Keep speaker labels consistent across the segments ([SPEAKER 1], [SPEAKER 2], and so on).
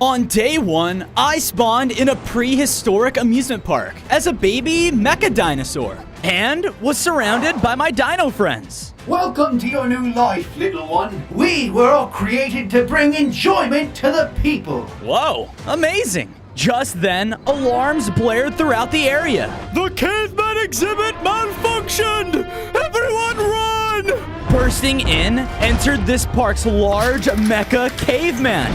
[SPEAKER 1] On day 1, I spawned in a prehistoric amusement park as a baby mecha dinosaur and was surrounded by my dino friends.
[SPEAKER 2] Welcome to your new life, little one. We were all created to bring enjoyment to the people.
[SPEAKER 1] Whoa, amazing. Just then, alarms blared throughout the area. The caveman exhibit malfunctioned! Everyone run! Bursting in, entered this park's large mecha caveman.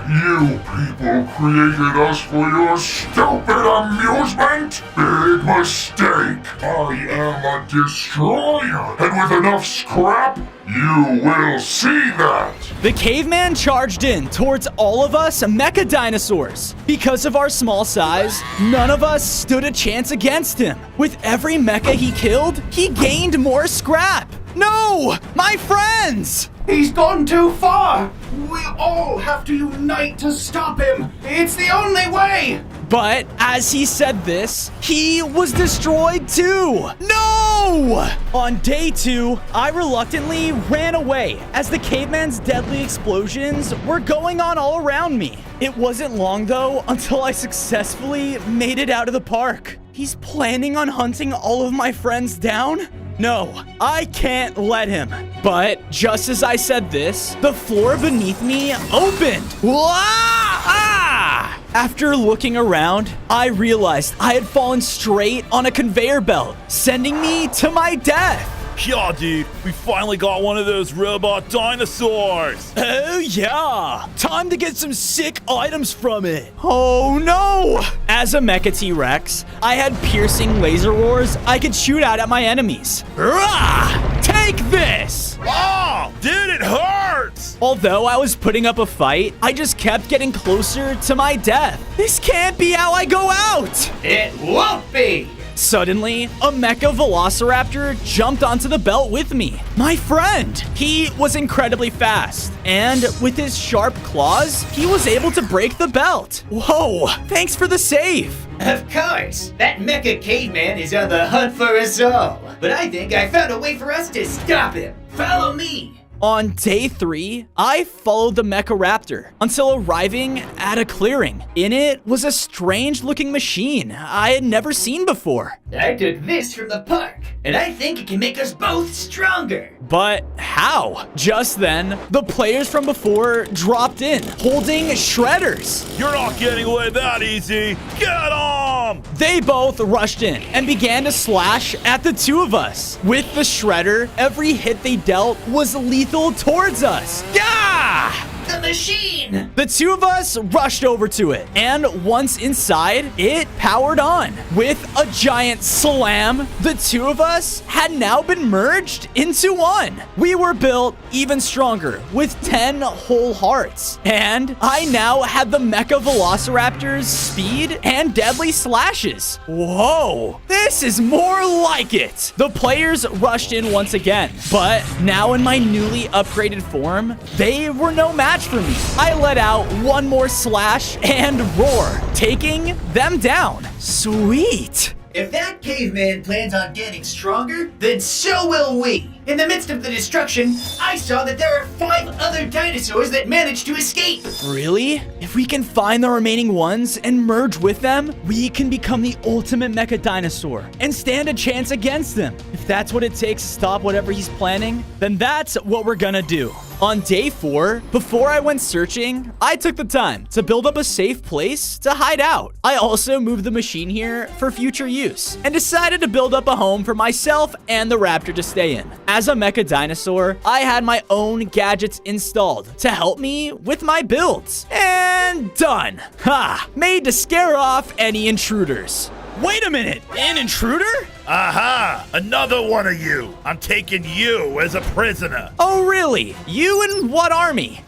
[SPEAKER 3] You people created us for your stupid amusement? Big mistake. I am a destroyer, and with enough scrap, you will see that.
[SPEAKER 1] The caveman charged in towards all of us mecha dinosaurs. Because of our small size, none of us stood a chance against him. With every mecha he killed, he gained more scrap. No! My friends!
[SPEAKER 2] He's gone too far. We all have to unite to stop him. It's the only way.
[SPEAKER 1] But as he said this, he was destroyed too. No! On day 2, I reluctantly ran away as the caveman's deadly explosions were going on all around me. It wasn't long though until I successfully made it out of the park. He's planning on hunting all of my friends down? No, I can't let him. But just as I said this, the floor beneath me opened. Ah! After looking around, I realized I had fallen straight on a conveyor belt, sending me to my death.
[SPEAKER 4] Yeah, dude, we finally got one of those robot dinosaurs.
[SPEAKER 1] Oh, yeah. Time to get some sick items from it. Oh, no. As a Mecha T-Rex, I had piercing laser roars I could shoot out at my enemies. Rah! Take this!
[SPEAKER 4] Oh, dude, it hurts.
[SPEAKER 1] Although I was putting up a fight, I just kept getting closer to my death. This can't be how I go out.
[SPEAKER 2] It won't be.
[SPEAKER 1] Suddenly, a mecha velociraptor jumped onto the belt with me. My friend! He was incredibly fast, and with his sharp claws, he was able to break the belt. Whoa, thanks for the save.
[SPEAKER 5] Of course, that mecha caveman is on the hunt for us all. But I think I found a way for us to stop him. Follow me.
[SPEAKER 1] On day 3, I followed the mecha raptor until arriving at a clearing. In it was a strange-looking machine I had never seen before.
[SPEAKER 5] I took this from the park, and I think it can make us both stronger.
[SPEAKER 1] But how? Just then, the players from before dropped in, holding shredders.
[SPEAKER 4] You're not getting away that easy. Get 'em!
[SPEAKER 1] They both rushed in and began to slash at the two of us. With the shredder, every hit they dealt was lethal towards us. Gah!
[SPEAKER 5] The machine!
[SPEAKER 1] The two of us rushed over to it, and once inside, it powered on. With a giant slam, the two of us had now been merged into one. We were built even stronger, with 10 whole hearts. And I now had the Mecha Velociraptor's speed and deadly slashes. Whoa, this is more like it. The players rushed in once again, but now in my newly upgraded form, they were no match for me. I let out one more slash and roar, taking them down. Sweet.
[SPEAKER 5] If that caveman plans on getting stronger, then so will we. In the midst of the destruction, I saw that there are 5 other dinosaurs that managed to escape.
[SPEAKER 1] Really? If we can find the remaining ones and merge with them, we can become the ultimate mecha dinosaur and stand a chance against them. If that's what it takes to stop whatever he's planning, then that's what we're gonna do. On day 4, before I went searching, I took the time to build up a safe place to hide out. I also moved the machine here for future use and decided to build up a home for myself and the raptor to stay in. As a mecha dinosaur, I had my own gadgets installed to help me with my builds. And done. Ha! Made to scare off any intruders. Wait a minute, an intruder?
[SPEAKER 4] Aha! Another one of you. I'm taking you as a prisoner.
[SPEAKER 1] Oh, really? You in what army?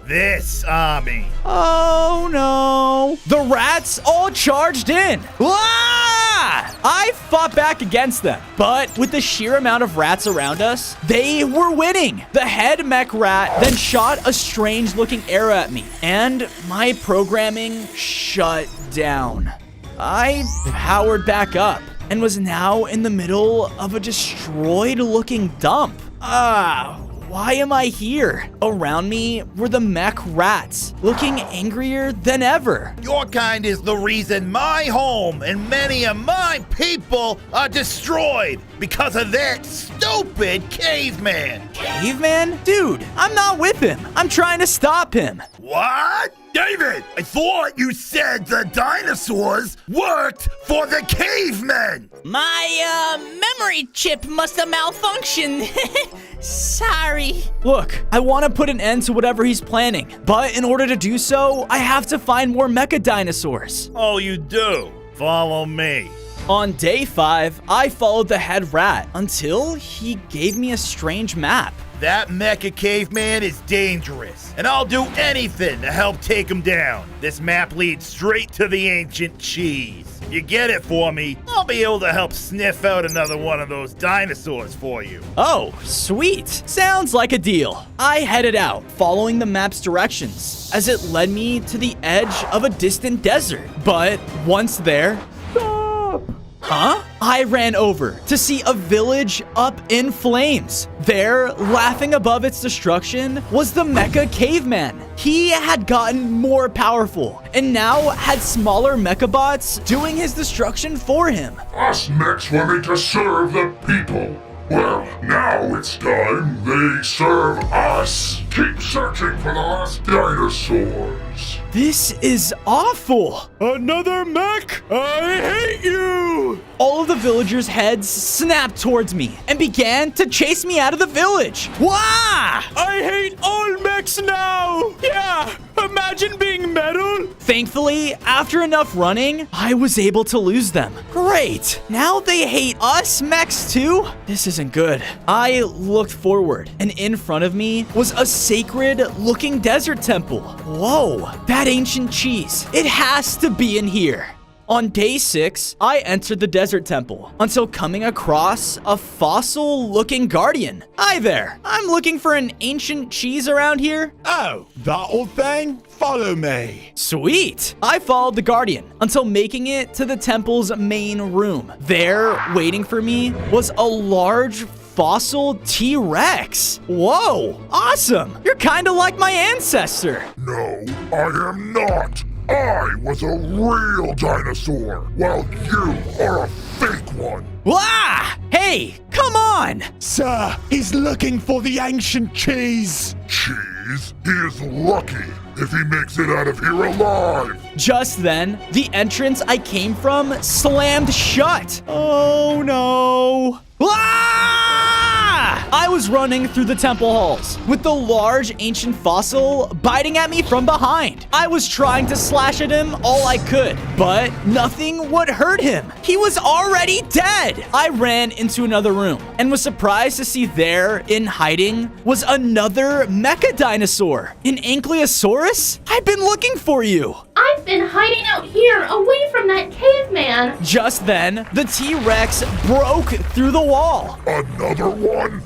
[SPEAKER 4] This army.
[SPEAKER 1] Oh, no. The rats all charged in. Ah! I fought back against them, but with the sheer amount of rats around us, they were winning. The head mech rat then shot a strange-looking arrow at me, and my programming shut down. I powered back up and was now in the middle of a destroyed-looking dump. why am I here? Around me were the mech rats, looking angrier than ever.
[SPEAKER 4] Your kind is the reason my home and many of my people are destroyed because of that stupid caveman.
[SPEAKER 1] Caveman? Dude, I'm not with him. I'm trying to stop him.
[SPEAKER 4] What? David, I thought you said the dinosaurs worked for the cavemen.
[SPEAKER 6] My memory chip must have malfunctioned. Sorry.
[SPEAKER 1] Look, I want to put an end to whatever he's planning, but in order to do so, I have to find more mecha dinosaurs.
[SPEAKER 4] Oh, you do? Follow me.
[SPEAKER 1] On day 5, I followed the head rat until he gave me a strange map.
[SPEAKER 4] That mecha caveman is dangerous, and I'll do anything to help take him down. This map leads straight to the ancient cheese. If you get it for me, I'll be able to help sniff out another one of those dinosaurs for you.
[SPEAKER 1] Oh, sweet. Sounds like a deal. I headed out, following the map's directions, as it led me to the edge of a distant desert. But once there, huh? I ran over to see a village up in flames. There, laughing above its destruction, was the mecha caveman. He had gotten more powerful and now had smaller mecha bots doing his destruction for him.
[SPEAKER 3] Us mechs were made to serve the people. Well, now it's time they serve us. Keep searching for the last dinosaurs.
[SPEAKER 1] This is awful. Another mech? I hate you. All of the villagers' heads snapped towards me and began to chase me out of the village. Wah! I hate all mechs now. Yeah, imagine being metal. Thankfully, after enough running, I was able to lose them. Great. Now they hate us mechs too? This isn't good. I looked forward, and in front of me was a sacred-looking desert temple. Whoa, that ancient cheese. It has to be in here. On day 6, I entered the desert temple until coming across a fossil-looking guardian. Hi there. I'm looking for an ancient cheese around here.
[SPEAKER 7] Oh, that old thing? Follow me.
[SPEAKER 1] Sweet. I followed the guardian until making it to the temple's main room. There, waiting for me, was a large fossil T-Rex. Whoa, awesome. You're kind of like my ancestor.
[SPEAKER 3] No, I am not. I was a real dinosaur, while you are a fake one.
[SPEAKER 1] Wah! Hey, come on.
[SPEAKER 7] Sir, he's looking for the ancient cheese.
[SPEAKER 3] Cheese? He is lucky if he makes it out of here alive.
[SPEAKER 1] Just then, the entrance I came from slammed shut. Oh no. I was running through the temple halls with the large ancient fossil biting at me from behind. I was trying to slash at him all I could, but nothing would hurt him. He was already dead. I ran into another room and was surprised to see there, in hiding, was another mecha dinosaur, an Ankylosaurus. I've been looking for you.
[SPEAKER 8] I've been hiding out here away from that caveman.
[SPEAKER 1] Just then, the T-Rex broke through the wall.
[SPEAKER 3] Another one?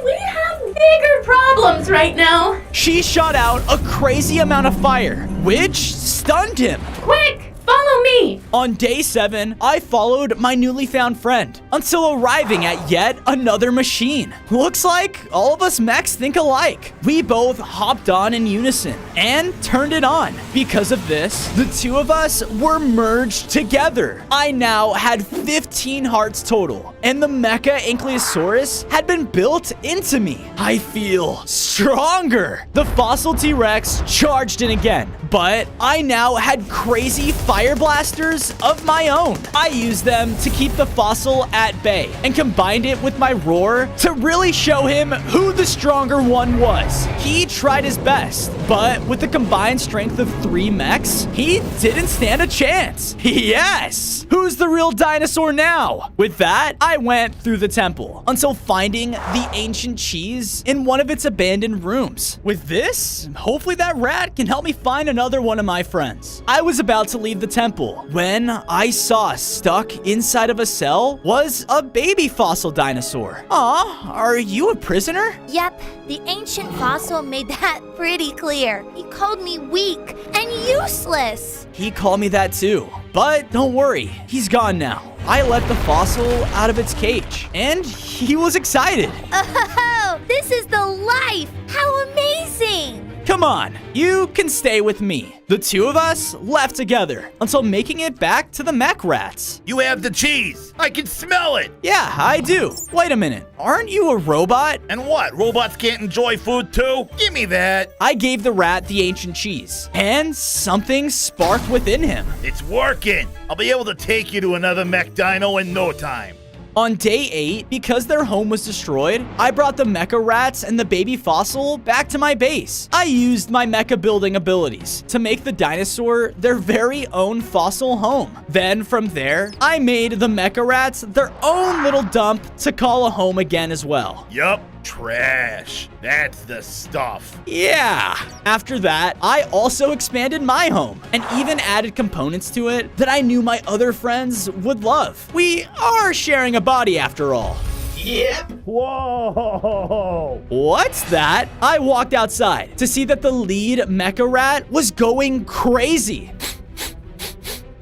[SPEAKER 8] We have bigger problems right now.
[SPEAKER 1] She shot out a crazy amount of fire, which stunned him.
[SPEAKER 8] Quick, follow me.
[SPEAKER 1] On day 7, I followed my newly found friend until arriving at yet another machine. Looks like all of us mechs think alike. We both hopped on in unison and turned it on. Because of this, the two of us were merged together. I now had 15 hearts total, and the mecha Ankylosaurus had been built into me. I feel stronger. The fossil T-Rex charged in again, but I now had crazy fire blasters of my own. I used them to keep the fossil at bay and combined it with my roar to really show him who the stronger one was. He tried his best, but with the combined strength of 3 mechs, he didn't stand a chance. Yes! Who's the real dinosaur now? With that, I went through the temple until finding the ancient cheese in one of its abandoned rooms. With this, hopefully that rat can help me find another one of my friends. I was about to leave the temple when I saw stuck inside of a cell was a baby fossil dinosaur. Aw, are you a prisoner?
[SPEAKER 9] Yep, the ancient fossil made that pretty clear. He called me weak and useless.
[SPEAKER 1] He called me that too. But don't worry, he's gone now. I let the fossil out of its cage, and he was excited.
[SPEAKER 9] Oh, This is the life! How amazing!
[SPEAKER 1] Come on, you can stay with me. The two of us left together until making it back to the mech rats.
[SPEAKER 4] You have the cheese. I can smell it.
[SPEAKER 1] Yeah, I do. Wait a minute. Aren't you a robot?
[SPEAKER 4] And what? Robots can't enjoy food too? Give me that.
[SPEAKER 1] I gave the rat the ancient cheese, and something sparked within him.
[SPEAKER 4] It's working. I'll be able to take you to another mech dino in no time.
[SPEAKER 1] On day 8, because their home was destroyed, I brought the mecha rats and the baby fossil back to my base. I used my mecha building abilities to make the dinosaur their very own fossil home. Then from there, I made the mecha rats their own little dump to call a home again as well.
[SPEAKER 4] Yup. Trash. That's the stuff.
[SPEAKER 1] Yeah. After that, I also expanded my home and even added components to it that I knew my other friends would love. We are sharing a body after all.
[SPEAKER 5] Yep.
[SPEAKER 4] Whoa.
[SPEAKER 1] What's that? I walked outside to see that the lead mecha rat was going crazy.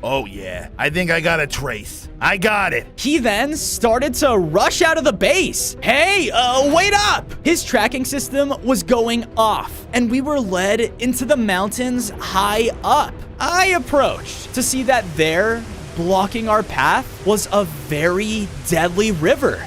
[SPEAKER 4] Oh yeah, I think I got a trace. I got it.
[SPEAKER 1] He then started to rush out of the base. Hey, wait up! His tracking system was going off, and we were led into the mountains high up. I approached to see that there, blocking our path, was a very deadly river.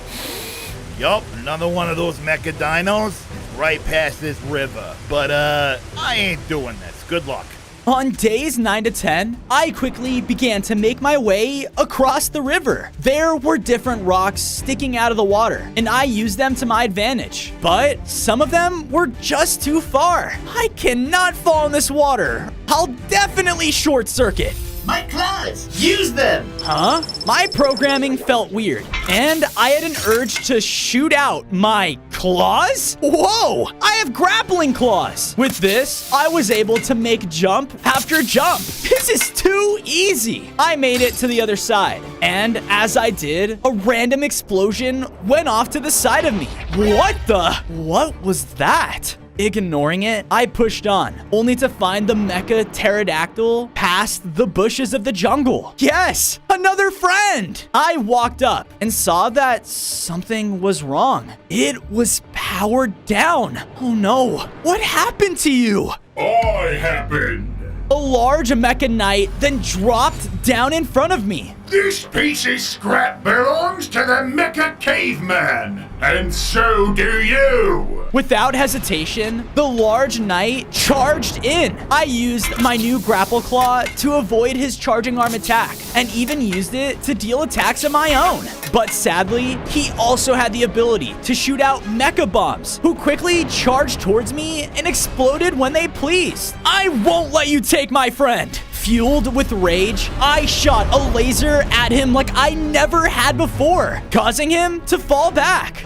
[SPEAKER 4] Yup, another one of those mecha dinos right past this river. But, I ain't doing this. Good luck.
[SPEAKER 1] On days 9 to 10, I quickly began to make my way across the river. There were different rocks sticking out of the water, and I used them to my advantage. But some of them were just too far. I cannot fall in this water. I'll definitely short circuit.
[SPEAKER 5] My claws! Use them!
[SPEAKER 1] Huh? My programming felt weird, and I had an urge to shoot out my claws? Whoa! I have grappling claws! With this, I was able to make jump after jump. This is too easy! I made it to the other side, and as I did, a random explosion went off to the side of me. What was that? Ignoring it, I pushed on, only to find the mecha pterodactyl past the bushes of the jungle. Yes, another friend! I walked up and saw that something was wrong. It was powered down. Oh no, what happened to you?
[SPEAKER 3] I happened.
[SPEAKER 1] A large mecha knight then dropped down in front of me.
[SPEAKER 3] This piece of scrap belongs to the Mecha Caveman, and so do you.
[SPEAKER 1] Without hesitation, the large knight charged in. I used my new grapple claw to avoid his charging arm attack, and even used it to deal attacks of my own. But sadly, he also had the ability to shoot out mecha bombs, who quickly charged towards me and exploded when they pleased. I won't let you take my friend. Fueled with rage, I shot a laser at him like I never had before, causing him to fall back.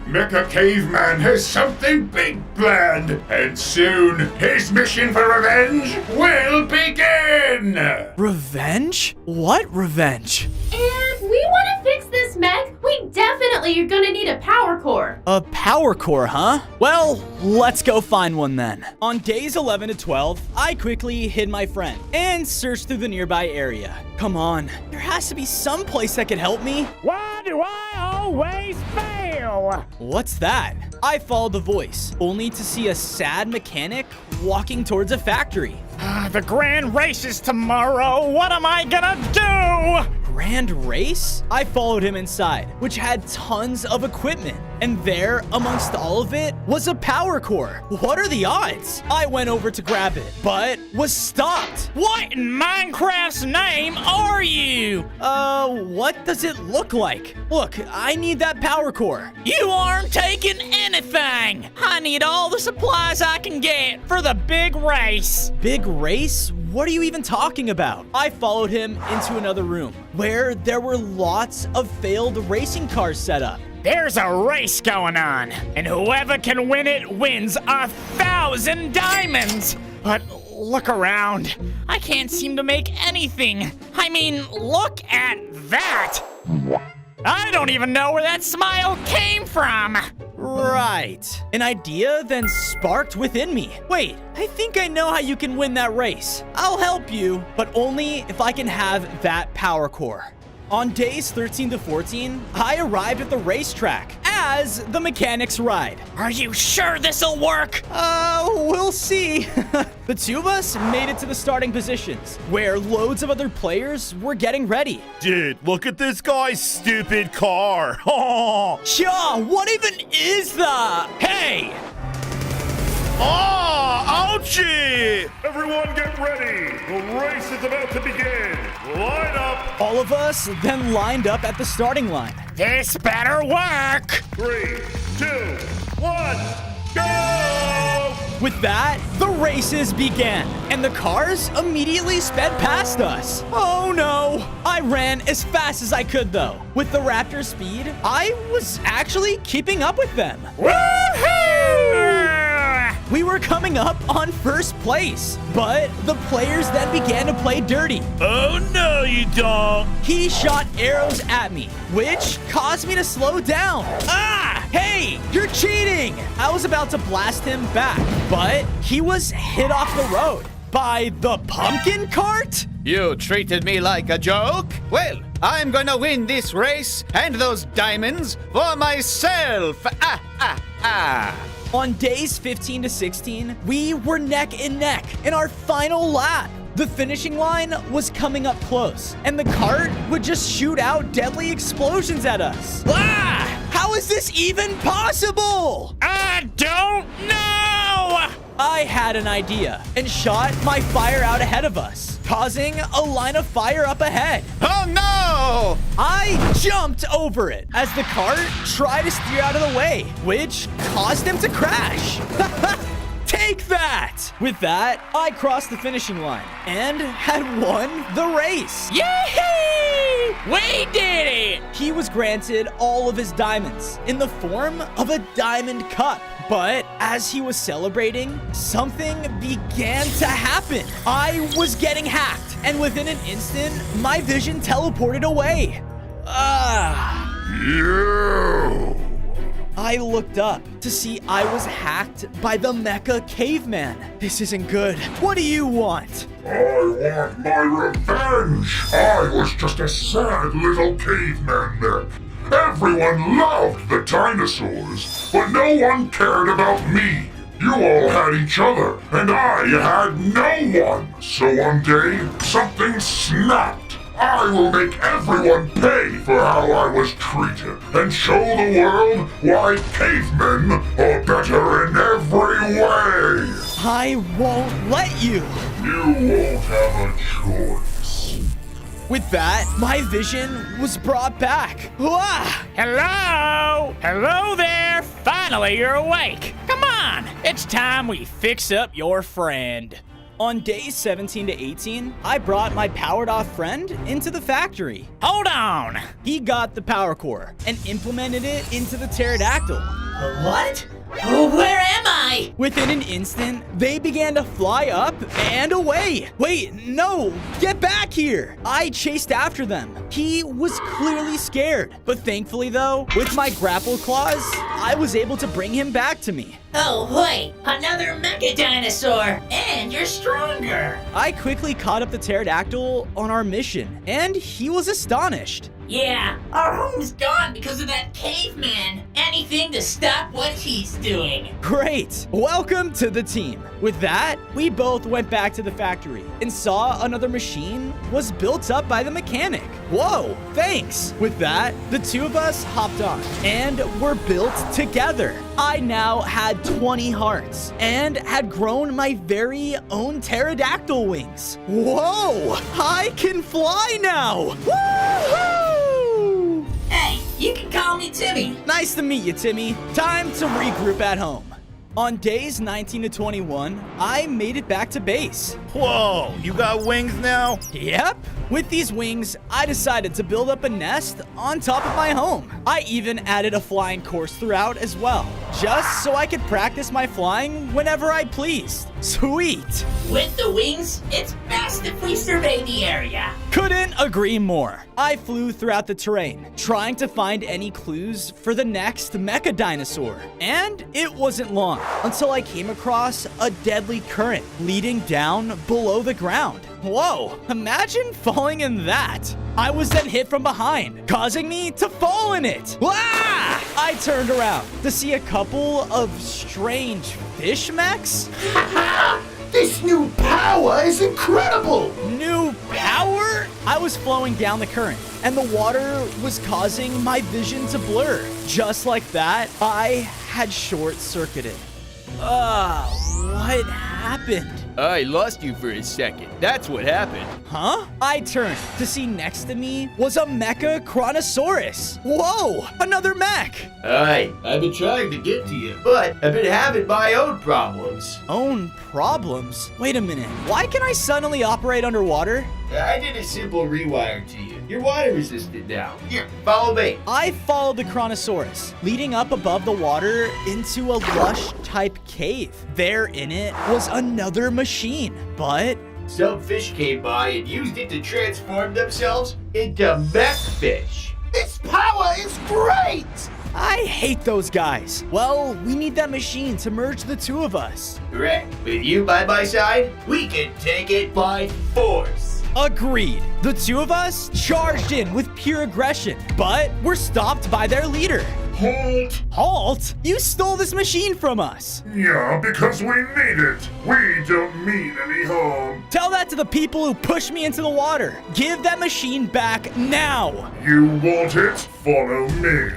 [SPEAKER 3] Mecha Caveman has something big planned, and soon his mission for revenge will begin!
[SPEAKER 1] Revenge? What revenge?
[SPEAKER 8] If we want to fix this mech, we definitely are gonna need a power core.
[SPEAKER 1] A power core, huh? Well, let's go find one then. On days 11 to 12, I quickly hid my friend and searched through the nearby area. Come on, there has to be some place that could help me.
[SPEAKER 10] Why do I always fail?
[SPEAKER 1] What's that? I followed the voice, only to see a sad mechanic walking towards a factory.
[SPEAKER 10] The grand race is tomorrow. What am I gonna do?
[SPEAKER 1] Grand race? I followed him inside, which had tons of equipment. And there, amongst all of it, was a power core. What are the odds? I went over to grab it, but was stopped.
[SPEAKER 10] What in Minecraft's name are you?
[SPEAKER 1] What does it look like? Look, I need that power core.
[SPEAKER 6] You aren't taking anything. I need all the supplies I can get for the big race.
[SPEAKER 1] Big race? What are you even talking about? I followed him into another room where there were lots of failed racing cars set up.
[SPEAKER 10] There's a race going on, and whoever can win it wins 1,000 diamonds. But look around. I can't seem to make anything. I mean, look at that. I don't even know where that smile came from.
[SPEAKER 1] Right. An idea then sparked within me. Wait, I think I know how you can win that race. I'll help you, but only if I can have that power core. On days 13 to 14, I arrived at the racetrack. as the mechanics ride.
[SPEAKER 10] Are you sure this'll work?
[SPEAKER 1] We'll see. The two of us made it to the starting positions, where loads of other players were getting ready.
[SPEAKER 4] Dude, look at this guy's stupid car. Oh,
[SPEAKER 1] What even is that? Hey!
[SPEAKER 4] ouchie!
[SPEAKER 3] Everyone get ready! The race is about to begin! Line up!
[SPEAKER 1] All of us then lined up at the starting line.
[SPEAKER 10] This better work!
[SPEAKER 3] 3, 2, 1, go!
[SPEAKER 1] With that, the races began, and the cars immediately sped past us. Oh no! I ran as fast as I could though. With the Raptor speed, I was actually keeping up with them.
[SPEAKER 10] Woohoo!
[SPEAKER 1] We were coming up on first place, but the players then began to play dirty.
[SPEAKER 4] Oh no, you don't!
[SPEAKER 1] He shot arrows at me, which caused me to slow down. Ah! Hey, you're cheating! I was about to blast him back, but he was hit off the road by the pumpkin cart?
[SPEAKER 2] You treated me like a joke? Well, I'm gonna win this race and those diamonds for myself.
[SPEAKER 1] On days 15 to 16, we were neck and neck in our final lap. The finishing line was coming up close, and the cart would just shoot out deadly explosions at us. Ah! How is this even possible?
[SPEAKER 10] I don't know!
[SPEAKER 1] I had an idea and shot my fire out ahead of us, causing a line of fire up ahead.
[SPEAKER 2] Oh no!
[SPEAKER 1] I jumped over it as the cart tried to steer out of the way, which caused him to crash. Take that! With that, I crossed the finishing line and had won the race.
[SPEAKER 10] Yay! We did it!
[SPEAKER 1] He was granted all of his diamonds in the form of a diamond cup. But as he was celebrating, something began to happen. I was getting hacked, and within an instant, my vision teleported away.
[SPEAKER 3] You!
[SPEAKER 1] I looked up to see I was hacked by the MECHA caveman. This isn't good. What do you want?
[SPEAKER 3] I want my revenge! I was just a sad little caveman, Nick. Everyone loved the dinosaurs, but no one cared about me. You all had each other, and I had no one. So one day, something snapped. I will make everyone pay for how I was treated, and show the world why cavemen are better in every way.
[SPEAKER 1] I won't let you.
[SPEAKER 3] You won't have a choice.
[SPEAKER 1] With that, my vision was brought back. Ah!
[SPEAKER 10] Hello? Hello there! Finally, you're awake. Come on! It's time we fix up your friend.
[SPEAKER 1] On days 17 to 18, I brought my powered-off friend into the factory.
[SPEAKER 10] Hold on!
[SPEAKER 1] He got the power core and implemented it into the pterodactyl.
[SPEAKER 5] What? Oh, where am I?
[SPEAKER 1] Within an instant, they began to fly up and away. Wait, no, get back here. I chased after them. He was clearly scared, but thankfully though, with my grapple claws, I was able to bring him back to me.
[SPEAKER 5] Oh, wait, another mecha dinosaur, and you're stronger.
[SPEAKER 1] I quickly caught up the pterodactyl on our mission, and he was astonished.
[SPEAKER 5] Yeah, our home's gone because of that caveman. Anything to stop what he's doing.
[SPEAKER 1] Great! Welcome to the team. With that, we both went back to the factory and saw another machine was built up by the mechanic. Whoa, thanks! With that, the two of us hopped on and were built together. I now had 20 hearts and had grown my very own pterodactyl wings. Whoa! I can fly now! Woohoo!
[SPEAKER 5] Hey, you can call me Timmy.
[SPEAKER 1] Nice to meet you, Timmy. Time to regroup at home. On days 19 to 21, I made it back to base.
[SPEAKER 4] Whoa, you got wings now?
[SPEAKER 1] Yep. With these wings, I decided to build up a nest on top of my home. I even added a flying course throughout as well, just so I could practice my flying whenever I pleased. Sweet.
[SPEAKER 5] With the wings, it's best if we survey the area.
[SPEAKER 1] Couldn't agree more. I flew throughout the terrain, trying to find any clues for the next MECHA dinosaur. And it wasn't long until I came across a deadly current leading down below the ground. Whoa, imagine falling in that. I was then hit from behind, causing me to fall in it. Ah! I turned around to see a couple of strange fish mechs.
[SPEAKER 7] This new power is incredible!
[SPEAKER 1] New power? I was flowing down the current, and the water was causing my vision to blur. Just like that, I had short-circuited. What happened?
[SPEAKER 2] I lost you for a second. That's what happened.
[SPEAKER 1] Huh? I turned to see next to me was a mecha bronosaurus. Whoa, another mech.
[SPEAKER 5] Hi, I've been trying to get to you, but I've been having my own problems.
[SPEAKER 1] Own problems? Wait a minute. Why can I suddenly operate underwater?
[SPEAKER 5] I did a simple rewire to you. You're water resistant now. Here, follow me.
[SPEAKER 1] I followed the Kronosaurus, leading up above the water into a lush-type cave. There in it was another machine, but...
[SPEAKER 5] Some fish came by and used it to transform themselves into mech fish.
[SPEAKER 7] This power is great!
[SPEAKER 1] I hate those guys. Well, we need that machine to merge the two of us.
[SPEAKER 5] Correct. With you by my side, we can take it by force.
[SPEAKER 1] Agreed. The two of us charged in with pure aggression, but were stopped by their leader.
[SPEAKER 3] Halt!
[SPEAKER 1] Halt? You stole this machine from us.
[SPEAKER 3] Yeah, because we need it. We don't mean any harm.
[SPEAKER 1] Tell that to the people who pushed me into the water. Give that machine back now.
[SPEAKER 3] You want it? Follow me.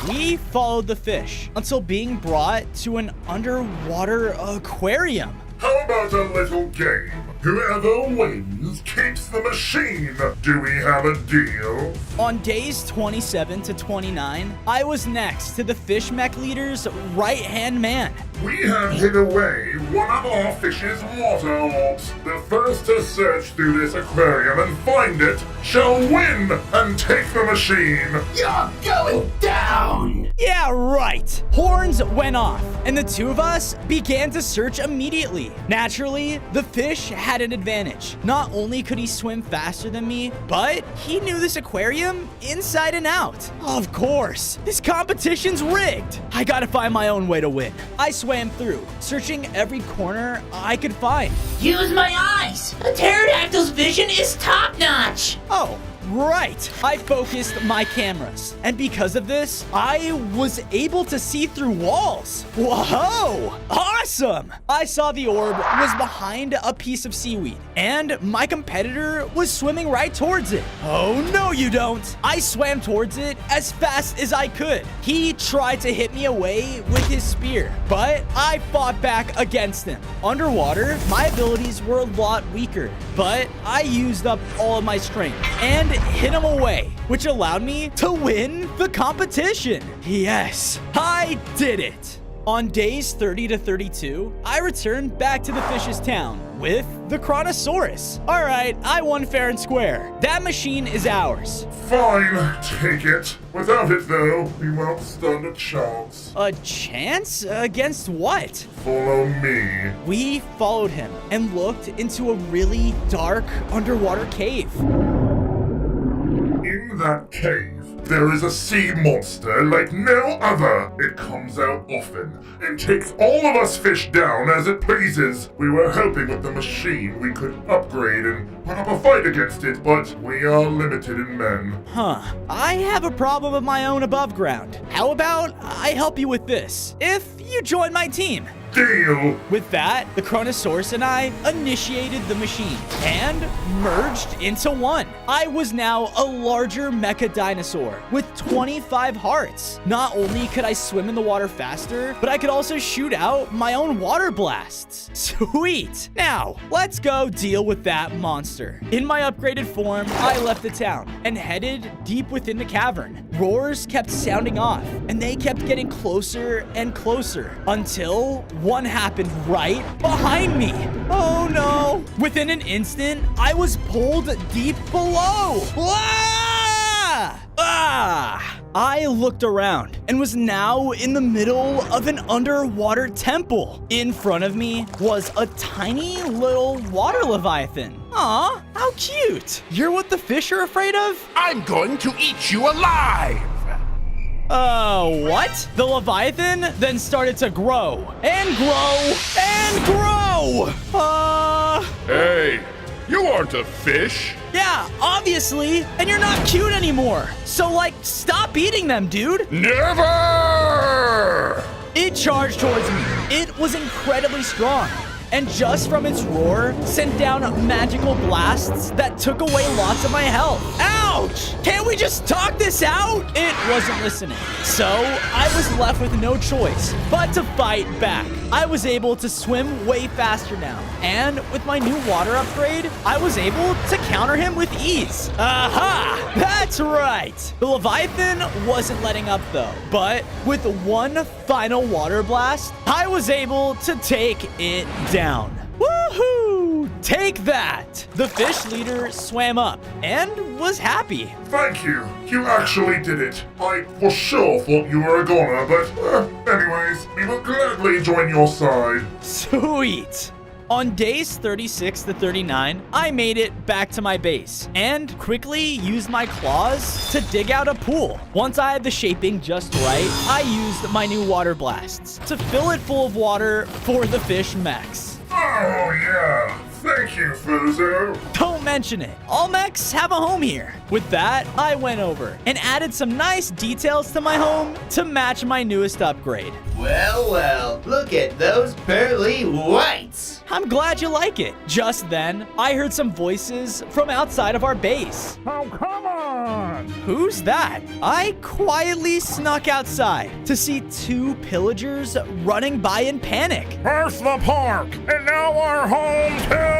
[SPEAKER 1] We followed the fish until being brought to an underwater aquarium.
[SPEAKER 3] How about a little game? Whoever wins keeps the machine. Do we have a deal?
[SPEAKER 1] On days 27 to 29, I was next to the fish mech leader's right-hand man.
[SPEAKER 3] We have hid away one of our fish's water orbs. The first to search through this aquarium and find it shall win and take the machine.
[SPEAKER 7] You're going down!
[SPEAKER 1] Yeah, right. Horns went off, and the two of us began to search immediately. Naturally, the fish had an advantage. Not only could he swim faster than me, but he knew this aquarium inside and out. Of course, this competition's rigged. I gotta find my own way to win. I swam through, searching every corner I could find.
[SPEAKER 6] Use my eyes. A pterodactyl's vision is top-notch.
[SPEAKER 1] Oh, right. I focused my cameras, and because of this, I was able to see through walls. Whoa! Awesome! I saw the orb was behind a piece of seaweed, and my competitor was swimming right towards it. Oh, no you don't! I swam towards it as fast as I could. He tried to hit me away with his spear, but I fought back against him. Underwater, my abilities were a lot weaker, but I used up all of my strength and hit him away, which allowed me to win the competition. Yes, I did it. On days 30 to 32, I returned back to the fish's town with the Kronosaurus. All right, I won fair and square. That machine is ours.
[SPEAKER 3] Fine, take it. Without it, though, we won't stand a chance.
[SPEAKER 1] A chance? Against what?
[SPEAKER 3] Follow me.
[SPEAKER 1] We followed him and looked into a really dark underwater cave.
[SPEAKER 3] In that cave, there is a sea monster like no other. It comes out often and takes all of us fish down as it pleases. We were hoping with the machine we could upgrade and put up a fight against it, but we are limited in men.
[SPEAKER 1] Huh. I have a problem of my own above ground. How about I help you with this, if you join my team?
[SPEAKER 3] Deal!
[SPEAKER 1] With that, the Kronosaurus and I initiated the machine and merged into one. I was now a larger mecha dinosaur with 25 hearts. Not only could I swim in the water faster, but I could also shoot out my own water blasts. Sweet! Now, let's go deal with that monster. In my upgraded form, I left the town and headed deep within the cavern. Roars kept sounding off, and they kept getting closer and closer until one happened right behind me. Oh no! Within an instant, I was pulled deep below. Ah! Ah! I looked around and was now in the middle of an underwater temple. In front of me was a tiny little water leviathan. Aw, how cute. You're what the fish are afraid of?
[SPEAKER 7] I'm going to eat you alive!
[SPEAKER 1] What? The Leviathan then started to grow and grow and grow.
[SPEAKER 3] Hey, you aren't a fish.
[SPEAKER 1] Yeah, obviously. And you're not cute anymore. So, like, stop eating them, dude.
[SPEAKER 3] Never!
[SPEAKER 1] It charged towards me. It was incredibly strong. And just from its roar, sent down magical blasts that took away lots of my health. Ouch! Can't we just talk this out? It wasn't listening. So, I was left with no choice but to fight back. I was able to swim way faster now. And with my new water upgrade, I was able to counter him with ease. Aha! That's right! The Leviathan wasn't letting up though. But with one final water blast, I was able to take it down. Woohoo! Take that! The fish leader swam up and was happy.
[SPEAKER 3] Thank you. You actually did it. I for sure thought you were a goner, but anyways, we will gladly join your side.
[SPEAKER 1] Sweet! On days 36 to 39, I made it back to my base and quickly used my claws to dig out a pool. Once I had the shaping just right, I used my new water blasts to fill it full of water for the fish mechs.
[SPEAKER 3] Oh yeah. Thank you, Fuzo.
[SPEAKER 1] Don't mention it. All mechs have a home here. With that, I went over and added some nice details to my home to match my newest upgrade.
[SPEAKER 5] Well, well, look at those pearly whites.
[SPEAKER 1] I'm glad you like it. Just then, I heard some voices from outside of our base.
[SPEAKER 10] Oh, come on!
[SPEAKER 1] Who's that? I quietly snuck outside to see two pillagers running by in panic.
[SPEAKER 10] First the park, and now our home too!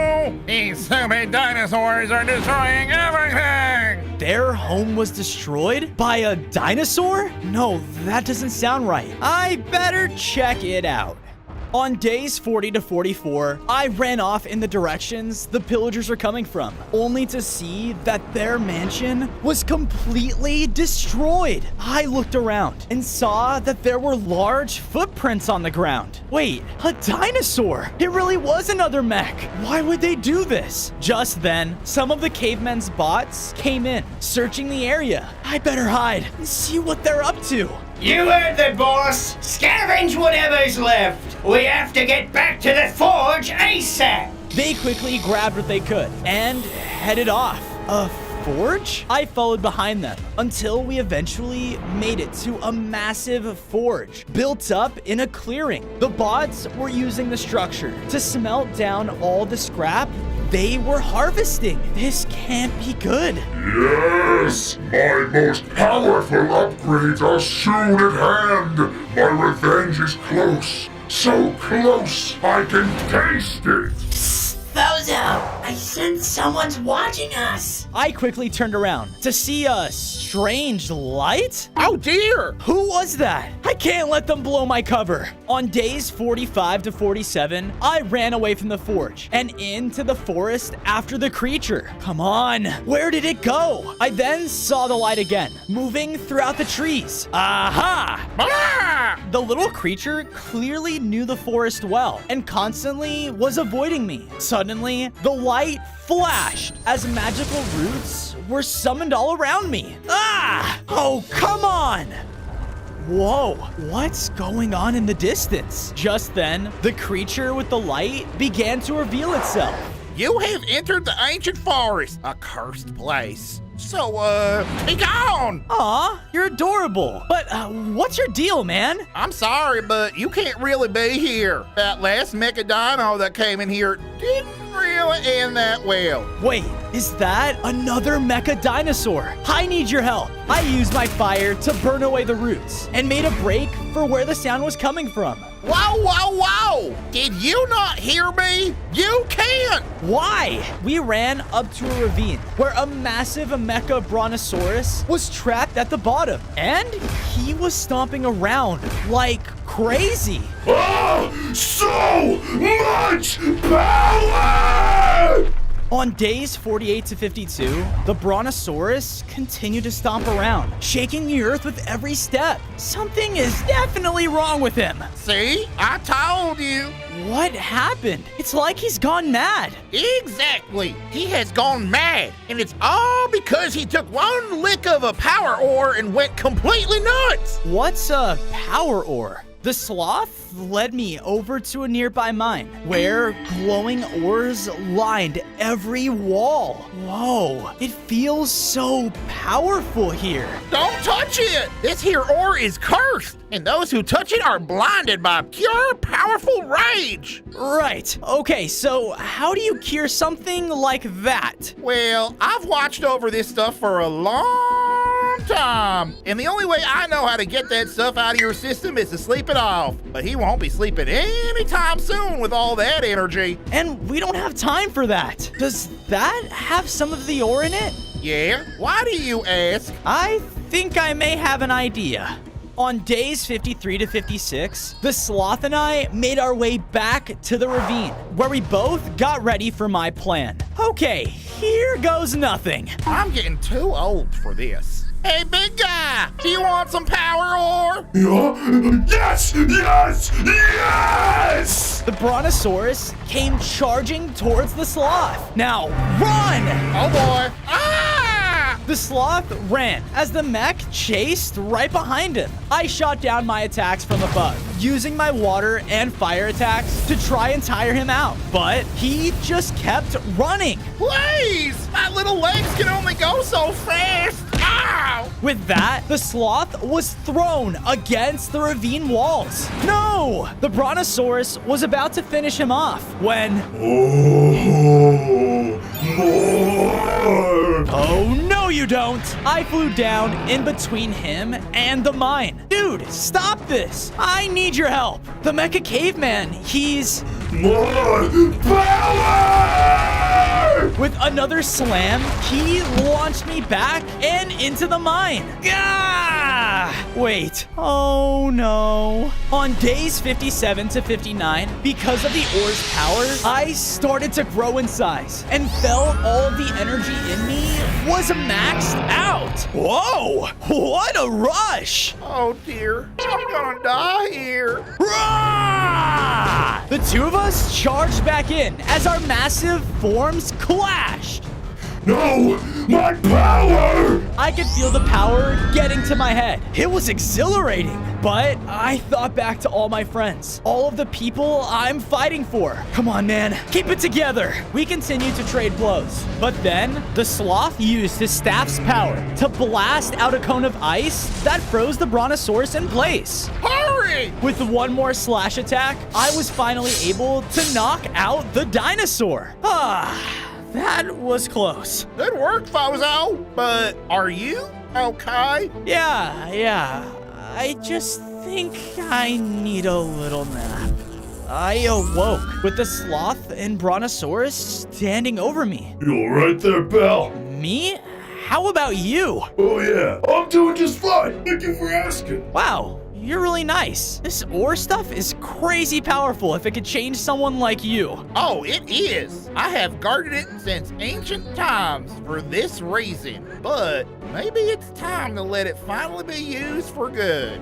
[SPEAKER 10] These stupid dinosaurs are destroying everything!
[SPEAKER 1] Their home was destroyed by a dinosaur? No, that doesn't sound right. I better check it out. On days 40 to 44, I ran off in the directions the pillagers were coming from, only to see that their mansion was completely destroyed. I looked around and saw that there were large footprints on the ground. Wait, a dinosaur! It really was another mech! Why would they do this? Just then, some of the cavemen's bots came in, searching the area. I better hide and see what they're up to.
[SPEAKER 5] You heard the boss. Scavenge whatever's left. We have to get back to the forge ASAP.
[SPEAKER 1] They quickly grabbed what they could and headed off. A forge? I followed behind them until we eventually made it to a massive forge built up in a clearing. The bots were using the structure to smelt down all the scrap they were harvesting. This can't be good.
[SPEAKER 3] Yes, my most powerful upgrades are soon at hand. My revenge is close. So close, I can taste it.
[SPEAKER 5] Bozo, I sense someone's watching us.
[SPEAKER 1] I quickly turned around to see a strange light.
[SPEAKER 10] Oh dear!
[SPEAKER 1] Who was that? I can't let them blow my cover. On days 45 to 47, I ran away from the forge and into the forest after the creature. Come on, where did it go? I then saw the light again, moving throughout the trees. Aha!
[SPEAKER 10] Ah!
[SPEAKER 1] The little creature clearly knew the forest well and constantly was avoiding me. Suddenly, the light flashed as magical roots were summoned all around me. Ah! Oh, come on! Whoa, what's going on in the distance? Just then, the creature with the light began to reveal itself.
[SPEAKER 10] You have entered the ancient forest, a cursed place. So, be gone!
[SPEAKER 1] Aw, you're adorable. But what's your deal, man?
[SPEAKER 10] I'm sorry, but you can't really be here. That last MECHA Dino that came in here didn't really end that well.
[SPEAKER 1] Wait, is that another MECHA dinosaur? I need your help. I used my fire to burn away the roots and made a break for where the sound was coming from.
[SPEAKER 10] Whoa, whoa, whoa! Did you not hear me? You can't!
[SPEAKER 1] Why? We ran up to a ravine where a massive MECHA bronosaurus was trapped at the bottom, and he was stomping around like crazy.
[SPEAKER 3] Ah, so much power!
[SPEAKER 1] On days 48 to 52, the bronosaurus continued to stomp around, shaking the earth with every step. Something is definitely wrong with him.
[SPEAKER 10] See? I told you.
[SPEAKER 1] What happened? It's like he's gone mad.
[SPEAKER 10] Exactly. He has gone mad. And it's all because he took one lick of a power ore and went completely nuts.
[SPEAKER 1] What's a power ore? The sloth led me over to a nearby mine where glowing ores lined every wall. Whoa, it feels so powerful here.
[SPEAKER 11] Don't touch it! This here ore is cursed, and those who touch it are blinded by pure, powerful rage.
[SPEAKER 1] Right. Okay, so how do you cure something like that?
[SPEAKER 11] Well, I've watched over this stuff for a long time, and the only way I know how to get that stuff out of your system is to sleep it off. But he won't be sleeping anytime soon with all that energy.
[SPEAKER 1] And we don't have time for that. Does that have some of the ore in it?
[SPEAKER 11] Yeah? Why do you ask?
[SPEAKER 1] I think I may have an idea. On days 53 to 56, the sloth and I made our way back to the ravine, where we both got ready for my plan. Okay, here goes nothing.
[SPEAKER 11] I'm getting too old for this. Hey, big guy, do you want some power ore?
[SPEAKER 3] Yes! Yes! Yes!
[SPEAKER 1] The bronosaurus came charging towards the sloth. Now, run!
[SPEAKER 11] Oh boy. Ah!
[SPEAKER 1] The sloth ran as the mech chased right behind him. I shot down my attacks from above, using my water and fire attacks to try and tire him out. But he just kept running.
[SPEAKER 11] Please! My little legs can only go so fast. Ow!
[SPEAKER 1] With that, the sloth was thrown against the ravine walls. No! The bronosaurus was about to finish him off when...
[SPEAKER 3] Oh, more!
[SPEAKER 1] Oh, no you don't! I flew down in between him and the mine. Dude, stop this! I need your help! The Mecha Caveman, he's...
[SPEAKER 3] More power!
[SPEAKER 1] With another slam, he launched me back and into the mine. Gah! Wait. Oh no. On days 57 to 59, because of the ore's power, I started to grow in size and felt all the energy in me was maxed out. Whoa! What a rush!
[SPEAKER 11] Oh dear, I'm gonna die here.
[SPEAKER 1] Rah! The two of us charged back in as our massive forms clashed.
[SPEAKER 3] No! My power!
[SPEAKER 1] I could feel the power getting to my head. It was exhilarating. But I thought back to all my friends, all of the people I'm fighting for. Come on, man. Keep it together. We continued to trade blows. But then the sloth used his staff's power to blast out a cone of ice that froze the bronosaurus in place.
[SPEAKER 11] Hurry!
[SPEAKER 1] With one more slash attack, I was finally able to knock out the dinosaur. That was close.
[SPEAKER 11] Good work, Fozo. But are you okay?
[SPEAKER 1] Yeah. I just think I need a little nap. I awoke with the sloth and bronosaurus standing over me.
[SPEAKER 3] You all right there, pal?
[SPEAKER 1] Me? How about you?
[SPEAKER 3] Oh yeah, I'm doing just fine. Thank you for asking.
[SPEAKER 1] Wow. You're really nice. This ore stuff is crazy powerful if it could change someone like you.
[SPEAKER 11] Oh, it is. I have guarded it since ancient times for this reason. But maybe it's time to let it finally be used for good.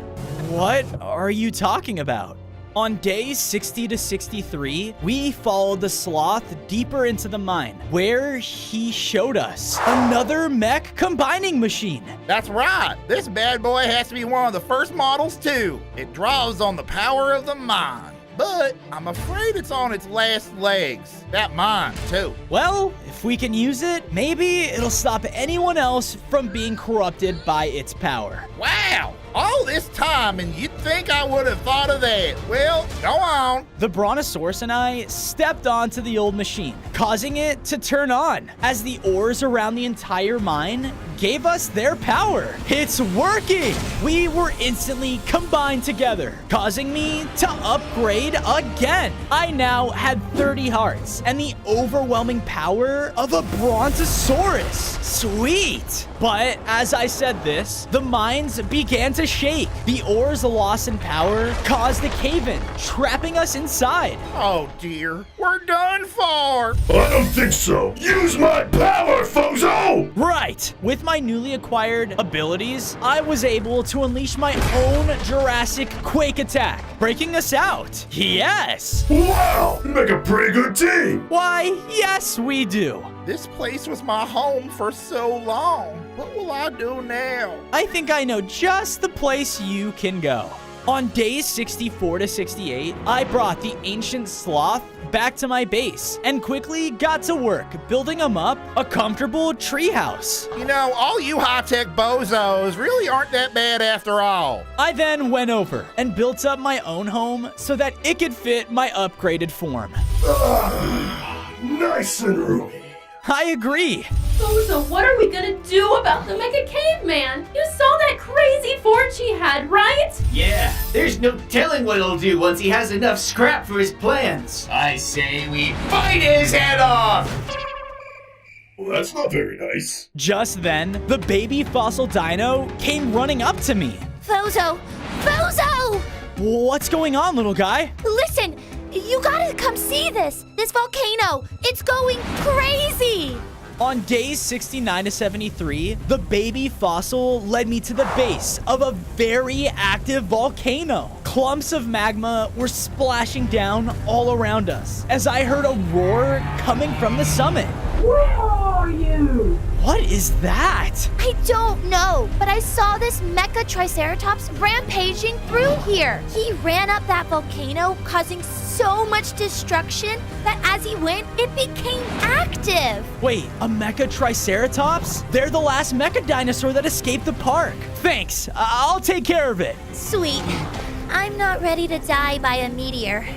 [SPEAKER 1] What are you talking about? On days 60 to 63, we followed the sloth deeper into the mine, where he showed us another mech combining machine.
[SPEAKER 11] That's right. This bad boy has to be one of the first models, too. It draws on the power of the mine. But I'm afraid it's on its last legs. That mine, too.
[SPEAKER 1] Well, if we can use it, maybe it'll stop anyone else from being corrupted by its power.
[SPEAKER 11] Wow! All this time, and you'd think I would have thought of that. Well, go on.
[SPEAKER 1] The bronosaurus and I stepped onto the old machine, causing it to turn on, as the ores around the entire mine gave us their power. It's working! We were instantly combined together, causing me to upgrade again. I now had 30 hearts and the overwhelming power of a brontosaurus. Sweet! But as I said this, the mines began to shake. The ores loss in power caused a cave-in, trapping us inside.
[SPEAKER 11] Oh dear, we're done for.
[SPEAKER 3] I don't think so. Use my power, Fozo!
[SPEAKER 1] Right! With my newly acquired abilities, I was able to unleash my own Jurassic Quake attack, breaking us out. Yes!
[SPEAKER 3] Wow! You make a pretty good team!
[SPEAKER 1] Why, yes, we do.
[SPEAKER 11] This place was my home for so long. What will I do now?
[SPEAKER 1] I think I know just the place you can go. On days 64 to 68, I brought the ancient sloth back to my base and quickly got to work building him up a comfortable treehouse.
[SPEAKER 11] You know, all you high-tech bozos really aren't that bad after all.
[SPEAKER 1] I then went over and built up my own home so that it could fit my upgraded form.
[SPEAKER 3] Nice and roomy.
[SPEAKER 1] I agree.
[SPEAKER 8] So what are we gonna do about the Mecha Caveman? You saw that crazy forge he had, right?
[SPEAKER 5] Yeah, there's no telling what he'll do once he has enough scrap for his plans. I say we bite his head off!
[SPEAKER 3] Well, that's not very nice.
[SPEAKER 1] Just then, the baby fossil dino came running up to me.
[SPEAKER 9] Fozo! Fozo!
[SPEAKER 1] What's going on, little guy?
[SPEAKER 9] Listen, you gotta come see this. This volcano, it's going crazy.
[SPEAKER 1] On days 69 to 73, the baby fossil led me to the base of a very active volcano. Clumps of magma were splashing down all around us as I heard a roar coming from the summit.
[SPEAKER 8] Where are you?
[SPEAKER 1] What is that?
[SPEAKER 9] I don't know, but I saw this mecha triceratops rampaging through here. He ran up that volcano, causing so much destruction that as he went, it became active.
[SPEAKER 1] Wait, a mecha triceratops? They're the last mecha dinosaur that escaped the park. Thanks, I'll take care of it.
[SPEAKER 9] Sweet. I'm not ready to die by a meteor.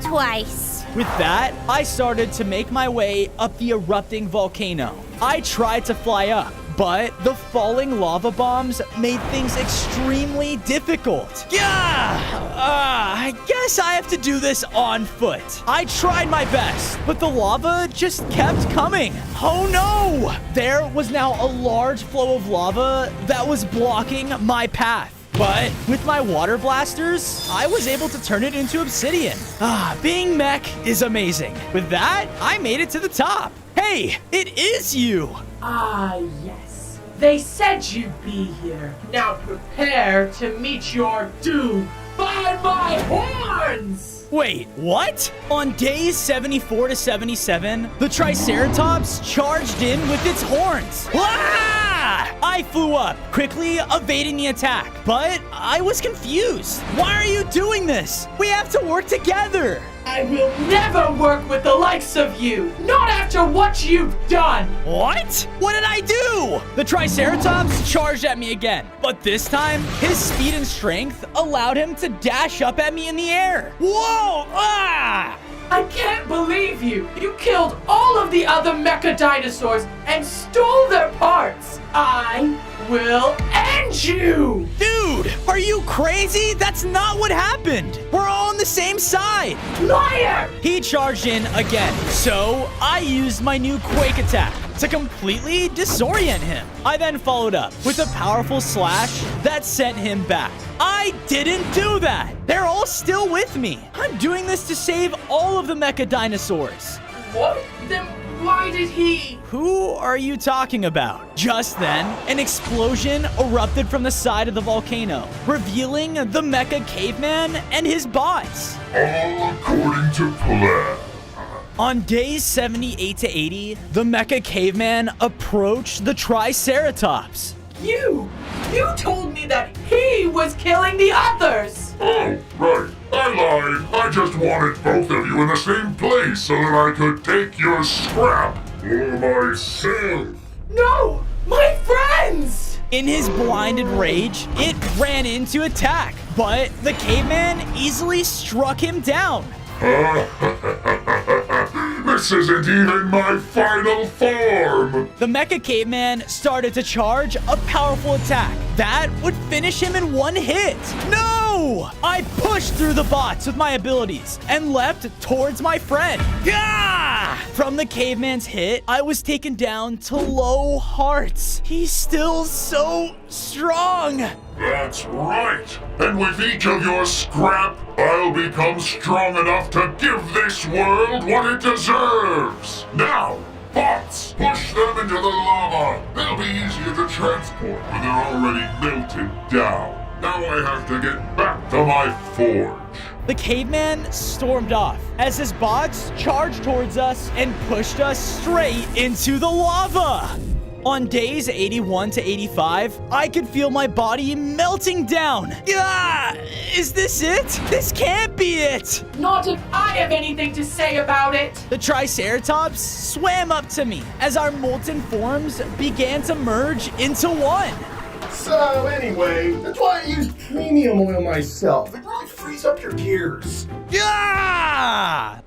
[SPEAKER 9] Twice.
[SPEAKER 1] With that, I started to make my way up the erupting volcano. I tried to fly up, but the falling lava bombs made things extremely difficult. I guess I have to do this on foot. I tried my best, but the lava just kept coming. Oh no! There was now a large flow of lava that was blocking my path. But with my water blasters, I was able to turn it into obsidian. Being mech is amazing. With that, I made it to the top. Hey, it is you!
[SPEAKER 12] Yes. They said you'd be here. Now prepare to meet your doom by my horns!
[SPEAKER 1] Wait, what? On days 74 to 77, the Triceratops charged in with its horns. I flew up, quickly evading the attack, but I was confused. Why are you doing this? We have to work together.
[SPEAKER 12] I will never work with the likes of you, not after what you've done.
[SPEAKER 1] What? What did I do? The Triceratops charged at me again, but this time, his speed and strength allowed him to dash up at me in the air. Whoa!
[SPEAKER 12] I can't believe you! You killed all of the other mecha dinosaurs and stole their parts! I will end you!
[SPEAKER 1] Dude, are you crazy? That's not what happened! We're all on the same side!
[SPEAKER 12] Liar!
[SPEAKER 1] He charged in again, so I used my new Quake attack to completely disorient him. I then followed up with a powerful slash that sent him back. I didn't do that! They're all still with me. I'm doing this to save all of the mecha dinosaurs.
[SPEAKER 12] What? Then why did he?
[SPEAKER 1] Who are you talking about? Just then, an explosion erupted from the side of the volcano, revealing the mecha caveman and his bots.
[SPEAKER 3] All according to plan.
[SPEAKER 1] On days 78 to 80, the mecha caveman approached the Triceratops.
[SPEAKER 12] You told me that he was killing the others!
[SPEAKER 3] Oh, right. I lied. I just wanted both of you in the same place so that I could take your scrap for myself.
[SPEAKER 12] No! My friends!
[SPEAKER 1] In his blinded rage, it ran in to attack, but the caveman easily struck him down.
[SPEAKER 3] This isn't even my final form!
[SPEAKER 1] The mecha caveman started to charge a powerful attack that would finish him in one hit. No! I pushed through the bots with my abilities and leapt towards my friend. From the caveman's hit, I was taken down to low hearts. He's still so strong.
[SPEAKER 3] That's right. And with each of your scrap, I'll become strong enough to give this world what it deserves. Now, bots, push them into the lava. They'll be easier to transport when they're already melted down. Now I have to get back to my forge.
[SPEAKER 1] The caveman stormed off as his bots charged towards us and pushed us straight into the lava. On days 81 to 85, I could feel my body melting down. Ah, is this it? This can't be it.
[SPEAKER 12] Not if I have anything to say about it.
[SPEAKER 1] The triceratops swam up to me as our molten forms began to merge into one.
[SPEAKER 3] So anyway, that's why I use premium oil myself. It really frees up your gears.
[SPEAKER 1] Yeah!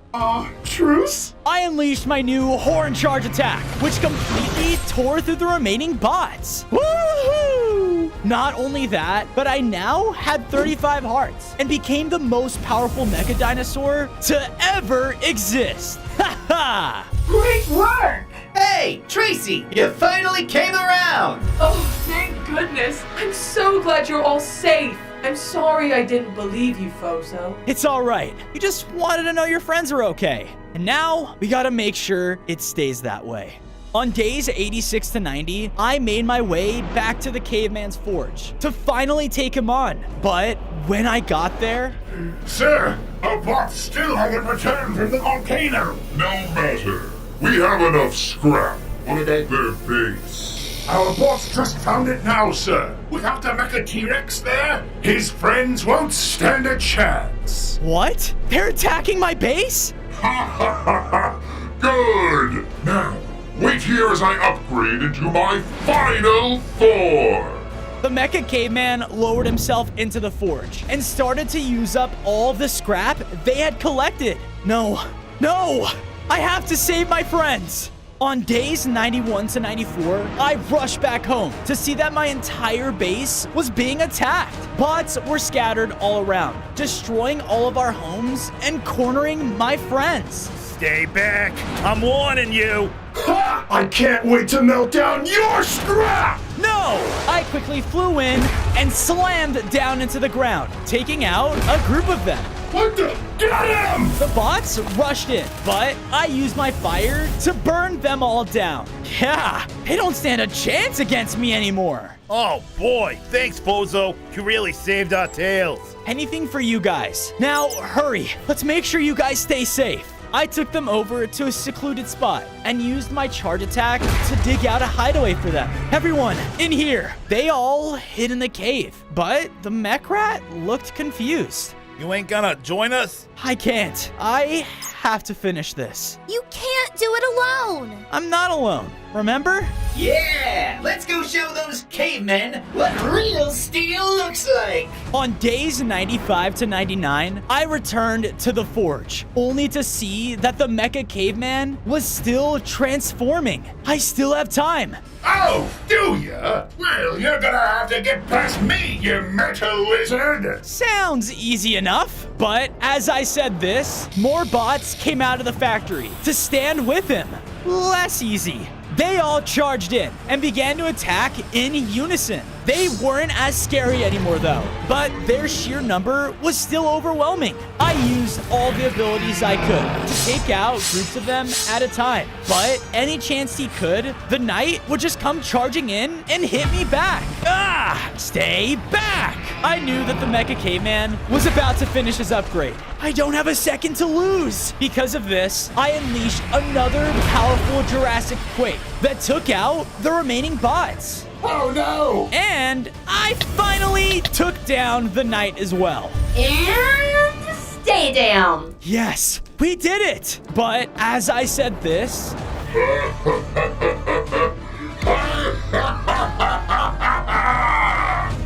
[SPEAKER 3] Truce?
[SPEAKER 1] I unleashed my new horn charge attack, which completely tore through the remaining bots. Woohoo! Not only that, but I now had 35 hearts and became the most powerful mecha dinosaur to ever exist. Ha ha!
[SPEAKER 12] Great work!
[SPEAKER 5] Hey, Tracy, you finally came around!
[SPEAKER 12] Oh, thank goodness. I'm so glad you're all safe. I'm sorry I didn't believe you, Fozo.
[SPEAKER 1] It's all right. You just wanted to know your friends are okay. And now we gotta make sure it stays that way. On days 86 to 90, I made my way back to the caveman's forge to finally take him on. But when I got there...
[SPEAKER 3] Sir, our bots still haven't returned from the volcano. No matter. We have enough scrap. What about their base? Our boss just found it now, sir. Without the Mecha T-Rex there, his friends won't stand a chance.
[SPEAKER 1] What? They're attacking my base?
[SPEAKER 3] Ha ha ha ha! Good! Now, wait here as I upgrade into my final form.
[SPEAKER 1] The Mecha Caveman lowered himself into the forge and started to use up all the scrap they had collected. No, I have to save my friends. On days 91 to 94, I rushed back home to see that my entire base was being attacked. Bots were scattered all around, destroying all of our homes and cornering my friends.
[SPEAKER 4] Stay back. I'm warning you.
[SPEAKER 3] I can't wait to melt down your scrap!
[SPEAKER 1] No! I quickly flew in and slammed down into the ground, taking out a group of them.
[SPEAKER 3] What the? Get him!
[SPEAKER 1] The bots rushed in, but I used my fire to burn them all down. Yeah, they don't stand a chance against me anymore.
[SPEAKER 4] Oh boy, thanks, Fozo. You really saved our tails.
[SPEAKER 1] Anything for you guys. Now, hurry. Let's make sure you guys stay safe. I took them over to a secluded spot and used my charge attack to dig out a hideaway for them. Everyone, in here. They all hid in the cave, but the mech rat looked confused.
[SPEAKER 4] You ain't gonna join us?
[SPEAKER 1] I can't. I have to finish this.
[SPEAKER 9] You can't do it alone.
[SPEAKER 1] I'm not alone, remember?
[SPEAKER 5] Yeah! Let's go show those cavemen what real steel looks like!
[SPEAKER 1] On days 95 to 99, I returned to the forge, only to see that the Mecha Caveman was still transforming. I still have time.
[SPEAKER 3] Oh, do ya? Well, you're gonna have to get past me, you metal lizard!
[SPEAKER 1] Sounds easy enough. But as I said this, more bots came out of the factory to stand with him. Less easy. They all charged in and began to attack in unison. They weren't as scary anymore though, but their sheer number was still overwhelming. I used all the abilities I could to take out groups of them at a time, but any chance he could, the knight would just come charging in and hit me back. Ah, stay back! I knew that the Mecha Caveman was about to finish his upgrade. I don't have a second to lose. Because of this, I unleashed another powerful Jurassic quake that took out the remaining bots.
[SPEAKER 3] Oh no!
[SPEAKER 1] And I finally took down the knight as well.
[SPEAKER 8] And stay down.
[SPEAKER 1] Yes, we did it! But as I said this...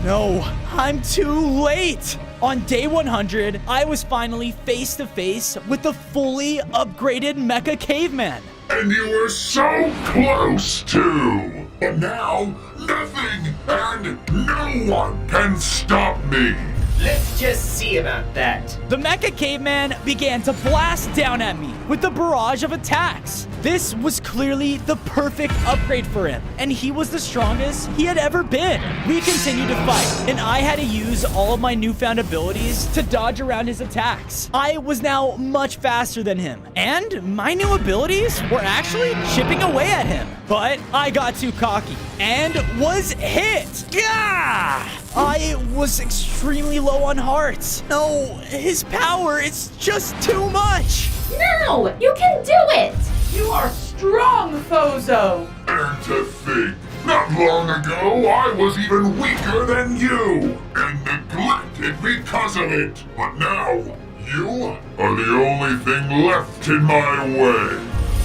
[SPEAKER 1] No, I'm too late! On day 100, I was finally face to face with the fully upgraded Mecha Caveman.
[SPEAKER 3] And you were so close to! But now, nothing and no one can stop me!
[SPEAKER 5] Let's just see about that.
[SPEAKER 1] The Mecha Caveman began to blast down at me with a barrage of attacks. This was clearly the perfect upgrade for him, and he was the strongest he had ever been. We continued to fight, and I had to use all of my newfound abilities to dodge around his attacks. I was now much faster than him, and my new abilities were actually chipping away at him. But I got too cocky and was hit. Gah! I was extremely low on hearts. No, his power is just too much.
[SPEAKER 8] No, you can do it.
[SPEAKER 12] You are strong, Fozo.
[SPEAKER 3] And to nothing. Not long ago, I was even weaker than you, and neglected because of it. But now, you are the only thing left in my way.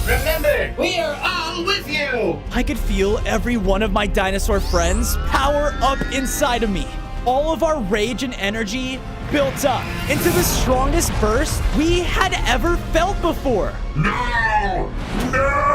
[SPEAKER 5] Remember, we are all with you!
[SPEAKER 1] I could feel every one of my dinosaur friends power up inside of me. All of our rage and energy built up into the strongest burst we had ever felt before.
[SPEAKER 3] No! No!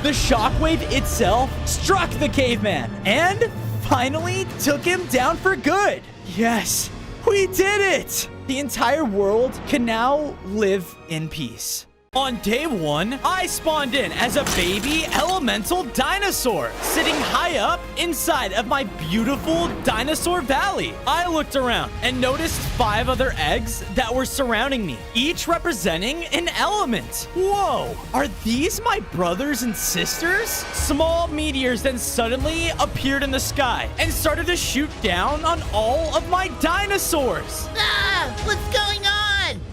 [SPEAKER 1] The shockwave itself struck the caveman and finally took him down for good. Yes, we did it! The entire world can now live in peace. On day 1, I spawned in as a baby elemental dinosaur, sitting high up inside of my beautiful dinosaur valley. I looked around and noticed 5 other eggs that were surrounding me, each representing an element. Whoa, are these my brothers and sisters? Small meteors then suddenly appeared in the sky and started to shoot down on all of my dinosaurs.
[SPEAKER 13] Ah, what's going on?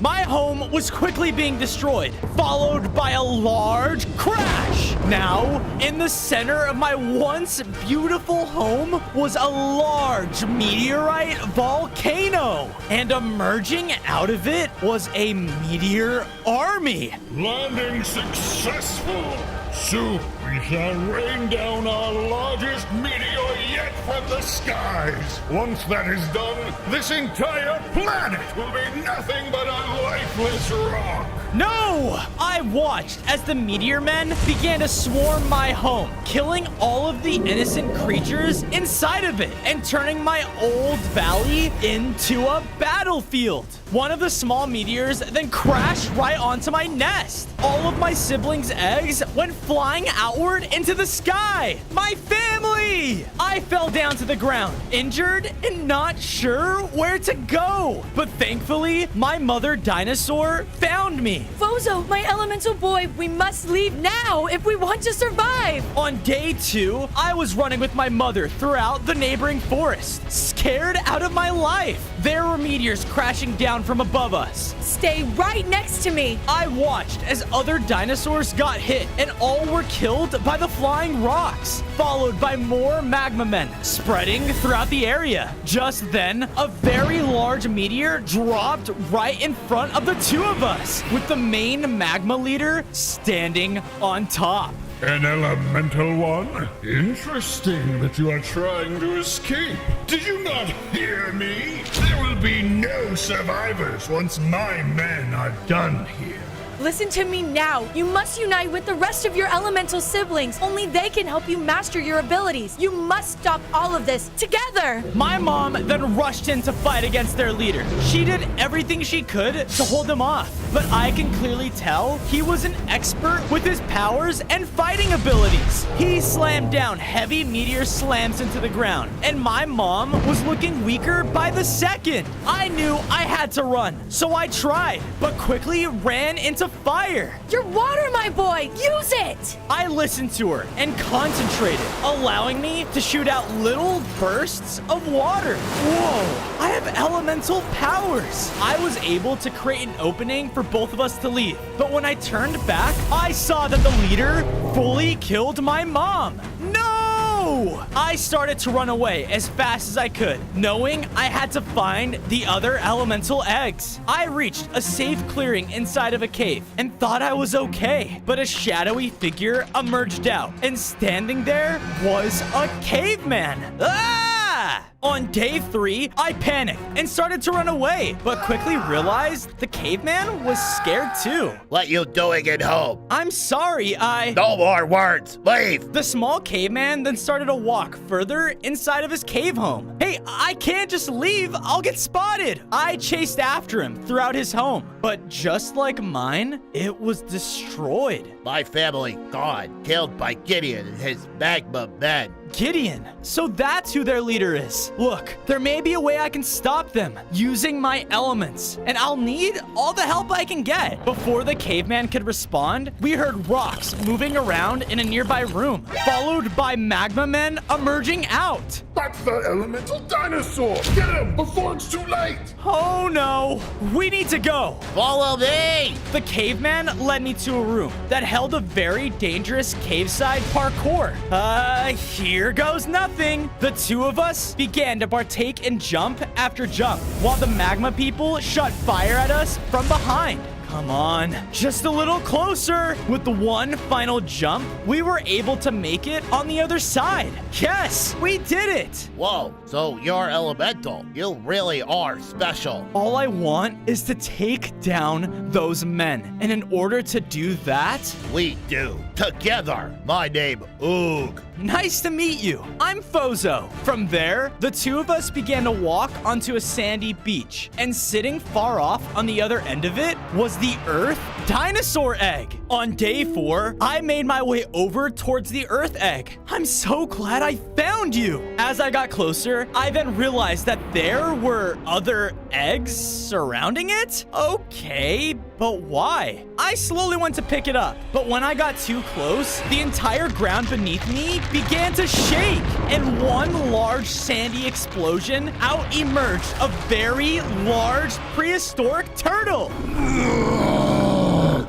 [SPEAKER 1] My home was quickly being destroyed, followed by a large crash. Now, in the center of my once beautiful home was a large meteorite volcano. And emerging out of it was a meteor army.
[SPEAKER 3] Landing successful! Soon we shall rain down our largest meteor yet from the skies. Once that is done, this entire planet will be nothing but a lifeless rock.
[SPEAKER 1] No! I watched as the meteor men began to swarm my home, killing all of the innocent creatures inside of it and turning my old valley into a battlefield. One of the small meteors then crashed right onto my nest. All of my siblings' eggs went flying outward into the sky. My family! I fell down to the ground, injured and not sure where to go. But thankfully, my mother dinosaur found me.
[SPEAKER 14] Bozo, my elemental boy, we must leave now if we want to survive.
[SPEAKER 1] On day 2, I was running with my mother throughout the neighboring forest, scared out of my life. There were meteors crashing down from above us.
[SPEAKER 14] Stay right next to me.
[SPEAKER 1] I watched as other dinosaurs got hit and all were killed by the flying rocks, followed by more magma men spreading throughout the area. Just then, a very large meteor dropped right in front of the 2 of us, with the main magma leader standing on top.
[SPEAKER 3] An elemental one? Interesting that you are trying to escape. Did you not hear me? There will be no survivors once my men are done here.
[SPEAKER 14] Listen to me now. You must unite with the rest of your elemental siblings. Only they can help you master your abilities. You must stop all of this together.
[SPEAKER 1] My mom then rushed in to fight against their leader. She did everything she could to hold him off, but I can clearly tell he was an expert with his powers and fighting abilities. He slammed down heavy meteor slams into the ground, and my mom was looking weaker by the second. I knew I had to run, so I tried, but quickly ran into fire.
[SPEAKER 14] Your water, my boy. Use it.
[SPEAKER 1] I listened to her and concentrated, allowing me to shoot out little bursts of water. Whoa, I have elemental powers. I was able to create an opening for both of us to leave. But when I turned back, I saw that the leader fully killed my mom. No! I started to run away as fast as I could, knowing I had to find the other elemental eggs. I reached a safe clearing inside of a cave and thought I was okay, but a shadowy figure emerged out, and standing there was a caveman. Ah! On day 3, I panicked and started to run away, but quickly realized the caveman was scared too.
[SPEAKER 4] What you doing at home?
[SPEAKER 1] I'm sorry,
[SPEAKER 4] No more words. Leave.
[SPEAKER 1] The small caveman then started to walk further inside of his cave home. Hey, I can't just leave. I'll get spotted. I chased after him throughout his home, but just like mine, it was destroyed.
[SPEAKER 4] My family gone, killed by Gideon and his magma men.
[SPEAKER 1] Gideon. So that's who their leader is. Look, there may be a way I can stop them using my elements, and I'll need all the help I can get. Before the caveman could respond, we heard rocks moving around in a nearby room, followed by magma men emerging out.
[SPEAKER 3] That's the elemental dinosaur! Get him before it's too late!
[SPEAKER 1] Oh no, we need to go.
[SPEAKER 11] Follow me!
[SPEAKER 1] The caveman led me to a room that held a very dangerous cave-side parkour. Here goes nothing. The two of us began to partake in jump after jump, while the magma people shot fire at us from behind. Come on, just a little closer. With the one final jump, we were able to make it on the other side. Yes, we did it.
[SPEAKER 11] Whoa, so you're elemental. You really are special.
[SPEAKER 1] All I want is to take down those men. And in order to do that,
[SPEAKER 11] we do. Together. My name, Oog.
[SPEAKER 1] Nice to meet you. I'm Fozo. From there, the two of us began to walk onto a sandy beach. And sitting far off on the other end of it was the Earth dinosaur egg. On day 4, I made my way over towards the Earth egg. I'm so glad I found you. As I got closer, I then realized that there were other eggs surrounding it. Okay, but why? I slowly went to pick it up, but when I got too close, the entire ground beneath me began to shake. In one large sandy explosion, out emerged a very large prehistoric turtle.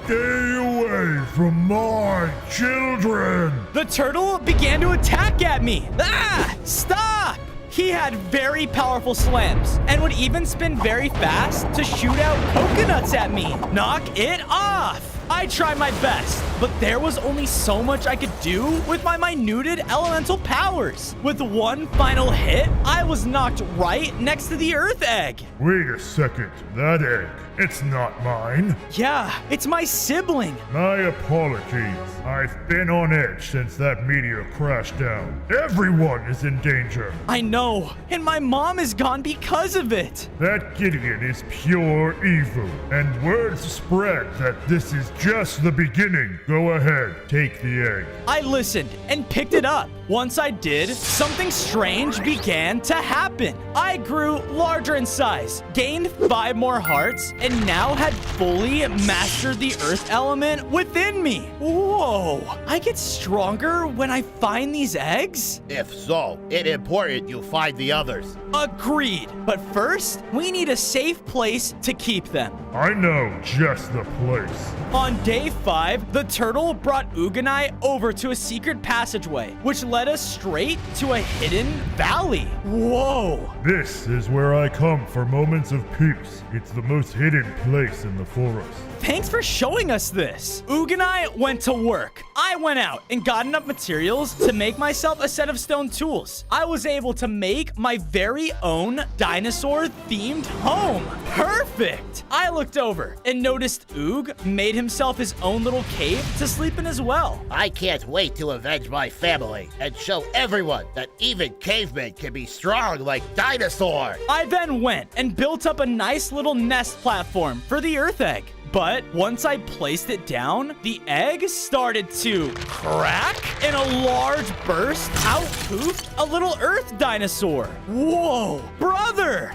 [SPEAKER 3] Stay away from my children!
[SPEAKER 1] The turtle began to attack at me. Ah! Stop! He had very powerful slams and would even spin very fast to shoot out coconuts at me. Knock it off! I tried my best, but there was only so much I could do with my minuted elemental powers. With one final hit, I was knocked right next to the Earth egg.
[SPEAKER 3] Wait a second, that egg, it's not mine.
[SPEAKER 1] Yeah, it's my sibling.
[SPEAKER 3] My apologies. I've been on edge since that meteor crashed down. Everyone is in danger.
[SPEAKER 1] I know, and my mom is gone because of it.
[SPEAKER 3] That Gideon is pure evil, and words spread that this is just the beginning. Go ahead, take the egg.
[SPEAKER 1] I listened and picked it up. Once I did, something strange began to happen. I grew larger in size, gained 5 more hearts, and now had fully mastered the earth element within me. Whoa, I get stronger when I find these eggs?
[SPEAKER 11] If so, it's important you find the others.
[SPEAKER 1] Agreed. But first, we need a safe place to keep them.
[SPEAKER 3] I know just the place.
[SPEAKER 1] On day 5, the turtle brought Oog and I over to a secret passageway, which led us straight to a hidden valley. Whoa.
[SPEAKER 3] This is where I come for moments of peace. It's the most hidden place in the forest.
[SPEAKER 1] Thanks for showing us this. Oog and I went to work. I went out and got enough materials to make myself a set of stone tools. I was able to make my very own dinosaur-themed home. Perfect! I looked over and noticed Oog made himself his own little cave to sleep in as well.
[SPEAKER 11] I can't wait to avenge my family and show everyone that even cavemen can be strong like dinosaurs.
[SPEAKER 1] I then went and built up a nice little nest platform for the earth egg. But once I placed it down, the egg started to crack. In a large burst, out poofed a little earth dinosaur. Whoa, brother!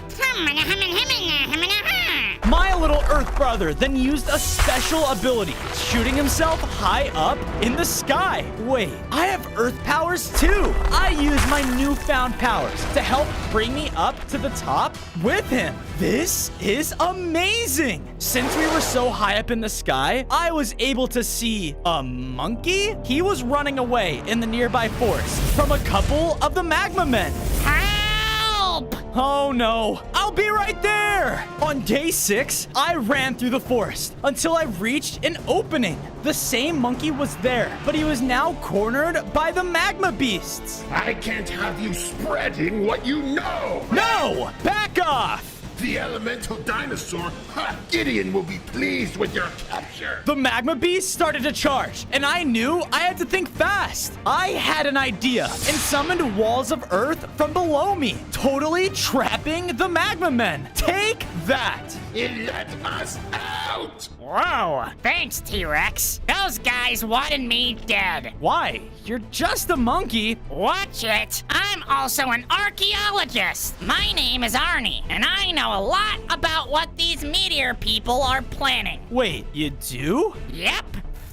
[SPEAKER 1] My little earth brother then used a special ability, shooting himself high up in the sky. Wait, I have earth powers too. I used my newfound powers to help bring me up to the top with him. This is amazing. Since we were so high up in the sky, I was able to see a monkey. He was running away in the nearby forest from a couple of the magma men. Help! Oh no, I'll be right there. On day 6, I ran through the forest until I reached an opening. The same monkey was there, but he was now cornered by the magma beasts.
[SPEAKER 3] I can't have you spreading what you know.
[SPEAKER 1] No, back off.
[SPEAKER 3] The elemental dinosaur, Gideon, will be pleased with your capture.
[SPEAKER 1] The magma beast started to charge, and I knew I had to think fast. I had an idea and summoned walls of earth from below me, totally trapping the magma men. Take that.
[SPEAKER 3] Let us out. out!
[SPEAKER 10] Whoa, thanks, T-Rex. Those guys wanted me dead.
[SPEAKER 1] Why? You're just a monkey.
[SPEAKER 10] Watch it. I'm also an archaeologist. My name is Arnie, and I know a lot about what these meteor people are planning.
[SPEAKER 1] Wait, you do?
[SPEAKER 10] Yep.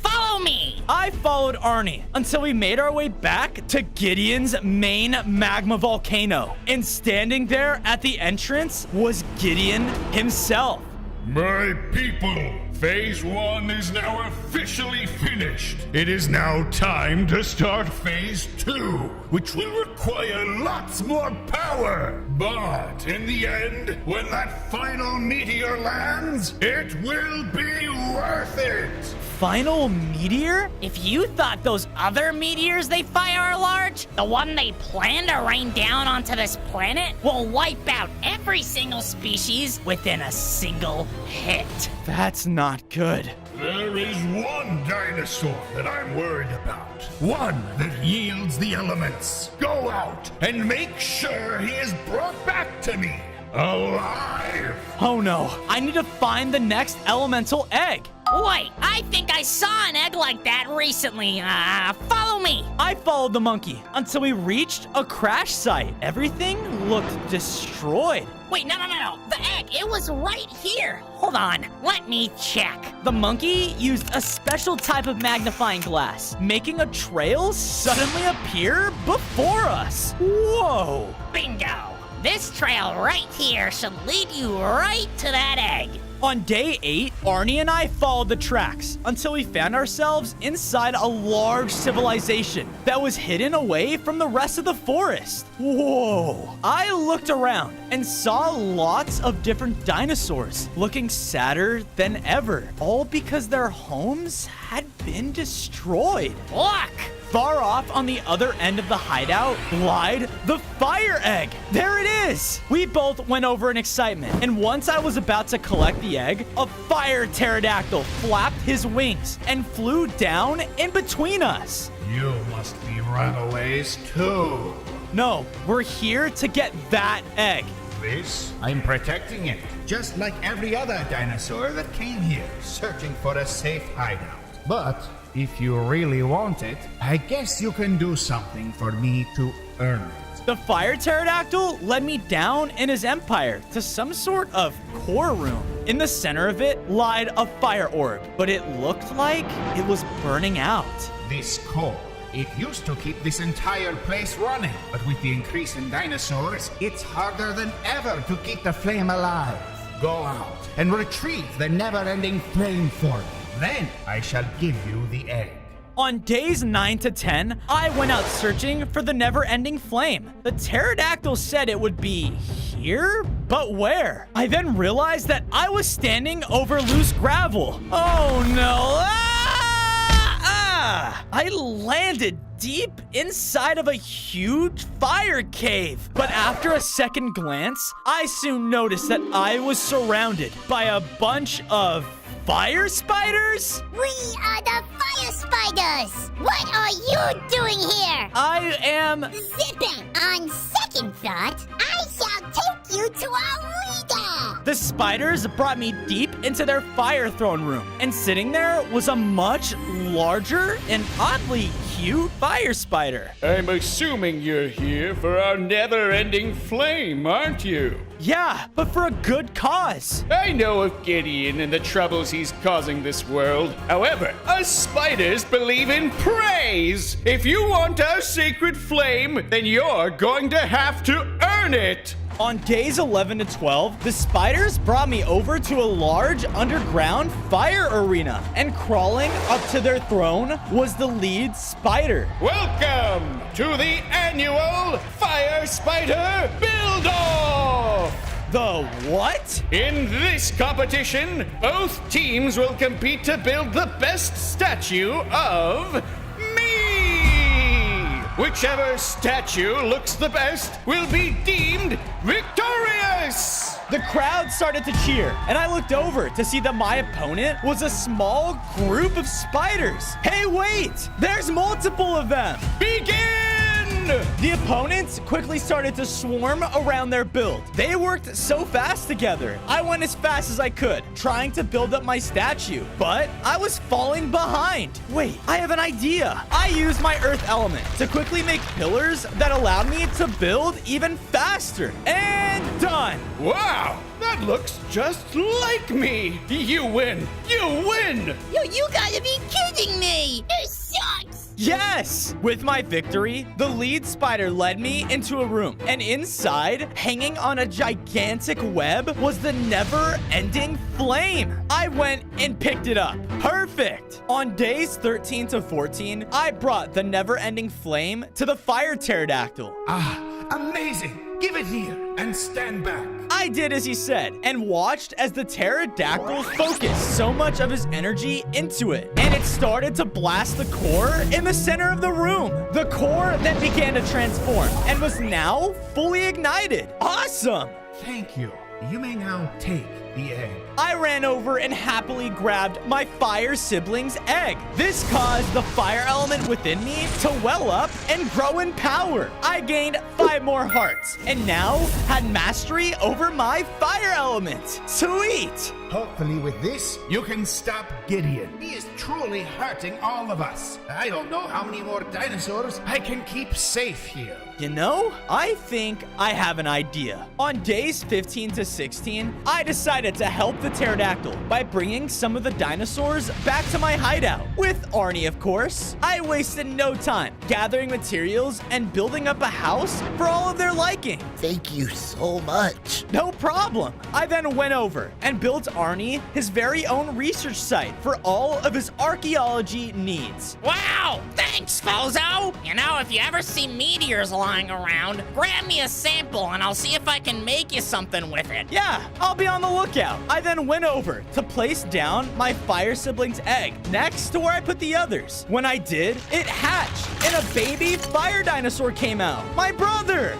[SPEAKER 10] Follow me!
[SPEAKER 1] I followed Arnie until we made our way back to Gideon's main magma volcano. And standing there at the entrance was Gideon himself.
[SPEAKER 3] My people, Phase 1 is now officially finished. It is now time to start Phase 2, which will require lots more power. But in the end, when that final meteor lands, it will be worth it.
[SPEAKER 1] Final meteor?
[SPEAKER 10] If you thought those other meteors they fire are large, the one they plan to rain down onto this planet will wipe out every single species within a single hit.
[SPEAKER 1] That's not good.
[SPEAKER 3] There is one dinosaur that I'm worried about. One that yields the elements. Go out and make sure he is brought back to me alive.
[SPEAKER 1] Oh no, I need to find the next elemental egg.
[SPEAKER 10] Wait, I think I saw an egg like that recently. Follow me.
[SPEAKER 1] I followed the monkey until we reached a crash site. Everything looked destroyed.
[SPEAKER 10] Wait, no. The egg, it was right here. Hold on, let me check.
[SPEAKER 1] The monkey used a special type of magnifying glass, making a trail suddenly appear before us. Whoa.
[SPEAKER 10] Bingo. This trail right here should lead you right to that egg.
[SPEAKER 1] On day 8, Arnie and I followed the tracks until we found ourselves inside a large civilization that was hidden away from the rest of the forest. Whoa! I looked around and saw lots of different dinosaurs looking sadder than ever, all because their homes had been destroyed.
[SPEAKER 10] Look!
[SPEAKER 1] Far off on the other end of the hideout lied the fire egg. There it is. We both went over in excitement, and once I was about to collect the egg, a fire pterodactyl flapped his wings and flew down in between us.
[SPEAKER 2] You must be runaways too.
[SPEAKER 1] No, we're here to get that egg.
[SPEAKER 2] This, I'm protecting it, just like every other dinosaur that came here, searching for a safe hideout. But if you really want it, I guess you can do something for me to earn it.
[SPEAKER 1] The fire pterodactyl led me down in his empire to some sort of core room. In the center of it lied a fire orb, but it looked like it was burning out.
[SPEAKER 2] This core, it used to keep this entire place running, but with the increase in dinosaurs, it's harder than ever to keep the flame alive. Go out and retrieve the never-ending flame for me. Then I shall give you the egg.
[SPEAKER 1] On days 9 to 10, I went out searching for the never-ending flame. The pterodactyl said it would be here, but where? I then realized that I was standing over loose gravel. Oh no! I landed deep inside of a huge fire cave. But after a second glance, I soon noticed that I was surrounded by a bunch of fire spiders?
[SPEAKER 9] We are the fire spiders! What are you doing here?
[SPEAKER 1] I am
[SPEAKER 9] zipping. On second thought, I shall take you to our leader!
[SPEAKER 1] The spiders brought me deep into their fire throne room, and sitting there was a much larger and oddly cute fire spider.
[SPEAKER 13] I'm assuming you're here for our never-ending flame, aren't you?
[SPEAKER 1] Yeah, but for a good cause.
[SPEAKER 13] I know of Gideon and the troubles he's causing this world. However, us spiders believe in praise. If you want our sacred flame, then you're going to have to earn it.
[SPEAKER 1] On days 11 to 12, the spiders brought me over to a large underground fire arena, and crawling up to their throne was the lead spider.
[SPEAKER 13] Welcome to the annual Fire Spider Build-Off!
[SPEAKER 1] The what?
[SPEAKER 13] In this competition, both teams will compete to build the best statue of me! Whichever statue looks the best will be deemed victorious!
[SPEAKER 1] The crowd started to cheer, and I looked over to see that my opponent was a small group of spiders. Hey, wait! There's multiple of them!
[SPEAKER 13] Begin!
[SPEAKER 1] The opponents quickly started to swarm around their build. They worked so fast together. I went as fast as I could, trying to build up my statue, but I was falling behind. Wait, I have an idea. I used my earth element to quickly make pillars that allowed me to build even faster. And done.
[SPEAKER 13] Wow, that looks just like me. You win. You win.
[SPEAKER 15] You gotta be kidding me. This sucks.
[SPEAKER 1] Yes! With my victory, the lead spider led me into a room, and inside, hanging on a gigantic web, was the never-ending flame. I went and picked it up. Perfect! On days 13 to 14, I brought the never-ending flame to the fire pterodactyl.
[SPEAKER 2] Amazing! Give it here and stand back.
[SPEAKER 1] I did as he said and watched as the pterodactyl focused so much of his energy into it, and it started to blast the core in the center of the room. The core then began to transform and was now fully ignited. Awesome!
[SPEAKER 2] Thank you. You may now take the egg.
[SPEAKER 1] I ran over and happily grabbed my fire sibling's egg. This caused the fire element within me to well up and grow in power. I gained 5 more hearts and now had mastery over my fire element. Sweet!
[SPEAKER 2] Hopefully with this, you can stop Gideon. He is truly hurting all of us. I don't know how many more dinosaurs I can keep safe here.
[SPEAKER 1] You know, I think I have an idea. On days 15 to 16, I decided to help the pterodactyl by bringing some of the dinosaurs back to my hideout. With Arnie, of course. I wasted no time gathering materials and building up a house for all of their liking.
[SPEAKER 15] Thank you so much.
[SPEAKER 1] No problem. I then went over and built Arnie his very own research site for all of his archaeology needs.
[SPEAKER 6] Wow! Thanks, Fozo! You know, if you ever see meteors lying around, grab me a sample and I'll see if I can make you something with it.
[SPEAKER 1] Yeah, I'll be on the lookout. I then went over to place down my fire sibling's egg next to where I put the others. When I did, it hatched and a baby fire dinosaur came out. My brother!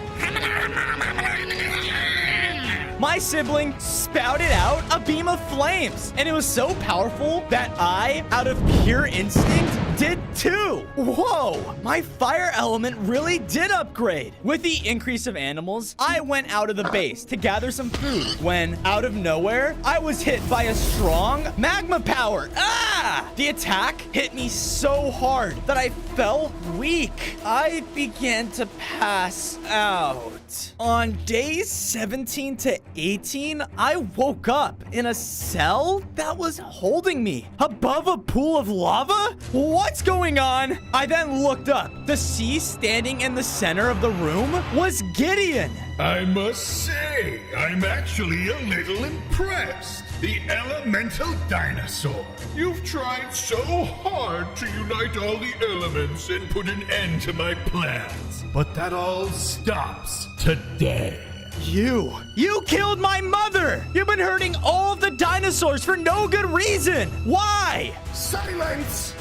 [SPEAKER 1] My sibling spouted out a beam of flames, and it was so powerful that I, out of pure instinct, did too. Whoa, my fire element really did upgrade. With the increase of animals, I went out of the base to gather some food when, out of nowhere, I was hit by a strong magma power. Ah! The attack hit me so hard that I fell weak. I began to pass out. On days 17 to 18, I woke up in a cell that was holding me above a pool of lava. What's going on? I then looked up. The sea standing in the center of the room was Gideon.
[SPEAKER 3] I must say, I'm actually a little impressed. The elemental dinosaur. You've tried so hard to unite all the elements and put an end to my plans. But that all stops today.
[SPEAKER 1] You killed my mother! You've been hurting all of the dinosaurs for no good reason! Why?
[SPEAKER 3] Silence!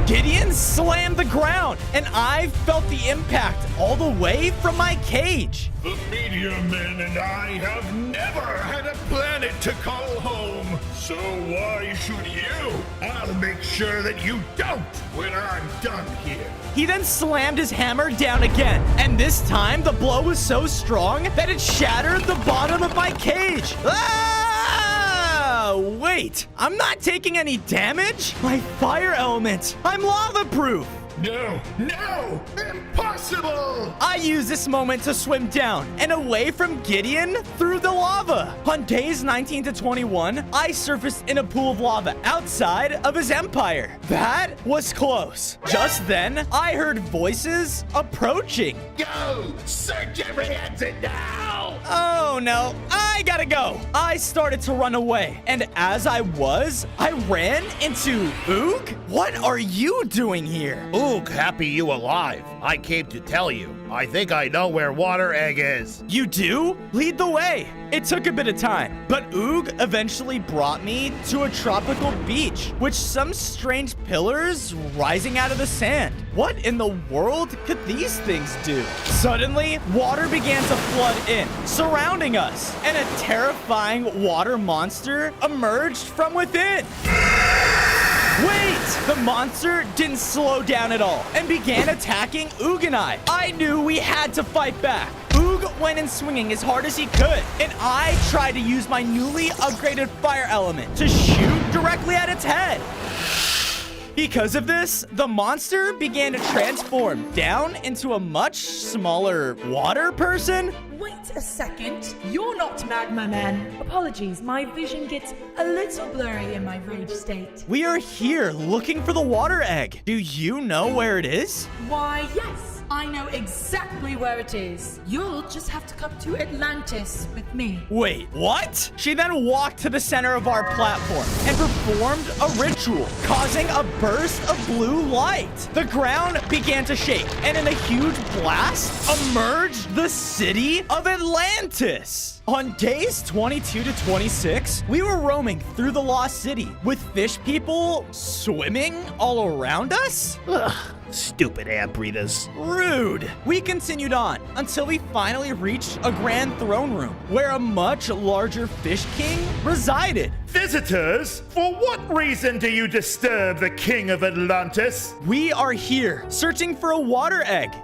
[SPEAKER 1] Gideon slammed the ground, and I felt the impact all the way from my cage.
[SPEAKER 3] The Meteor Men and I have never had a planet to call home. So why should you? I'll make sure that you don't when I'm done here.
[SPEAKER 1] He then slammed his hammer down again, and this time the blow was so strong that it shattered the bottom of my cage. Wait, I'm not taking any damage? My fire element, I'm lava-proof.
[SPEAKER 3] No, impossible!
[SPEAKER 1] I used this moment to swim down and away from Gideon through the lava. On days 19 to 21, I surfaced in a pool of lava outside of his empire. That was close. Just then, I heard voices approaching.
[SPEAKER 3] Go! Search every exit now!
[SPEAKER 1] Oh no, I gotta go. I started to run away, and as I ran into Oog. What are you doing here?
[SPEAKER 4] Oog, happy you alive. I came to tell you. I think I know where Water Egg is.
[SPEAKER 1] You do? Lead the way. It took a bit of time, but Oog eventually brought me to a tropical beach, with some strange pillars rising out of the sand. What in the world could these things do? Suddenly, water began to flood in, surrounding us, and a terrifying water monster emerged from within. Wait! The monster didn't slow down at all and began attacking Oog and I knew we had to fight back. Oog went in swinging as hard as he could, and I tried to use my newly upgraded fire element to shoot directly at its head. Because of this, the monster began to transform down into a much smaller water person.
[SPEAKER 14] Wait a second. You're not Magma Man. Apologies, my vision gets a little blurry in my rage state.
[SPEAKER 1] We are here looking for the water egg. Do you know where it is?
[SPEAKER 14] Why, yes. I know exactly where it is. You'll just have to come to Atlantis with me.
[SPEAKER 1] Wait, what? She then walked to the center of our platform and performed a ritual, causing a burst of blue light. The ground began to shake, and in a huge blast, emerged the city of Atlantis. On days 22 to 26, we were roaming through the lost city with fish people swimming all around us.
[SPEAKER 4] Ugh, stupid air breathers.
[SPEAKER 1] Rude. We continued on until we finally reached a grand throne room where a much larger fish king resided.
[SPEAKER 4] Visitors, for what reason do you disturb the king of Atlantis?
[SPEAKER 1] We are here searching for a water egg.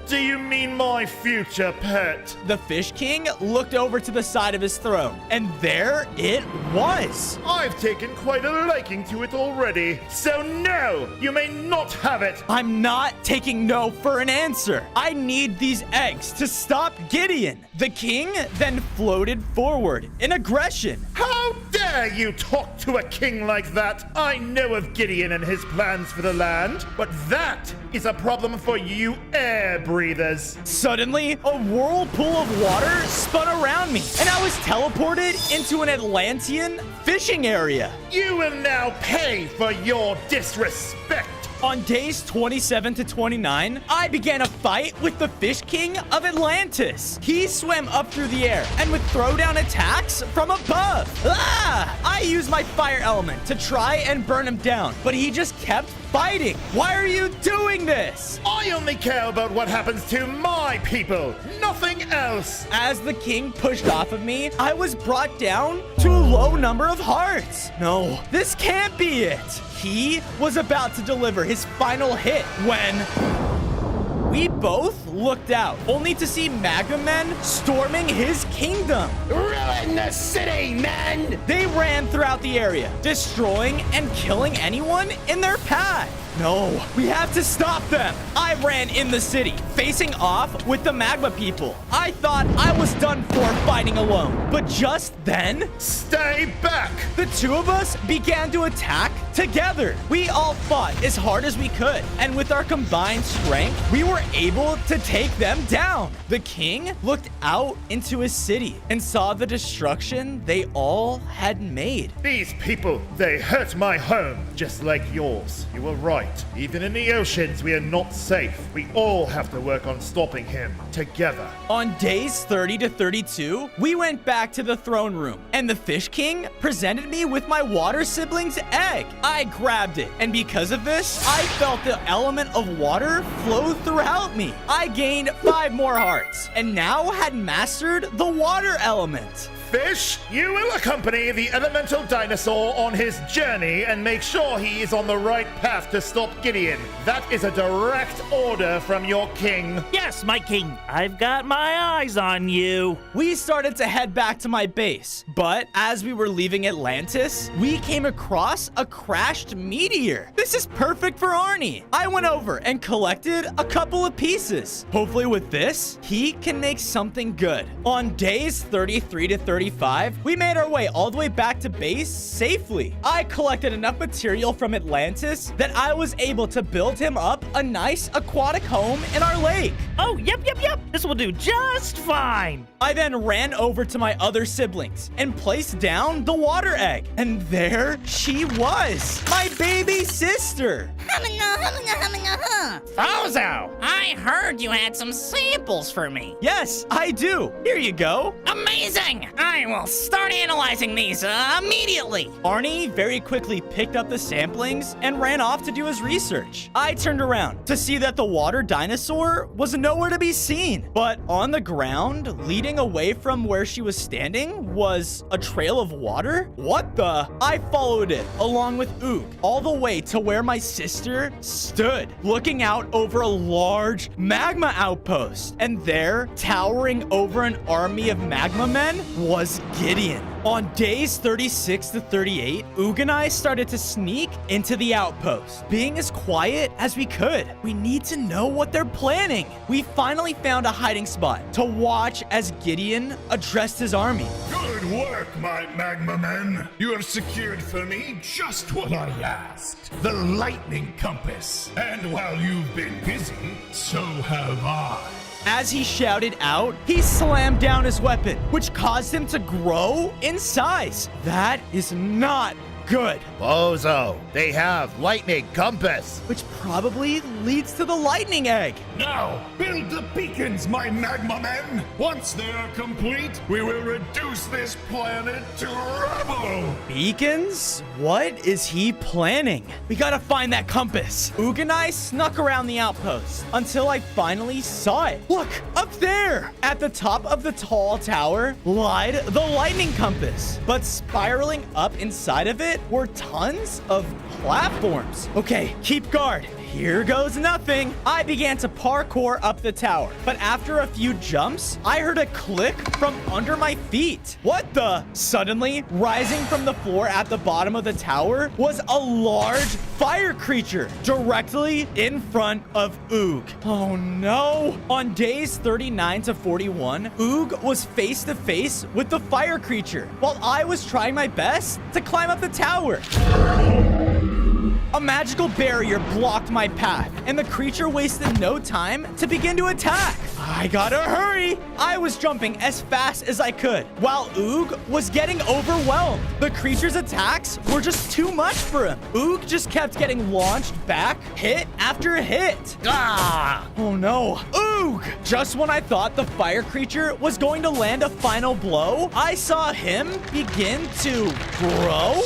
[SPEAKER 4] Do you mean my future pet?
[SPEAKER 1] The Fish King looked over to the side of his throne, and there it was.
[SPEAKER 4] I've taken quite a liking to it already, so no, you may not have it.
[SPEAKER 1] I'm not taking no for an answer. I need these eggs to stop Gideon. The king then floated forward in aggression.
[SPEAKER 4] How dare you talk to a king like that? I know of Gideon and his plans for the land, but that is a problem for you air breathers.
[SPEAKER 1] Suddenly, a whirlpool of water spun around me, and I was teleported into an Atlantean fishing area.
[SPEAKER 4] You will now pay for your disrespect.
[SPEAKER 1] On days 27 to 29, I began a fight with the Fish King of Atlantis. He swam up through the air and would throw down attacks from above. I used my fire element to try and burn him down, but he just kept fighting. Why are you doing this?
[SPEAKER 4] I only care about what happens to my people, nothing else.
[SPEAKER 1] As the king pushed off of me, I was brought down to a low number of hearts. No, this can't be it. He was about to deliver his final hit when we both looked out, only to see Magma Men storming his kingdom.
[SPEAKER 10] Ruin the city, men!
[SPEAKER 1] They ran throughout the area, destroying and killing anyone in their path. No, we have to stop them. I ran in the city, facing off with the magma people. I thought I was done for fighting alone, but just then,
[SPEAKER 4] stay back.
[SPEAKER 1] The two of us began to attack together. We all fought as hard as we could, and with our combined strength, we were able to take them down. The king looked out into his city and saw the destruction they all had made.
[SPEAKER 4] These people, they hurt my home, just like yours. You were right. Even in the oceans, we are not safe. We all have to work on stopping him together.
[SPEAKER 1] On days 30 to 32, we went back to the throne room, and the Fish King presented me with my water sibling's egg. I grabbed it, and because of this, I felt the element of water flow throughout me. I gained 5 more hearts, and now had mastered the water element.
[SPEAKER 4] Fish, you will accompany the elemental dinosaur on his journey and make sure he is on the right path to stop Gideon. That is a direct order from your king.
[SPEAKER 16] Yes, my king. I've got my eyes on you.
[SPEAKER 1] We started to head back to my base, but as we were leaving Atlantis, we came across a crashed meteor. This is perfect for Arnie. I went over and collected a couple of pieces. Hopefully with this, he can make something good. On days 33 to 35, we made our way all the way back to base safely. I collected enough material from Atlantis that I was able to build him up a nice aquatic home in our lake.
[SPEAKER 16] Oh, yep. This will do just fine.
[SPEAKER 1] I then ran over to my other siblings and placed down the water egg. And there she was, my baby sister. sister.
[SPEAKER 6] Bozo, I heard you had some samples for me.
[SPEAKER 1] Yes, I do. Here you go.
[SPEAKER 6] Amazing! I will start analyzing these immediately.
[SPEAKER 1] Arnie very quickly picked up the samplings and ran off to do his research. I turned around to see that the water dinosaur was nowhere to be seen. But on the ground, leading away from where she was standing, was a trail of water. What the? I followed it along with Ook all the way to where my sister stood, looking out over a large magma outpost. And there, towering over an army of magma men, was Gideon. On days 36 to 38, Ook and I started to sneak into the outpost, being as quiet as we could. We need to know what they're planning. We finally found a hiding spot to watch as Gideon addressed his army.
[SPEAKER 3] Good work, my magma men. You have secured for me just what I asked. The lightning compass. And while you've been busy, so have I.
[SPEAKER 1] As he shouted out, he slammed down his weapon, which caused him to grow in size. That is not good.
[SPEAKER 4] Bozo, they have lightning compass.
[SPEAKER 1] Which probably leads to the lightning egg.
[SPEAKER 3] Now, build the beacons, my magma men. Once they are complete, we will reduce this planet to rubble.
[SPEAKER 1] Beacons? What is he planning? We gotta find that compass. Ook and I snuck around the outpost until I finally saw it. Look, up there! At the top of the tall tower lied the lightning compass. But spiraling up inside of it were tons of platforms. Okay, keep guard. Here goes nothing. I began to parkour up the tower, but after a few jumps, I heard a click from under my feet. What the? Suddenly, rising from the floor at the bottom of the tower was a large fire creature directly in front of Ook. Oh no. On days 39 to 41, Ook was face to face with the fire creature while I was trying my best to climb up the tower. A magical barrier blocked my path, and the creature wasted no time to begin to attack. I gotta hurry. I was jumping as fast as I could, while Ook was getting overwhelmed. The creature's attacks were just too much for him. Ook just kept getting launched back, hit after hit. Ah! Oh no. Ook! Just when I thought the fire creature was going to land a final blow, I saw him begin to grow.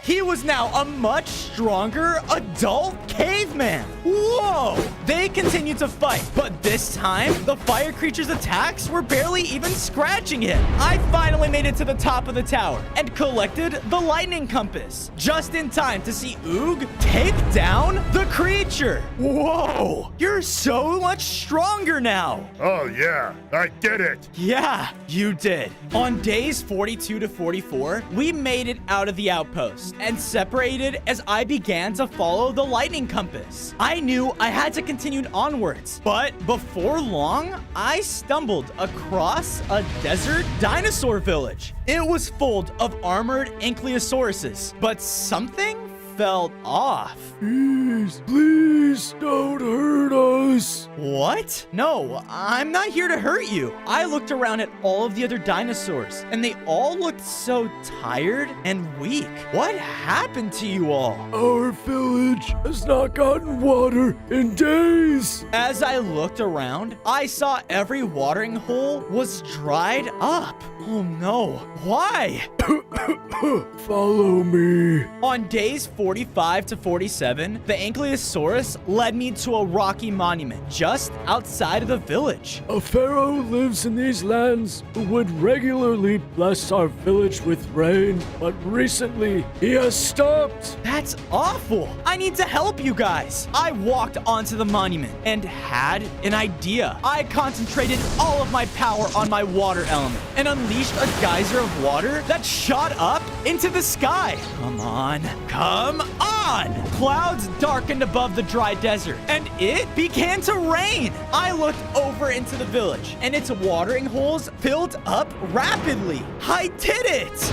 [SPEAKER 1] He was now a much stronger adult caveman. Whoa! They continued to fight, but this time, the fire creature's attacks were barely even scratching him. I finally made it to the top of the tower and collected the lightning compass, just in time to see Ook take down the creature. Whoa! You're so much stronger now.
[SPEAKER 3] Oh yeah, I did it.
[SPEAKER 1] Yeah, you did. On days 42 to 44, we made it out of the outpost and separated as I began to follow the lightning compass. I knew I had to continue onwards, but before long, I stumbled across a desert dinosaur village. It was full of armored ankylosaurus, but something felt off. Please don't hurt us. What? No, I'm not here to hurt you. I looked around at all of the other dinosaurs, and they all looked so tired and weak. What happened to you all?
[SPEAKER 7] Our village has not gotten water in days.
[SPEAKER 1] As I looked around, I saw every watering hole was dried up. Oh no. Why?
[SPEAKER 7] Follow me.
[SPEAKER 1] On days 45 to 47, the Ankylosaurus led me to a rocky monument just outside of the village.
[SPEAKER 7] A pharaoh lives in these lands who would regularly bless our village with rain, but recently he has stopped.
[SPEAKER 1] That's awful. I need to help you guys. I walked onto the monument and had an idea. I concentrated all of my power on my water element and unleashed a geyser of water that shot up into the sky. Come on. Come on! Clouds darkened above the dry desert, and it began to rain. I looked over into the village, and its watering holes filled up rapidly. I did it!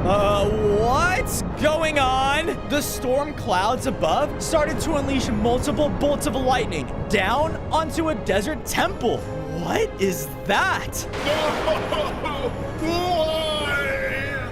[SPEAKER 1] What's going on? The storm clouds above started to unleash multiple bolts of lightning down onto a desert temple. What is that?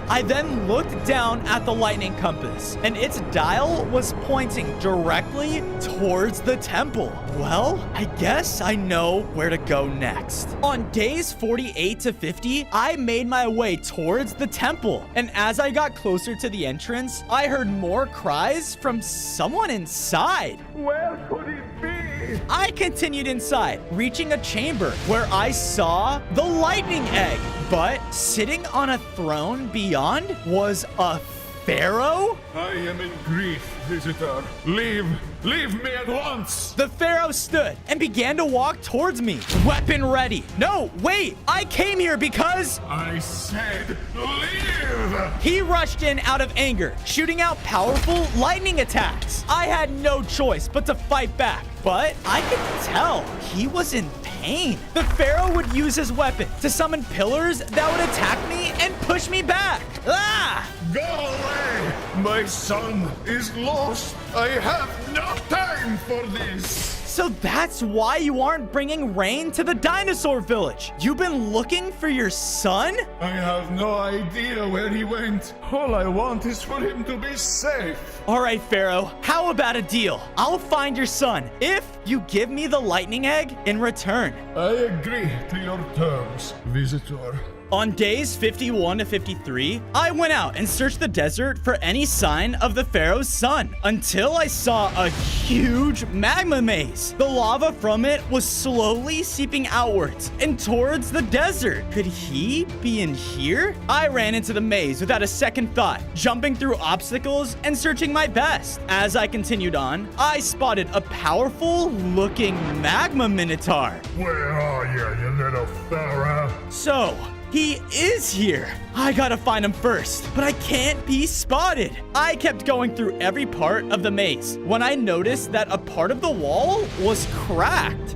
[SPEAKER 1] I then looked down at the lightning compass, and its dial was pointing directly towards the temple. Well, I guess I know where to go next. On days 48 to 50, I made my way towards the temple, and as I got closer to the entrance, I heard more cries from someone inside.
[SPEAKER 3] Where could it be?
[SPEAKER 1] I continued inside, reaching a chamber where I saw the lightning egg, but sitting on a throne beyond was a pharaoh?
[SPEAKER 3] I am in grief, visitor. Leave me at once.
[SPEAKER 1] The pharaoh stood and began to walk towards me, weapon ready. No, wait, I came here because...
[SPEAKER 3] I said leave.
[SPEAKER 1] He rushed in out of anger, shooting out powerful lightning attacks. I had no choice but to fight back, but I could tell he was in pain. The pharaoh would use his weapon to summon pillars that would attack me and push me back. Ah!
[SPEAKER 3] Go away! My son is lost. I have no time for this.
[SPEAKER 1] So that's why you aren't bringing rain to the dinosaur village. You've been looking for your son?
[SPEAKER 3] I have no idea where he went. All I want is for him to be safe.
[SPEAKER 1] All right, Pharaoh, how about a deal? I'll find your son if you give me the lightning egg in return.
[SPEAKER 3] I agree to your terms, visitor.
[SPEAKER 1] On days 51 to 53, I went out and searched the desert for any sign of the pharaoh's son until I saw a huge magma maze. The lava from it was slowly seeping outwards and towards the desert. Could he be in here? I ran into the maze without a second thought, jumping through obstacles and searching my best. As I continued on, I spotted a powerful looking magma minotaur.
[SPEAKER 3] Where are you little pharaoh?
[SPEAKER 1] So, he is here. I gotta find him first, but I can't be spotted. I kept going through every part of the maze when I noticed that a part of the wall was cracked.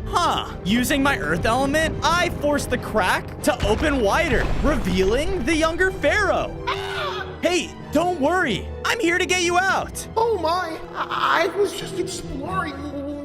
[SPEAKER 1] Using my earth element, I forced the crack to open wider, revealing the younger pharaoh. Hey, don't worry. I'm here to get you out.
[SPEAKER 17] Oh my, I was just exploring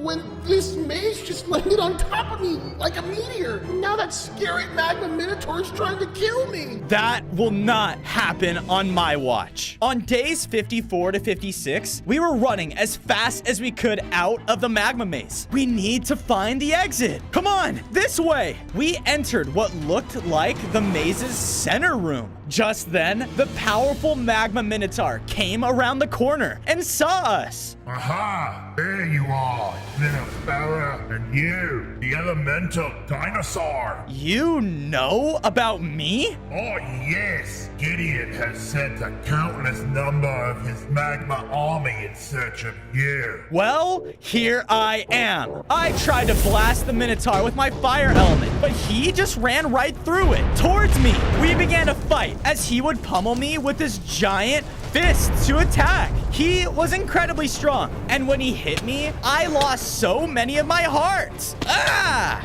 [SPEAKER 17] when this maze just landed on top of me like a meteor. Now that scary magma minotaur is trying to kill me.
[SPEAKER 1] That will not happen on my watch. On days 54 to 56, we were running as fast as we could out of the magma maze. We need to find the exit. Come on, this way. We entered what looked like the maze's center room. Just then, the powerful magma minotaur came around the corner and saw us.
[SPEAKER 3] Aha! There you are, little pharaoh, and you, the elemental dinosaur.
[SPEAKER 1] You know about me?
[SPEAKER 3] Oh yes, Gideon has sent a countless number of his magma army in search of you.
[SPEAKER 1] Well, here I am. I tried to blast the minotaur with my fire element, but he just ran right through it, towards me. We began to fight as he would pummel me with his giant fists to attack. He was incredibly strong, and when he hit me, I lost so many of my hearts. Ah!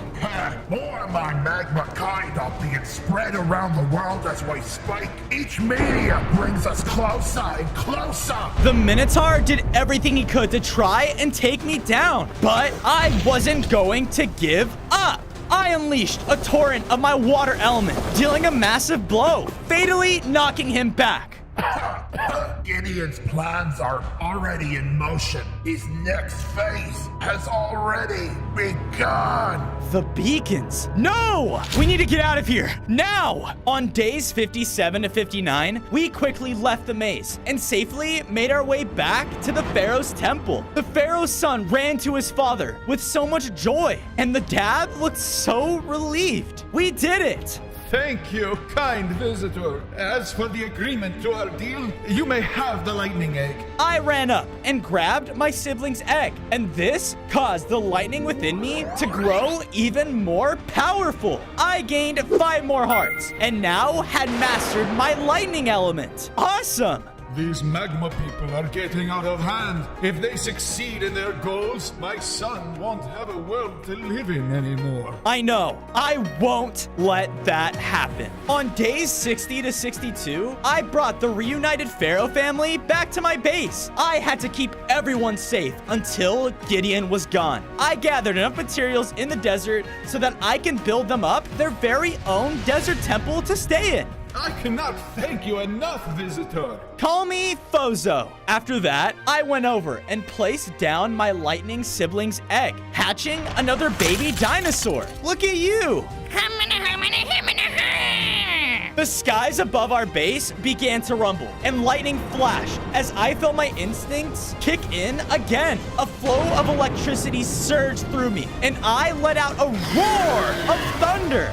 [SPEAKER 3] More of my magma kind are being spread around the world as we speak. Each meteor brings us closer and closer.
[SPEAKER 1] The Minotaur did everything he could to try and take me down, but I wasn't going to give up. I unleashed a torrent of my water element, dealing a massive blow, fatally knocking him back.
[SPEAKER 3] Gideon's plans are already in motion. His next phase has already begun.
[SPEAKER 1] The beacons. No! We need to get out of here now! On days 57 to 59, we quickly left the maze and safely made our way back to the Pharaoh's temple. The Pharaoh's son ran to his father with so much joy, and the dad looked so relieved. We did it!
[SPEAKER 3] Thank you, kind visitor. As for the agreement to our deal, you may have the lightning egg.
[SPEAKER 1] I ran up and grabbed my sibling's egg, and this caused the lightning within me to grow even more powerful. I gained 5 more hearts, and now had mastered my lightning element. Awesome!
[SPEAKER 3] These magma people are getting out of hand. If they succeed in their goals, my son won't have a world to live in anymore.
[SPEAKER 1] I know. I won't let that happen. On days 60 to 62, I brought the reunited Pharaoh family back to my base. I had to keep everyone safe until Gideon was gone. I gathered enough materials in the desert so that I can build them up their very own desert temple to stay in.
[SPEAKER 13] I cannot thank you enough, visitor.
[SPEAKER 1] Call me Fozo. After that, I went over and placed down my lightning sibling's egg, hatching another baby dinosaur. Look at you. The skies above our base began to rumble, and lightning flashed as I felt my instincts kick in again. A flow of electricity surged through me, and I let out a roar of thunder.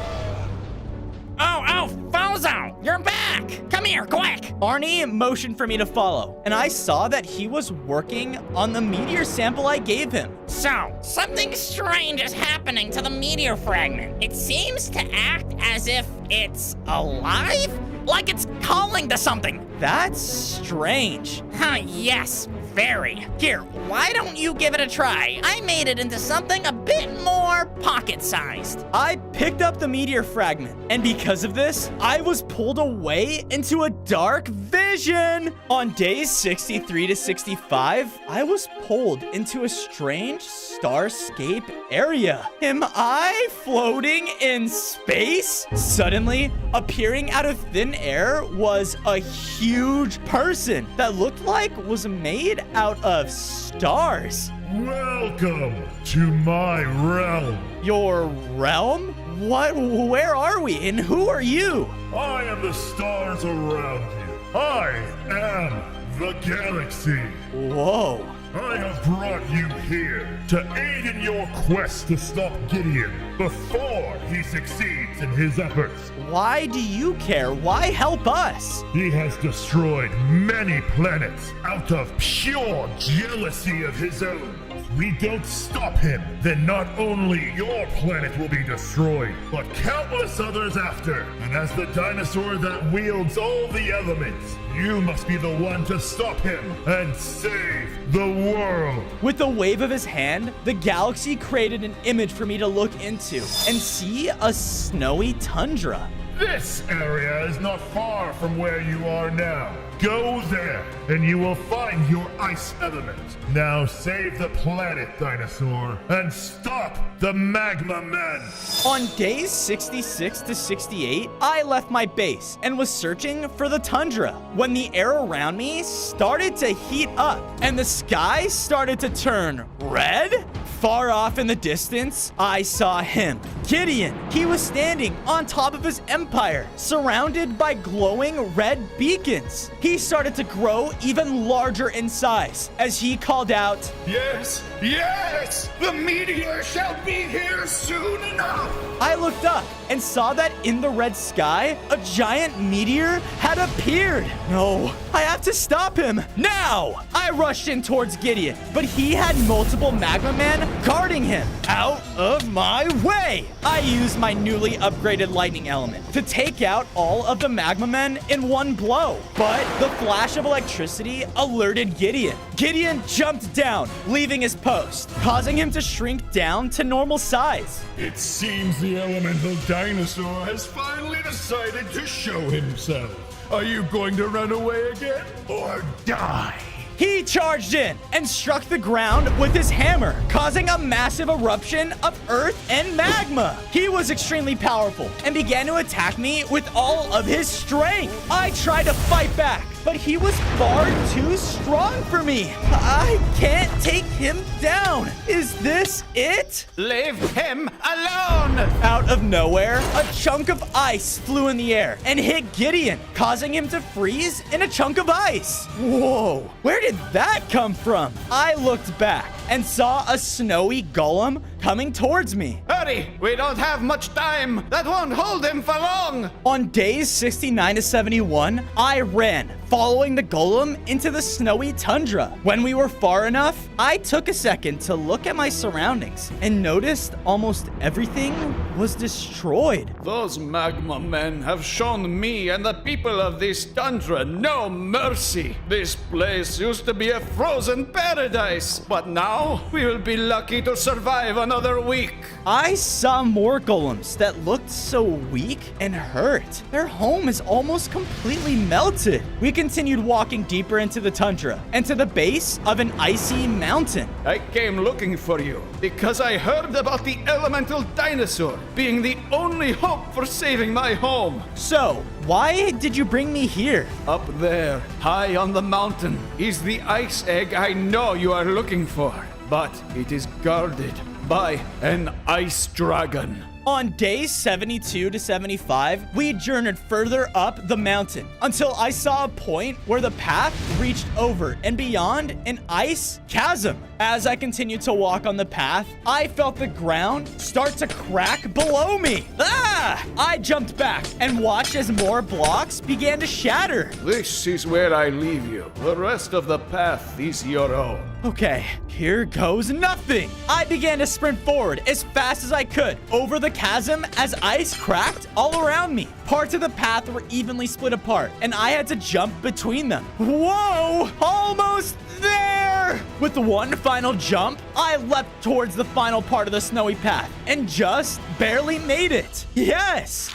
[SPEAKER 6] Oh, Fozo, you're back! Come here, quick!
[SPEAKER 1] Arnie motioned for me to follow, and I saw that he was working on the meteor sample I gave him.
[SPEAKER 6] So, something strange is happening to the meteor fragment. It seems to act as if it's alive? Like it's calling to something.
[SPEAKER 1] That's strange.
[SPEAKER 6] Huh, yes, very. Here, why don't you give it a try? I made it into something a bit more pocket-sized.
[SPEAKER 1] I picked up the meteor fragment, and because of this, I was pulled away into a dark vision. On days 63 to 65, I was pulled into a strange starscape area. Am I floating in space? Suddenly, appearing out of thin air was a huge person that looked like was made out of stars.
[SPEAKER 3] Welcome to my realm.
[SPEAKER 1] Your realm? Where are we and who are you?
[SPEAKER 3] I am the stars around you. I am the galaxy.
[SPEAKER 1] Whoa.
[SPEAKER 3] I have brought you here to aid in your quest to stop Gideon before he succeeds in his efforts.
[SPEAKER 1] Why do you care? Why help us?
[SPEAKER 3] He has destroyed many planets out of pure jealousy of his own. If we don't stop him, then not only your planet will be destroyed, but countless others after. And as the dinosaur that wields all the elements, you must be the one to stop him and save the world.
[SPEAKER 1] With a wave of his hand, the galaxy created an image for me to look into and see a snowy tundra.
[SPEAKER 3] This area is not far from where you are now. Go there, and you will find your ice element. Now save the planet, dinosaur, and stop the magma men.
[SPEAKER 1] On days 66 to 68, I left my base and was searching for the tundra when the air around me started to heat up and the sky started to turn red. Far off in the distance, I saw him, Gideon. He was standing on top of his empire, surrounded by glowing red beacons. He started to grow even larger in size as he called out,
[SPEAKER 3] Yes, yes, the meteor shall be here soon enough.
[SPEAKER 1] I looked up and saw that in the red sky, a giant meteor had appeared. No, I have to stop him now. I rushed in towards Gideon, but he had multiple magma men guarding him. Out of my way! I used my newly upgraded lightning element to take out all of the magma men in one blow. But the flash of electricity alerted Gideon. Gideon jumped down, leaving his post, causing him to shrink down to normal size.
[SPEAKER 3] It seems the elemental dinosaur has finally decided to show himself. Are you going to run away again or die?
[SPEAKER 1] He charged in and struck the ground with his hammer, causing a massive eruption of earth and magma. He was extremely powerful and began to attack me with all of his strength. I tried to fight back, but he was far too strong for me. I can't take him down. Is this it?
[SPEAKER 13] Leave him alone!
[SPEAKER 1] Out of nowhere, a chunk of ice flew in the air and hit Gideon, causing him to freeze in a chunk of ice. Whoa, where did that come from? I looked back and saw a snowy golem coming towards me.
[SPEAKER 13] Hurry! We don't have much time! That won't hold him for long!
[SPEAKER 1] On days 69 to 71, I ran, following the golem into the snowy tundra. When we were far enough, I took a second to look at my surroundings and noticed almost everything was destroyed.
[SPEAKER 13] Those magma men have shown me and the people of this tundra no mercy. This place used to be a frozen paradise, but now we will be lucky to survive on another week.
[SPEAKER 1] I saw more golems that looked so weak and hurt. Their home is almost completely melted. We continued walking deeper into the tundra and to the base of an icy mountain.
[SPEAKER 13] I came looking for you because I heard about the elemental dinosaur being the only hope for saving my home.
[SPEAKER 1] So, why did you bring me here?
[SPEAKER 13] Up there, high on the mountain, is the ice egg I know you are looking for, but it is guarded by an ice dragon.
[SPEAKER 1] On days 72 to 75, we journeyed further up the mountain until I saw a point where the path reached over and beyond an ice chasm. As I continued to walk on the path, I felt the ground start to crack below me. Ah! I jumped back and watched as more blocks began to shatter.
[SPEAKER 13] This is where I leave you. The rest of the path is your own.
[SPEAKER 1] Okay, here goes nothing. I began to sprint forward as fast as I could over the chasm as ice cracked all around me. Parts of the path were evenly split apart, and I had to jump between them. Whoa! Almost there! With one final jump, I leapt towards the final part of the snowy path and just barely made it. Yes!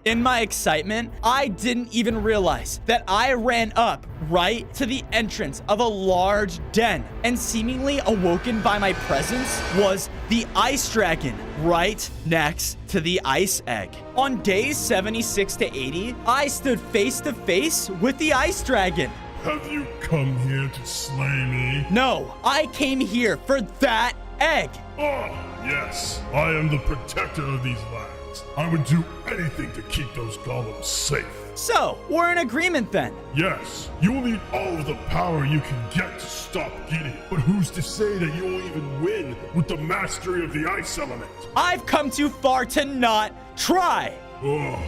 [SPEAKER 1] In my excitement, I didn't even realize that I ran up right to the entrance of a large den, and seemingly awoken by my presence was the ice dragon right next to the ice egg. On days 76 to 80, I stood face to face with the ice dragon.
[SPEAKER 3] Have you come here to slay me?
[SPEAKER 1] No, I came here for that egg.
[SPEAKER 3] Oh, yes. I am the protector of these lands. I would do anything to keep those golems safe.
[SPEAKER 1] So, we're in agreement then.
[SPEAKER 3] Yes, you will need all of the power you can get to stop Gideon. But who's to say that you will even win with the mastery of the ice element?
[SPEAKER 1] I've come too far to not try.
[SPEAKER 3] Oh,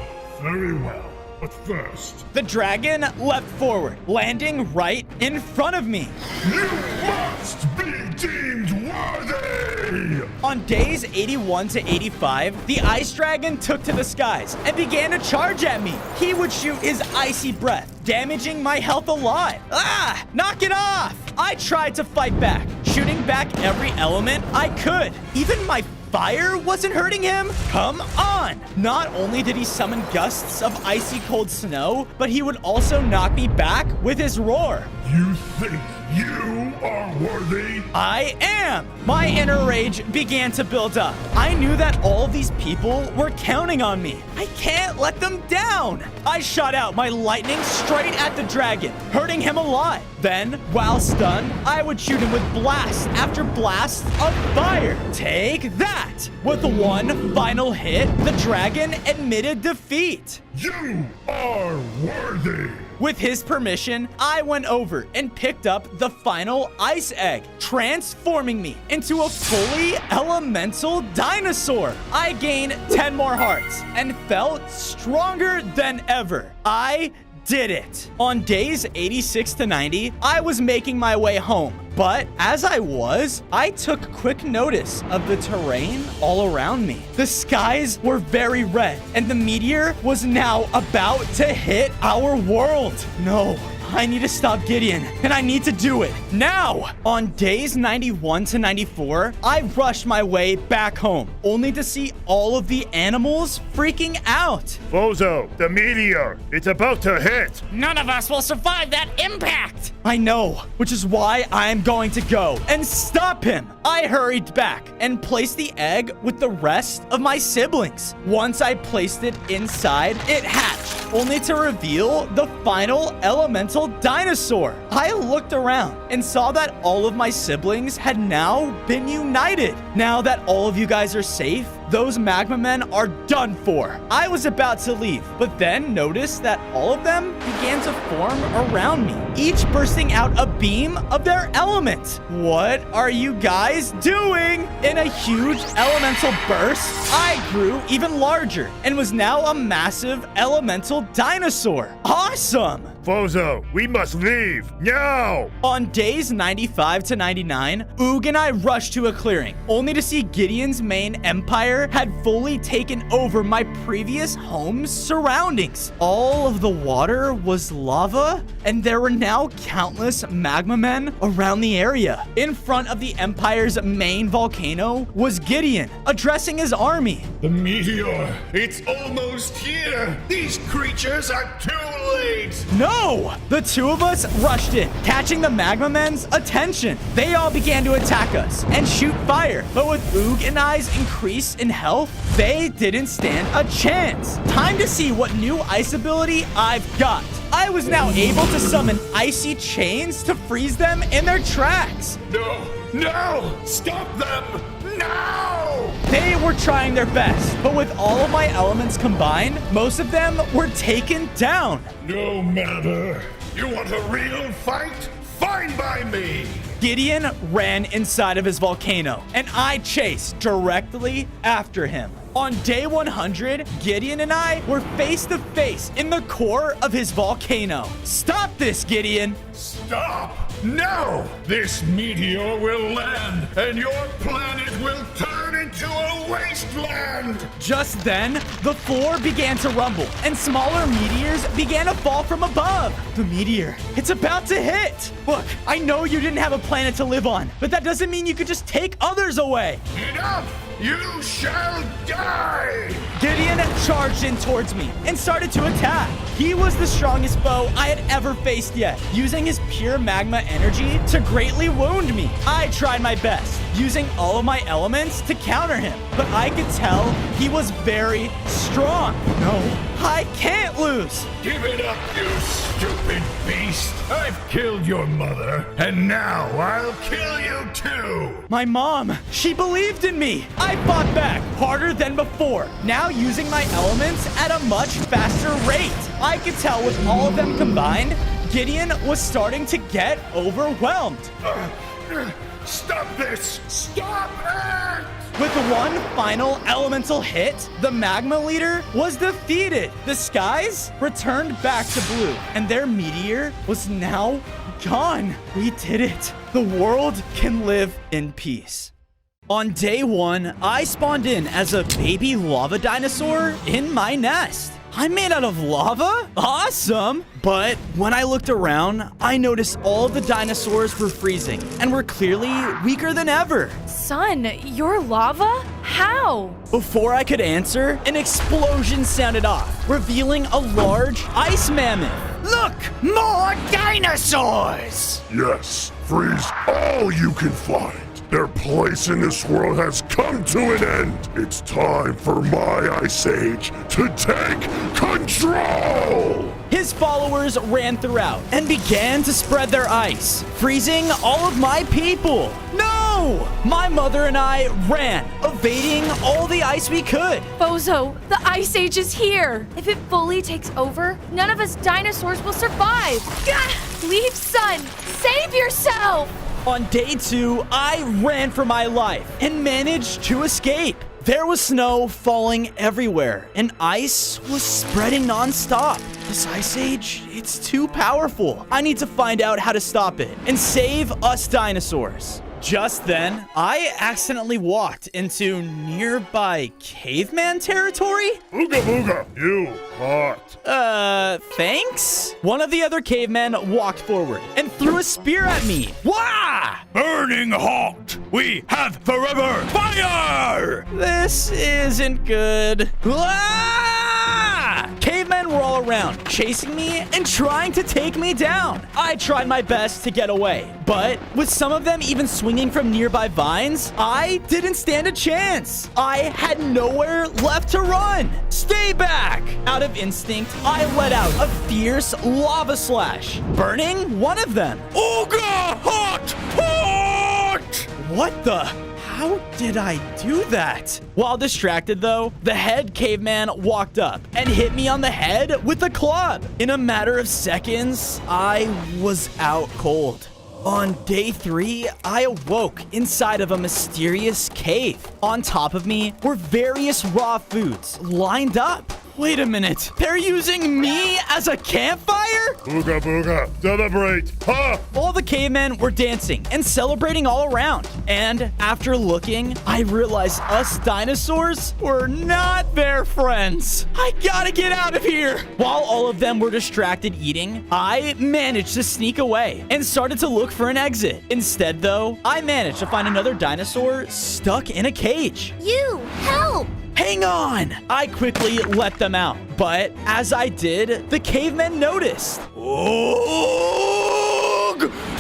[SPEAKER 3] very well. But first,
[SPEAKER 1] the dragon leapt forward, landing right in front of me.
[SPEAKER 3] You must be deemed worthy!
[SPEAKER 1] On days 81 to 85, the ice dragon took to the skies and began to charge at me. He would shoot his icy breath, damaging my health a lot. Ah! Knock it off! I tried to fight back, shooting back every element I could. Even my fire wasn't hurting him? Come on! Not only did he summon gusts of icy cold snow, but he would also knock me back with his roar.
[SPEAKER 3] You think you are worthy?
[SPEAKER 1] I am! My inner rage began to build up. I knew that all of these people were counting on me. I can't let them down! I shot out my lightning straight at the dragon, hurting him a lot. Then, while stunned, I would shoot him with blast after blast of fire. Take that! With one final hit, the dragon admitted defeat.
[SPEAKER 3] You are worthy!
[SPEAKER 1] With his permission, I went over and picked up the final ice egg, transforming me into a fully elemental dinosaur. I gained 10 more hearts and felt stronger than ever. I did it. On days 86 to 90, I was making my way home. But as I was, I took quick notice of the terrain all around me. The skies were very red, and the meteor was now about to hit our world. No, I need to stop Gideon, and I need to do it now. On days 91 to 94, I rushed my way back home, only to see all of the animals freaking out.
[SPEAKER 4] Bozo, the meteor, it's about to hit.
[SPEAKER 6] None of us will survive that impact.
[SPEAKER 1] I know, which is why I'm going to go and stop him. I hurried back and placed the egg with the rest of my siblings. Once I placed it inside, it hatched, only to reveal the final elemental dinosaur. I looked around and saw that all of my siblings had now been united. Now that all of you guys are safe, those magma men are done for. I was about to leave, but then noticed that all of them began to form around me, each bursting out a beam of their element. What are you guys doing? In a huge elemental burst, I grew even larger and was now a massive elemental dinosaur. Awesome!
[SPEAKER 4] Bozo, we must leave. No!
[SPEAKER 1] On days 95 to 99, Oog and I rushed to a clearing, only to see Gideon's main empire had fully taken over my previous home's surroundings. All of the water was lava, and there were now countless magma men around the area. In front of the empire's main volcano was Gideon, addressing his army.
[SPEAKER 13] The meteor, it's almost here. These creatures are too late.
[SPEAKER 1] No! The two of us rushed in, catching the magma men's attention. They all began to attack us and shoot fire, but with Oog and I's increase in health, they didn't stand a chance. Time to see what new ice ability I've got. I was now able to summon icy chains to freeze them in their tracks.
[SPEAKER 13] No! Stop them! No!
[SPEAKER 1] They were trying their best, but with all of my elements combined, most of them were taken down.
[SPEAKER 13] No matter. You want a real fight? Fine by me!
[SPEAKER 1] Gideon ran inside of his volcano, and I chased directly after him. On day 100, Gideon and I were face to face in the core of his volcano. Stop this, Gideon!
[SPEAKER 13] Stop! No! This meteor will land, and your planet will turn into a wasteland!
[SPEAKER 1] Just then, the floor began to rumble, and smaller meteors began to fall from above. The meteor, it's about to hit! Look, I know you didn't have a planet to live on, but that doesn't mean you could just take others away.
[SPEAKER 13] Enough! You shall die!
[SPEAKER 1] Gideon charged in towards me and started to attack. He was the strongest foe I had ever faced yet, using his pure magma energy to greatly wound me. I tried my best, using all of my elements to counter him, but I could tell he was very strong. No, I can't lose.
[SPEAKER 13] Give it up, you stupid beast! I've killed your mother, and now I'll kill you too!
[SPEAKER 1] My mom, she believed in me. I fought back harder than before, now using my elements at a much faster rate. I could tell with all of them combined, Gideon was starting to get overwhelmed.
[SPEAKER 13] Stop this! Stop it!
[SPEAKER 1] With one final elemental hit, the magma leader was defeated. The skies returned back to blue, and their meteor was now gone. We did it. The world can live in peace. On day 1, I spawned in as a baby lava dinosaur in my nest. I'm made out of lava? Awesome! But when I looked around, I noticed all the dinosaurs were freezing and were clearly weaker than ever.
[SPEAKER 14] Son, you're lava? How?
[SPEAKER 1] Before I could answer, an explosion sounded off, revealing a large ice mammoth.
[SPEAKER 2] Look! More dinosaurs!
[SPEAKER 3] Yes, freeze all you can find. Their place in this world has come to an end. It's time for my Ice Age to take control!
[SPEAKER 1] His followers ran throughout and began to spread their ice, freezing all of my people. No! My mother and I ran, evading all the ice we could.
[SPEAKER 14] Bozo, the Ice Age is here. If it fully takes over, none of us dinosaurs will survive. Gah! Leave, son. Save yourself.
[SPEAKER 1] On day 2, I ran for my life and managed to escape. There was snow falling everywhere, and ice was spreading nonstop. This Ice Age, it's too powerful. I need to find out how to stop it and save us dinosaurs. Just then, I accidentally walked into nearby caveman territory.
[SPEAKER 3] Ooga booga, you hot.
[SPEAKER 1] Thanks? One of the other cavemen walked forward and threw a spear at me. Wah!
[SPEAKER 4] Burning hot! We have forever fire!
[SPEAKER 1] This isn't good. Cavemen were all around, chasing me and trying to take me down. I tried my best to get away, but with some of them even swinging from nearby vines, I didn't stand a chance. I had nowhere left to run. Stay back! Out of instinct, I let out a fierce lava slash, burning one of them.
[SPEAKER 4] Ooga hot! Hot!
[SPEAKER 1] What the? How did I do that? While distracted though, the head caveman walked up and hit me on the head with a club. In a matter of seconds, I was out cold. On day 3, I awoke inside of a mysterious cave. On top of me were various raw foods lined up. Wait a minute. They're using me as a campfire?
[SPEAKER 4] Booga booga, celebrate! Ha!
[SPEAKER 1] All the cavemen were dancing and celebrating all around. And after looking, I realized us dinosaurs were not their friends. I gotta get out of here. While all of them were distracted eating, I managed to sneak away and started to look for an exit. Instead, though, I managed to find another dinosaur stuck in a cage.
[SPEAKER 9] You, help!
[SPEAKER 1] Hang on! I quickly let them out, but as I did, the cavemen noticed. Ugh!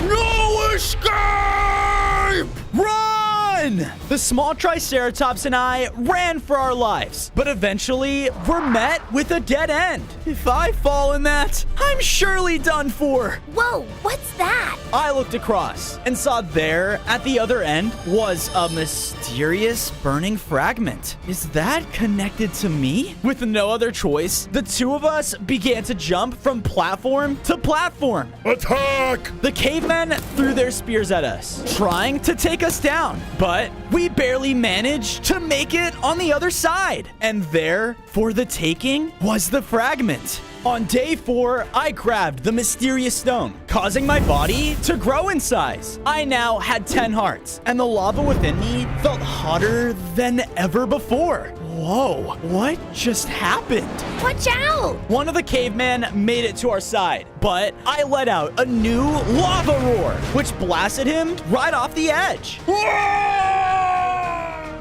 [SPEAKER 1] No escape! Run! The small triceratops and I ran for our lives, but eventually were met with a dead end. If I fall in that, I'm surely done for.
[SPEAKER 9] Whoa, what's that?
[SPEAKER 1] I looked across and saw there at the other end was a mysterious burning fragment. Is that connected to me? With no other choice, the two of us began to jump from platform to platform.
[SPEAKER 4] Attack!
[SPEAKER 1] The cavemen threw their spears at us, trying to take us down, but we barely managed to make it on the other side. And there, for the taking, was the fragment. On day 4, I grabbed the mysterious stone, causing my body to grow in size. I now had 10 hearts, and the lava within me felt hotter than ever before. Whoa, what just happened?
[SPEAKER 9] Watch out!
[SPEAKER 1] One of the cavemen made it to our side, but I let out a new lava roar, which blasted him right off the edge.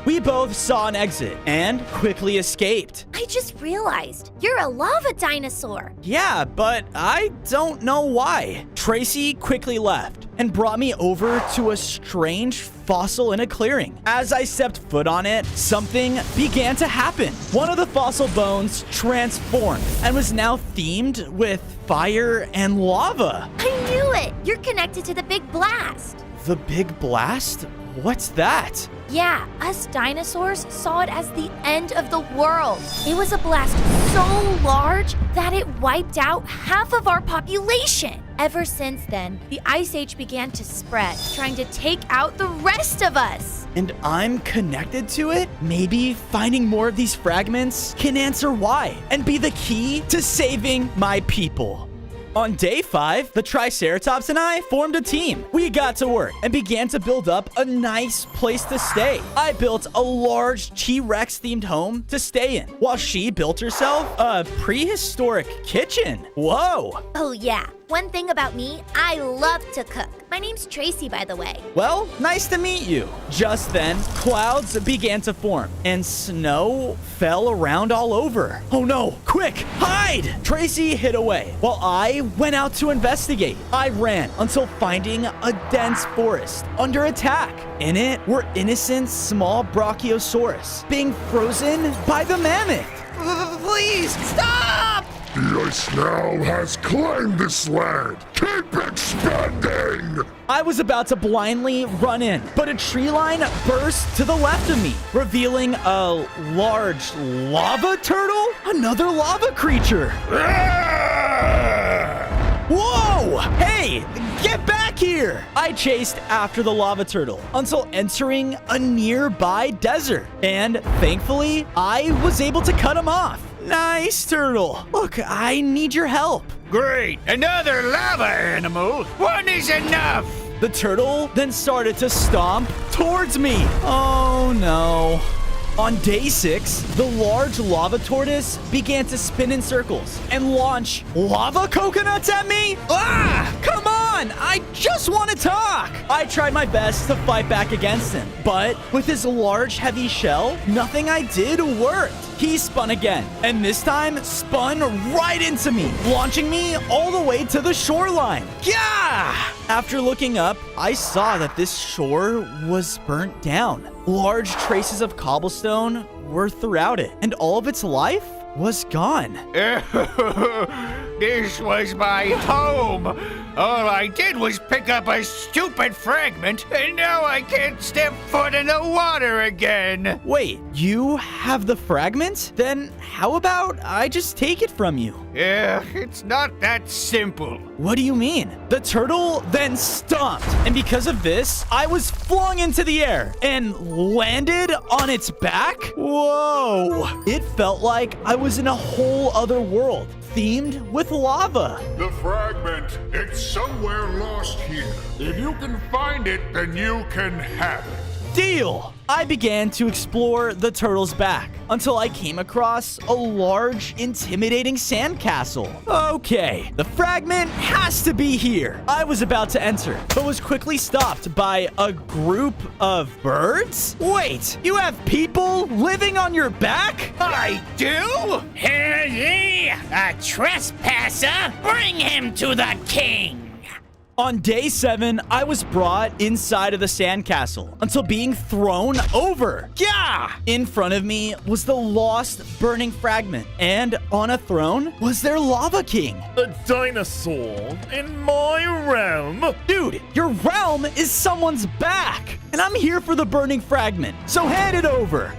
[SPEAKER 1] We both saw an exit and quickly escaped.
[SPEAKER 9] I just realized you're a lava dinosaur.
[SPEAKER 1] Yeah, but I don't know why. Tracy quickly left and brought me over to a strange fossil in a clearing. As I stepped foot on it, something began to happen. One of the fossil bones transformed and was now themed with fire and lava.
[SPEAKER 9] I knew it! You're connected to the Big Blast.
[SPEAKER 1] The Big Blast? What's that?
[SPEAKER 9] Yeah, us dinosaurs saw it as the end of the world. It was a blast so large that it wiped out half of our population. Ever since then, the Ice Age began to spread, trying to take out the rest of us.
[SPEAKER 1] And I'm connected to it? Maybe finding more of these fragments can answer why and be the key to saving my people. On day 5, the Triceratops and I formed a team. We got to work and began to build up a nice place to stay. I built a large T-Rex themed home to stay in, while she built herself a prehistoric kitchen. Whoa!
[SPEAKER 9] Oh yeah, one thing about me, I love to cook. My name's Tracy, by the way.
[SPEAKER 1] Well, nice to meet you. Just then, clouds began to form and snow fell around all over. Oh no, quick, hide! Tracy hid away while I went out to investigate. I ran until finding a dense forest under attack. In it were innocent small brachiosaurus being frozen by the mammoth. Please, stop!
[SPEAKER 3] The ice now has claimed this land. Keep expanding!
[SPEAKER 1] I was about to blindly run in, but a tree line burst to the left of me, revealing a large lava turtle? Another lava creature. Whoa! Hey, get back here! I chased after the lava turtle until entering a nearby desert, and thankfully, I was able to cut him off. Nice, turtle. Look, I need your help.
[SPEAKER 2] Great! Another lava animal? One is enough!
[SPEAKER 1] The turtle then started to stomp towards me. Oh no. On day 6, the large lava tortoise began to spin in circles and launch lava coconuts at me. Ah! Come on! I just want to talk! I tried my best to fight back against him, but with his large, heavy shell, nothing I did worked. He spun again, and this time spun right into me, launching me all the way to the shoreline. Yeah! After looking up, I saw that this shore was burnt down. Large traces of cobblestone were throughout it, and all of its life was gone.
[SPEAKER 18] This was my home. All I did was pick up a stupid fragment, and now I can't step foot in the water again.
[SPEAKER 1] Wait, you have the fragment? Then how about I just take it from you?
[SPEAKER 18] Yeah, it's not that simple.
[SPEAKER 1] What do you mean? The turtle then stomped, and because of this, I was flung into the air and landed on its back? Whoa! It felt like I was in a whole other world, themed with lava.
[SPEAKER 3] The fragment, it's somewhere lost here. If you can find it, then you can have it.
[SPEAKER 1] Deal! I began to explore the turtle's back until I came across a large, intimidating sandcastle. Okay, the fragment has to be here. I was about to enter, but was quickly stopped by a group of birds? Wait, you have people living on your back?
[SPEAKER 18] I do?
[SPEAKER 6] Hear ye, a trespasser? Bring him to the king!
[SPEAKER 1] On day 7, I was brought inside of the sandcastle until being thrown over. Yeah! In front of me was the lost burning fragment, and on a throne was their lava king.
[SPEAKER 4] A dinosaur in my realm?
[SPEAKER 1] Dude, your realm is someone's back, and I'm here for the burning fragment, so hand it over.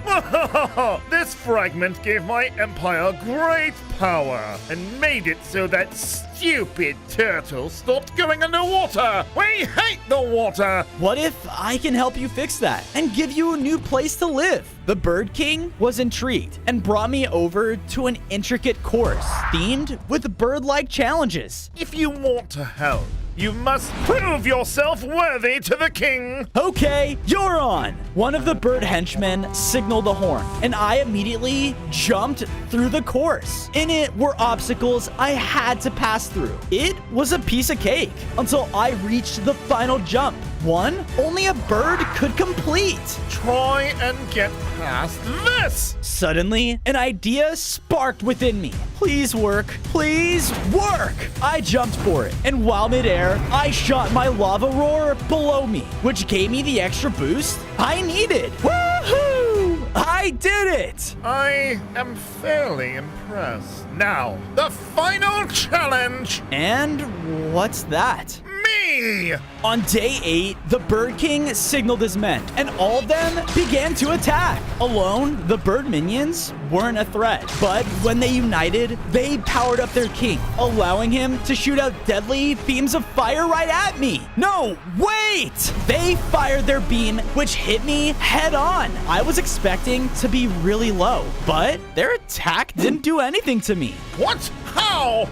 [SPEAKER 4] This fragment gave my empire great power and made it so that stupid turtle stopped going underwater. We hate the water.
[SPEAKER 1] What if I can help you fix that and give you a new place to live? The Bird King was intrigued and brought me over to an intricate course themed with bird-like challenges.
[SPEAKER 4] If you want to help, you must prove yourself worthy to the king.
[SPEAKER 1] Okay, you're on. One of the bird henchmen signaled a horn, and I immediately jumped through the course. In it were obstacles I had to pass through. It was a piece of cake until I reached the final jump. One only a bird could complete.
[SPEAKER 4] Try and get past this.
[SPEAKER 1] Suddenly, an idea sparked within me. Please work. Please work. I jumped for it, and while midair, I shot my lava roar below me, which gave me the extra boost I needed. Woohoo! I did it!
[SPEAKER 4] I am fairly impressed. Now, the final challenge.
[SPEAKER 1] And what's that?
[SPEAKER 4] Me!
[SPEAKER 1] On day 8, the Bird King signaled his men, and all of them began to attack. Alone, the bird minions weren't a threat, but when they united, they powered up their king, allowing him to shoot out deadly beams of fire right at me. No, wait! They fired their beam, which hit me head on. I was expecting to be really low, but their attack didn't do anything to me.
[SPEAKER 4] What? How?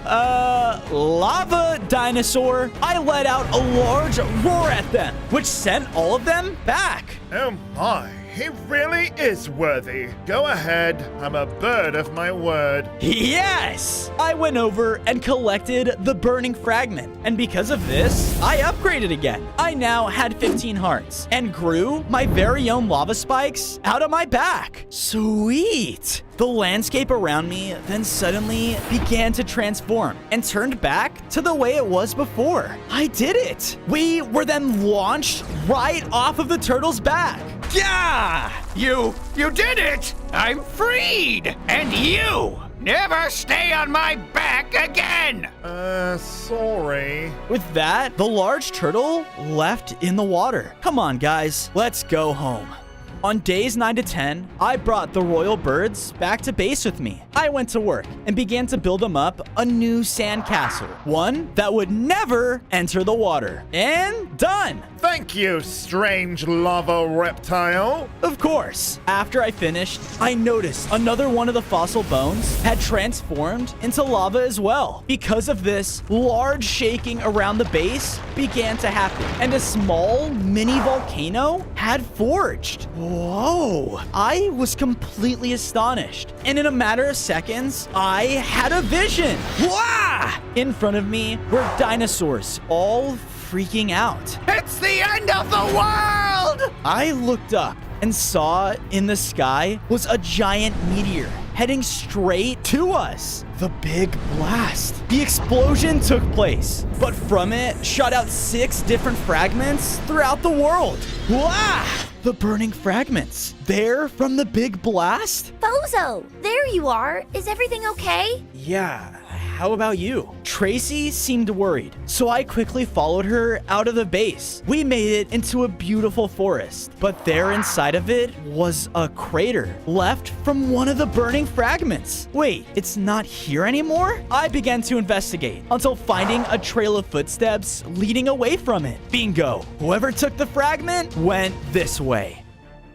[SPEAKER 1] Lava dinosaur. I let out a large roar at them, which sent all of them back.
[SPEAKER 4] Oh my, he really is worthy. Go ahead, I'm a bird of my word.
[SPEAKER 1] Yes! I went over and collected the burning fragment, and because of this, I upgraded again. I now had 15 hearts and grew my very own lava spikes out of my back. Sweet! The landscape around me then suddenly began to transform and turned back to the way it was before. I did it! We were then launched right off of the turtle's back.
[SPEAKER 18] Yeah! You did it! I'm freed! And you never stay on my back again!
[SPEAKER 4] Sorry.
[SPEAKER 1] With that, the large turtle left in the water. Come on, guys, let's go home. On days 9 to 10, I brought the royal birds back to base with me. I went to work and began to build them up a new sandcastle, one that would never enter the water. And done!
[SPEAKER 4] Thank you, strange lava reptile.
[SPEAKER 1] Of course. After I finished, I noticed another one of the fossil bones had transformed into lava as well. Because of this, large shaking around the base began to happen, and a small mini volcano had forged. Whoa! I was completely astonished, and in a matter of seconds, I had a vision. Wah! In front of me were dinosaurs, all freaking out.
[SPEAKER 18] It's the end of the world!
[SPEAKER 1] I looked up and saw in the sky was a giant meteor heading straight to us. The big blast. The explosion took place, but from it shot out 6 different fragments throughout the world. Wow! The burning fragments. They're from the big blast?
[SPEAKER 9] Bozo, there you are. Is everything okay?
[SPEAKER 1] Yeah. how about you? Tracy seemed worried, so I quickly followed her out of the base. We made it into a beautiful forest, but there inside of it was a crater left from one of the burning fragments. Wait, it's not here anymore? I began to investigate until finding a trail of footsteps leading away from it. Bingo. Whoever took the fragment went this way.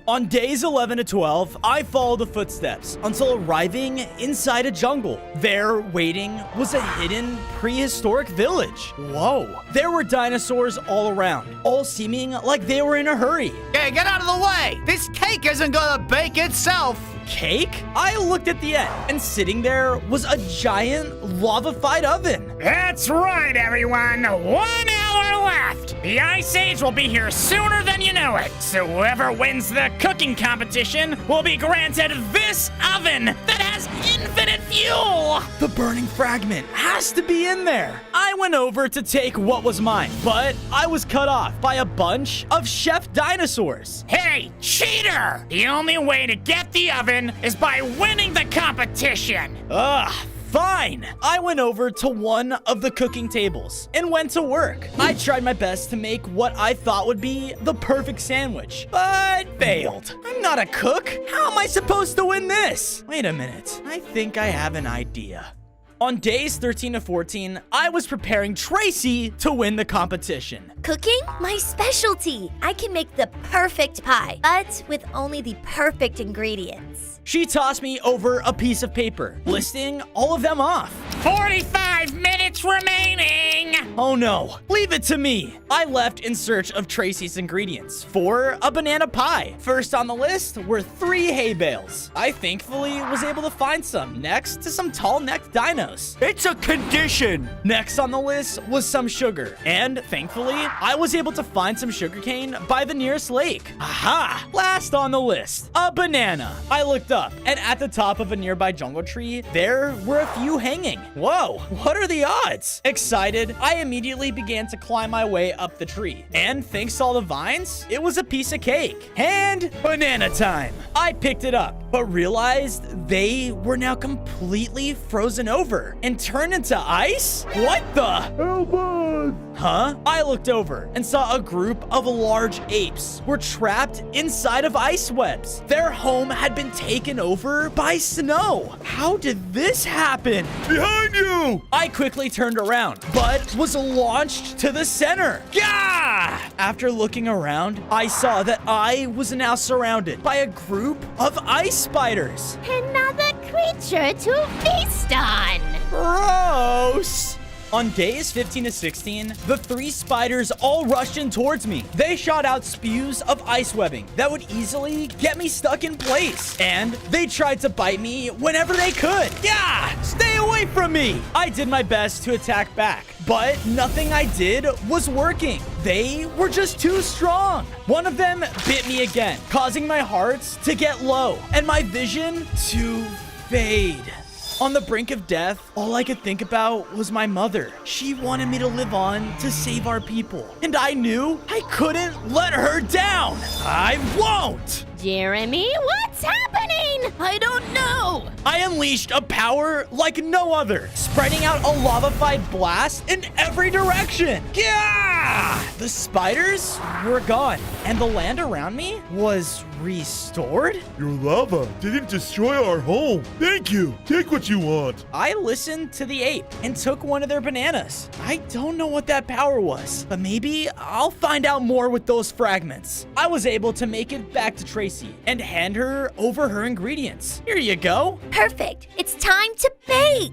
[SPEAKER 1] On days 11 to 12, I followed the footsteps until arriving inside a jungle. There, waiting, was a hidden prehistoric village. Whoa. There were dinosaurs all around, all seeming like they were in a hurry.
[SPEAKER 18] Hey, get out of the way! This cake isn't gonna bake itself!
[SPEAKER 1] Cake? I looked at the end, and sitting there was a giant lava-fied oven.
[SPEAKER 10] That's right, everyone. 1 hour left. The Ice Age will be here sooner than you know it. So whoever wins the cooking competition will be granted this oven that has infinite fuel.
[SPEAKER 1] The burning fragment has to be in there. I went over to take what was mine, but I was cut off by a bunch of chef dinosaurs.
[SPEAKER 10] Hey, cheater! The only way to get the oven is by winning the competition.
[SPEAKER 1] Ugh. Fine. I went over to one of the cooking tables and went to work. I tried my best to make what I thought would be the perfect sandwich, but failed. I'm not a cook. How am I supposed to win this? Wait a minute. I think I have an idea. On days 13 to 14, I was preparing Tracy to win the competition.
[SPEAKER 9] Cooking? My specialty. I can make the perfect pie, but with only the perfect ingredients.
[SPEAKER 1] She tossed me over a piece of paper, listing all of them off.
[SPEAKER 10] 45 minutes remaining!
[SPEAKER 1] Oh no, leave it to me. I left in search of Tracy's ingredients for a banana pie. First on the list were 3 hay bales. I thankfully was able to find some next to some tall-necked dinos.
[SPEAKER 18] It's a condition!
[SPEAKER 1] Next on the list was some sugar, and thankfully, I was able to find some sugarcane by the nearest lake. Aha! Last on the list, a banana. I looked up, and at the top of a nearby jungle tree, there were a few hanging. Whoa, what are the odds? Excited, I immediately began to climb my way up the tree. And thanks to all the vines, it was a piece of cake. And banana time. I picked it up, but realized they were now completely frozen over and turned into ice? What the?
[SPEAKER 3] Help us!
[SPEAKER 1] Huh? I looked over and saw a group of large apes were trapped inside of ice webs. Their home had been taken over by snow. How did this happen?
[SPEAKER 4] Behind you!
[SPEAKER 1] I quickly turned around, but was launched to the center. Gah! After looking around, I saw that I was now surrounded by a group of ice spiders.
[SPEAKER 15] Another creature to feast on.
[SPEAKER 1] Gross! On days 15 to 16, the 3 spiders all rushed in towards me. They shot out spews of ice webbing that would easily get me stuck in place. And they tried to bite me whenever they could. Yeah! Stay away from me! I did my best to attack back, but nothing I did was working. They were just too strong. One of them bit me again, causing my heart to get low and my vision to fade. On the brink of death, all I could think about was my mother. She wanted me to live on to save our people, and I knew I couldn't let her down. I won't!
[SPEAKER 15] Jeremy, what's happening? I don't know.
[SPEAKER 1] I unleashed a power like no other, spreading out a lava-fied blast in every direction. Yeah! The spiders were gone, and the land around me was restored.
[SPEAKER 4] Your lava didn't destroy our home. Thank you. Take what you want.
[SPEAKER 1] I listened to the ape and took one of their bananas. I don't know what that power was, but maybe I'll find out more with those fragments. I was able to make it back to Tracy and hand her over her ingredients. Here you go.
[SPEAKER 9] Perfect. It's time to bake.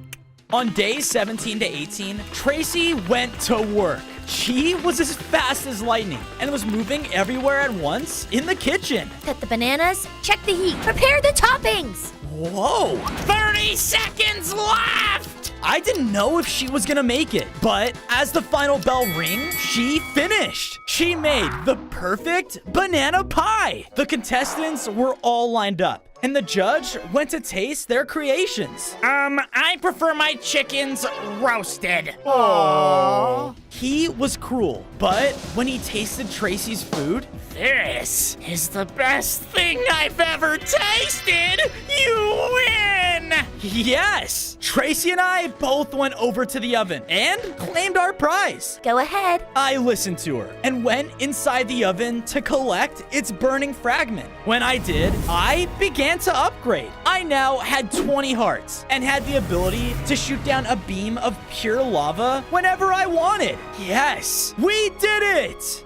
[SPEAKER 1] On days 17 to 18, Tracy went to work. She was as fast as lightning and was moving everywhere at once in the kitchen.
[SPEAKER 9] Cut the bananas, check the heat, prepare the toppings.
[SPEAKER 1] Whoa!
[SPEAKER 10] 30 seconds left!
[SPEAKER 1] I didn't know if she was gonna make it, but as the final bell rang, she finished. She made the perfect banana pie. The contestants were all lined up, and the judge went to taste their creations.
[SPEAKER 10] I prefer my chickens roasted.
[SPEAKER 1] Aww. He was cruel, but when he tasted Tracy's food,
[SPEAKER 10] this is the best thing I've ever tasted. You win!
[SPEAKER 1] Yes! Tracy and I both went over to the oven and claimed our prize.
[SPEAKER 9] Go ahead.
[SPEAKER 1] I listened to her and went inside the oven to collect its burning fragment. When I did, I began to upgrade. I now had 20 hearts and had the ability to shoot down a beam of pure lava whenever I wanted. Yes, we did it!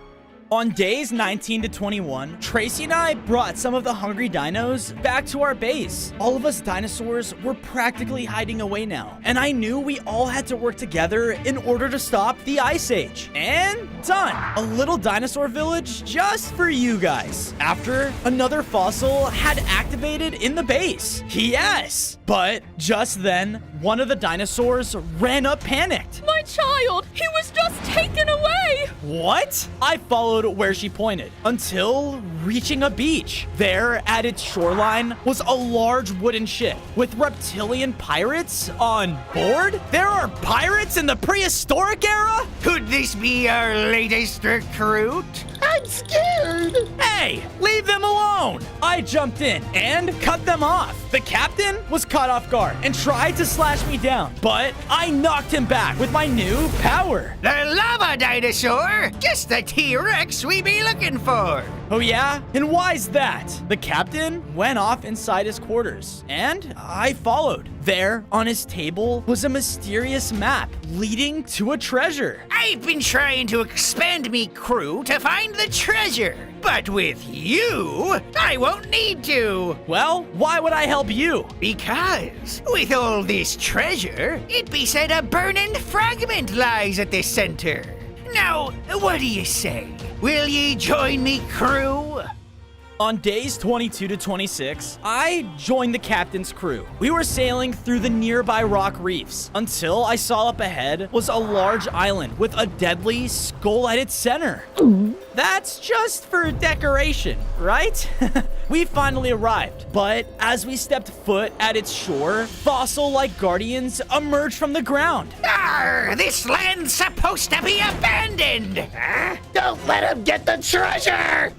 [SPEAKER 1] On days 19 to 21, Tracy and I brought some of the hungry dinos back to our base. All of us dinosaurs were practically hiding away now, and I knew we all had to work together in order to stop the Ice Age. And done! A little dinosaur village just for you guys. After another fossil had activated in the base. Yes! But just then, one of the dinosaurs ran up panicked.
[SPEAKER 14] My child! He was just taken away!
[SPEAKER 1] What? I followed where she pointed until reaching a beach. There, at its shoreline, was a large wooden ship with reptilian pirates on board. There are pirates in the prehistoric era?
[SPEAKER 18] Could this be our latest recruit?
[SPEAKER 17] I'm scared.
[SPEAKER 1] Hey, leave them alone. I jumped in and cut them off. The captain was caught off guard and tried to slash me down, but I knocked him back with my new power.
[SPEAKER 18] The lava dinosaur? Just the T-Rex we be looking for.
[SPEAKER 1] Oh yeah? And why's that? The captain went off inside his quarters, and I followed. There, on his table, was a mysterious map leading to a treasure.
[SPEAKER 18] I've been trying to expand me crew to find the treasure, but with you, I won't need to.
[SPEAKER 1] Well, why would I help you?
[SPEAKER 18] Because with all this treasure, it be said a burning fragment lies at the center. Now, what do you say? Will ye join me crew?
[SPEAKER 1] On days 22 to 26, I joined the captain's crew. We were sailing through the nearby rock reefs until I saw up ahead was a large island with a deadly skull at its center. That's just for decoration, right? We finally arrived, but as we stepped foot at its shore, fossil-like guardians emerged from the ground.
[SPEAKER 18] Arr, this land's supposed to be abandoned! Huh?
[SPEAKER 17] Don't let him get the treasure!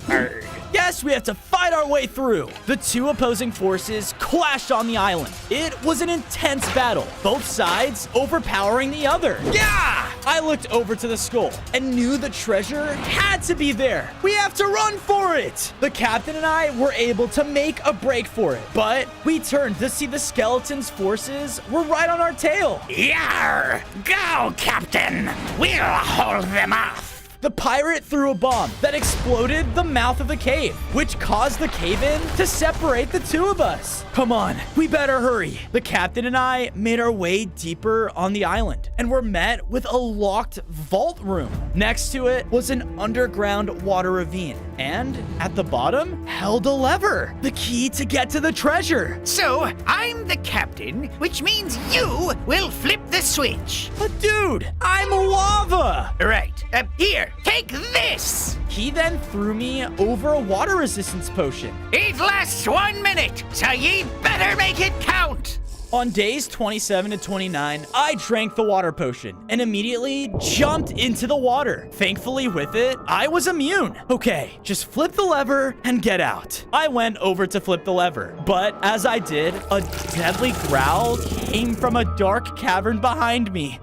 [SPEAKER 1] Yes, we have to fight our way through. The two opposing forces clashed on the island. It was an intense battle, both sides overpowering the other. Yeah! I looked over to the skull and knew the treasure had to be there. We have to run for it. The captain and I were able to make a break for it, but we turned to see the skeleton's forces were right on our tail.
[SPEAKER 10] Yarr! Go, Captain! We'll hold them off.
[SPEAKER 1] The pirate threw a bomb that exploded the mouth of the cave, which caused the cave-in to separate the two of us. Come on, we better hurry. The captain and I made our way deeper on the island and were met with a locked vault room. Next to it was an underground water ravine, and at the bottom held a lever, the key to get to the treasure.
[SPEAKER 18] So, I'm the captain, which means you will flip the switch.
[SPEAKER 1] But dude, I'm lava.
[SPEAKER 18] Right, here. Take this!
[SPEAKER 1] He then threw me over a water resistance potion.
[SPEAKER 18] It lasts 1 minute, so ye better make it count!
[SPEAKER 1] On days 27 to 29, I drank the water potion and immediately jumped into the water. Thankfully, with it, I was immune. Okay, just flip the lever and get out. I went over to flip the lever, but as I did, a deadly growl came from a dark cavern behind me.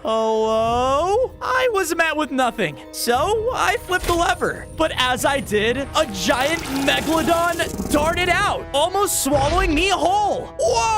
[SPEAKER 1] Hello? I was met with nothing, so I flipped the lever. But as I did, a giant megalodon darted out, almost swallowing me whole. Whoa!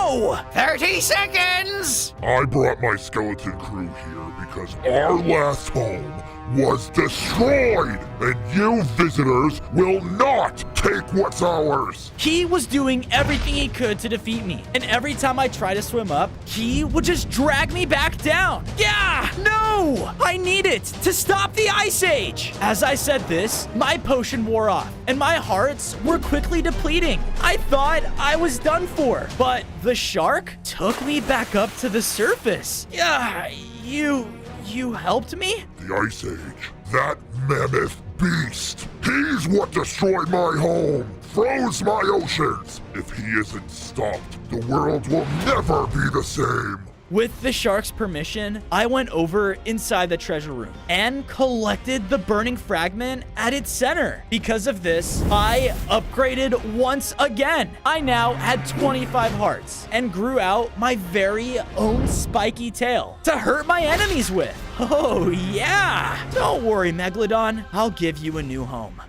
[SPEAKER 18] 30 seconds!
[SPEAKER 3] I brought my skeleton crew here because our last home was destroyed, and you visitors will not take what's ours.
[SPEAKER 1] He was doing everything he could to defeat me, and every time I tried to swim up, he would just drag me back down. Yeah! No! I need it to stop the Ice Age! As I said this, my potion wore off, and my hearts were quickly depleting. I thought I was done for, but the shark took me back up to the surface. Yeah, you helped me?
[SPEAKER 3] The Ice Age, that mammoth beast. He's what destroyed my home, froze my oceans. If he isn't stopped, the world will never be the same.
[SPEAKER 1] With the shark's permission, I went over inside the treasure room and collected the burning fragment at its center. Because of this, I upgraded once again. I now had 25 hearts and grew out my very own spiky tail to hurt my enemies with. Oh yeah! Don't worry, Megalodon. I'll give you a new home.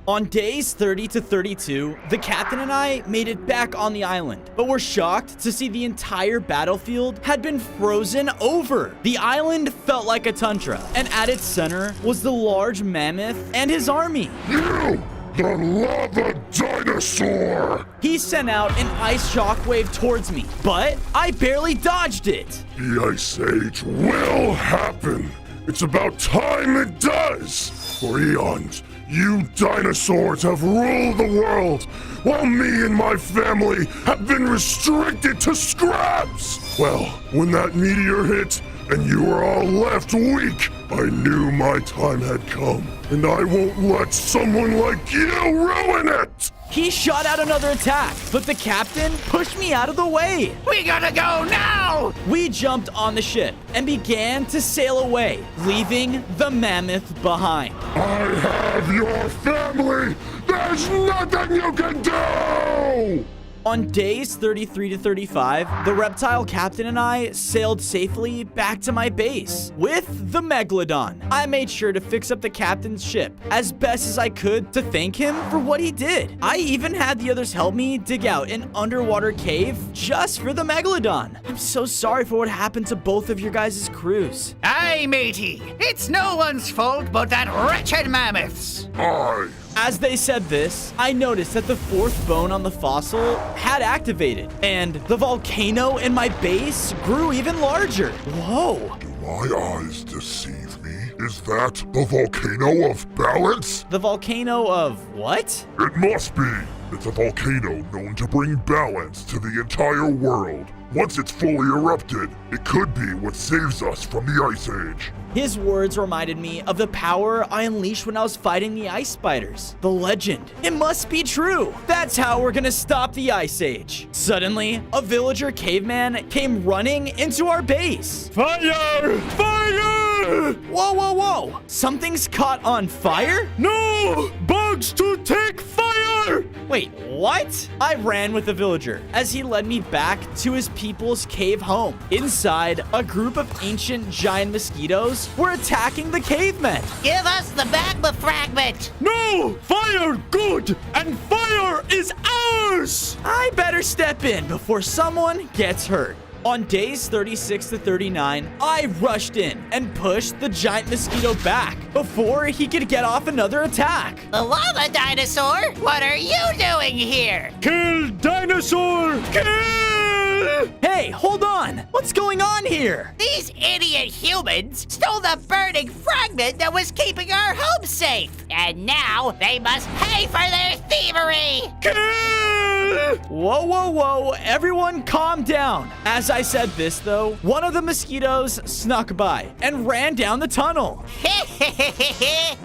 [SPEAKER 1] On days 30 to 32, the captain and I made it back on the island, but were shocked to see the entire battlefield had been frozen over. The island felt like a tundra, and at its center was the large mammoth and his army.
[SPEAKER 3] You! The lava dinosaur!
[SPEAKER 1] He sent out an ice shockwave towards me, but I barely dodged it.
[SPEAKER 3] The Ice Age will happen. It's about time it does. For eons, you dinosaurs have ruled the world, while me and my family have been restricted to scraps. Well, when that meteor hit and you were all left weak, I knew my time had come, and I won't let someone like you ruin it!
[SPEAKER 1] He shot out another attack, but the captain pushed me out of the way.
[SPEAKER 18] We gotta go now!
[SPEAKER 1] We jumped on the ship and began to sail away, leaving the mammoth behind.
[SPEAKER 3] I have your family! There's nothing you can do!
[SPEAKER 1] On days 33 to 35, the reptile captain and I sailed safely back to my base with the Megalodon. I made sure to fix up the captain's ship as best as I could to thank him for what he did. I even had the others help me dig out an underwater cave just for the Megalodon. I'm so sorry for what happened to both of your guys' crews.
[SPEAKER 18] Aye, matey. It's no one's fault but that wretched mammoth's.
[SPEAKER 3] Aye.
[SPEAKER 1] As they said this, I noticed that the fourth bone on the fossil had activated, and the volcano in my base grew even larger. Whoa.
[SPEAKER 3] Do my eyes deceive me? Is that the volcano of balance?
[SPEAKER 1] The volcano of what?
[SPEAKER 3] It must be. It's a volcano known to bring balance to the entire world. Once it's fully erupted, it could be what saves us from the Ice Age.
[SPEAKER 1] His words reminded me of the power I unleashed when I was fighting the ice spiders. The legend. It must be true. That's how we're gonna stop the Ice Age. Suddenly, a villager caveman came running into our base.
[SPEAKER 7] Fire! Fire!
[SPEAKER 1] Whoa, whoa, whoa. Something's caught on fire?
[SPEAKER 7] No! Bugs to take fire!
[SPEAKER 1] Wait, what? I ran with the villager as he led me back to his people's cave home. Inside, a group of ancient giant mosquitoes were attacking the cavemen.
[SPEAKER 15] Give us the magma fragment!
[SPEAKER 7] No! Fire good! And fire is ours!
[SPEAKER 1] I better step in before someone gets hurt. On days 36 to 39, I rushed in and pushed the giant mosquito back before he could get off another attack.
[SPEAKER 15] The lava dinosaur? What are you doing here?
[SPEAKER 7] Kill dinosaur! Kill!
[SPEAKER 1] Hey, hold on! What's going on here?
[SPEAKER 15] These idiot humans stole the burning fragment that was keeping our home safe. And now they must pay for their thievery!
[SPEAKER 7] Kill!
[SPEAKER 1] Whoa, whoa, whoa. Everyone calm down. As I said this, though, one of the mosquitoes snuck by and ran down the tunnel.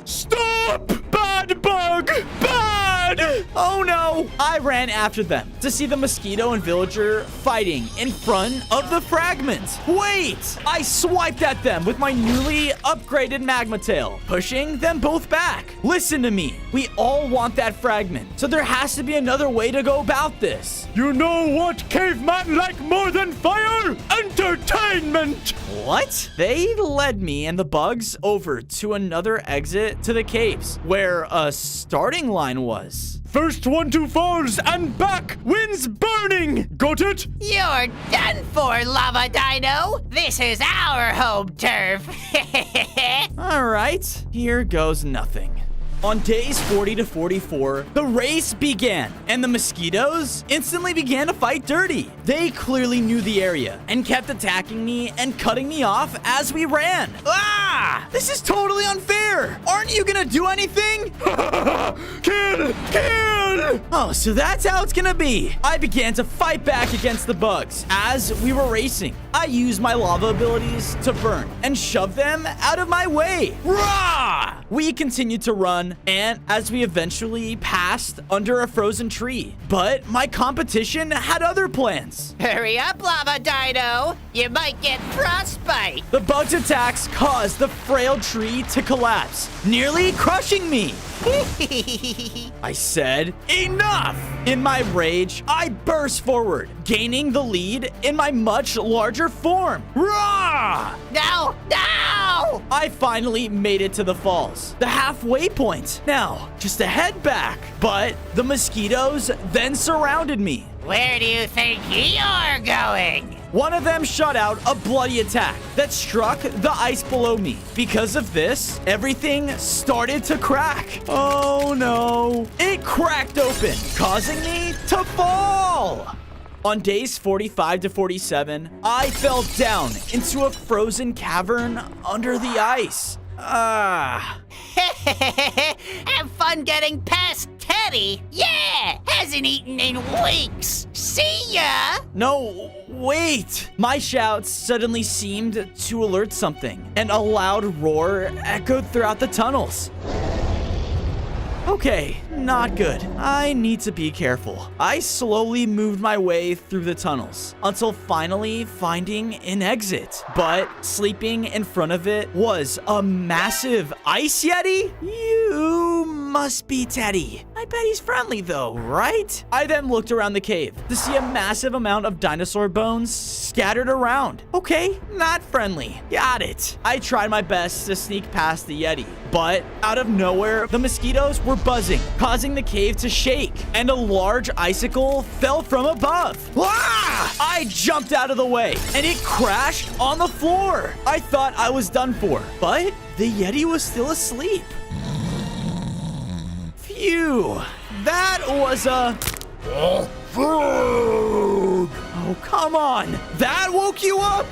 [SPEAKER 7] Stop! Bad bug! Bad!
[SPEAKER 1] Oh no! I ran after them to see the mosquito and villager fighting in front of the fragment. Wait! I swiped at them with my newly upgraded magma tail, pushing them both back. Listen to me. We all want that fragment, so there has to be another way to go about this.
[SPEAKER 7] You know what caveman like more than fire? Entertainment!
[SPEAKER 1] What? They led me and the bugs over to another exit to the caves, where a starting line was.
[SPEAKER 7] First one to falls and back wins burning! Got it?
[SPEAKER 15] You're done for, Lava Dino! This is our home turf!
[SPEAKER 1] Alright, here goes nothing. On days 40 to 44, the race began, and the mosquitoes instantly began to fight dirty. They clearly knew the area and kept attacking me and cutting me off as we ran. Ah! This is totally unfair! Aren't you gonna do anything?
[SPEAKER 7] Kill! Kill!
[SPEAKER 1] Oh, so that's how it's gonna be. I began to fight back against the bugs as we were racing. I used my lava abilities to burn and shove them out of my way. Rah! We continued to run, and as we eventually passed under a frozen tree. But my competition had other plans.
[SPEAKER 15] Hurry up, Lava Dino! You might get frostbite!
[SPEAKER 1] The bug's attacks caused the frail tree to collapse, nearly crushing me. I said, enough! In my rage, I burst forward, gaining the lead in my much larger form. Rah!
[SPEAKER 15] No! No!
[SPEAKER 1] I finally made it to the falls, the halfway point. Now, just to head back. But the mosquitoes then surrounded me.
[SPEAKER 15] Where do you think you're going?
[SPEAKER 1] One of them shot out a bloody attack that struck the ice below me. Because of this, everything started to crack. Oh no. It cracked open, causing me to fall. On days 45 to 47, I fell down into a frozen cavern under the ice.
[SPEAKER 15] Have fun getting past Teddy. Yeah, hasn't eaten in weeks. See ya.
[SPEAKER 1] No, wait. My shouts suddenly seemed to alert something, and a loud roar echoed throughout the tunnels. Okay, not good. I need to be careful. I slowly moved my way through the tunnels until finally finding an exit. But sleeping in front of it was a massive ice yeti? You must be Teddy. I bet he's friendly though, right? I then looked around the cave to see a massive amount of dinosaur bones scattered around. Okay, not friendly. Got it. I tried my best to sneak past the yeti, but out of nowhere, the mosquitoes were buzzing, causing the cave to shake, and a large icicle fell from above. Ah! I jumped out of the way, and it crashed on the floor. I thought I was done for, but the yeti was still asleep. Phew, that was a...
[SPEAKER 3] Food!
[SPEAKER 1] Oh, come on. That woke you up?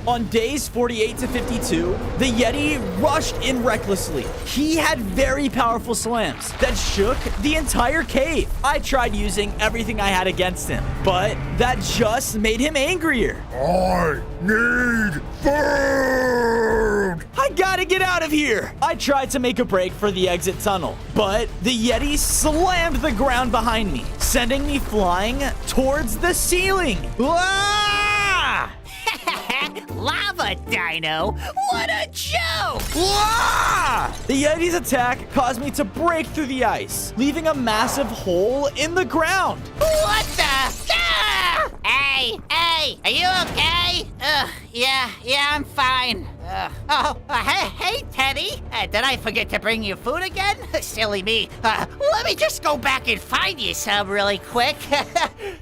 [SPEAKER 1] On days 48 to 52, the Yeti rushed in recklessly. He had very powerful slams that shook the entire cave. I tried using everything I had against him, but that just made him angrier.
[SPEAKER 3] I need food!
[SPEAKER 1] I gotta get out of here! I tried to make a break for the exit tunnel, but the Yeti slammed the ground behind me, sending me flying towards the ceiling. Ah!
[SPEAKER 15] Lava Dino? What a joke!
[SPEAKER 1] Ah! The Yeti's attack caused me to break through the ice, leaving a massive hole in the ground.
[SPEAKER 15] What the? Ah! Hey, are you okay? Yeah, I'm fine. Hey, Teddy. Did I forget to bring you food again? Silly me. Let me just go back and find you some really quick.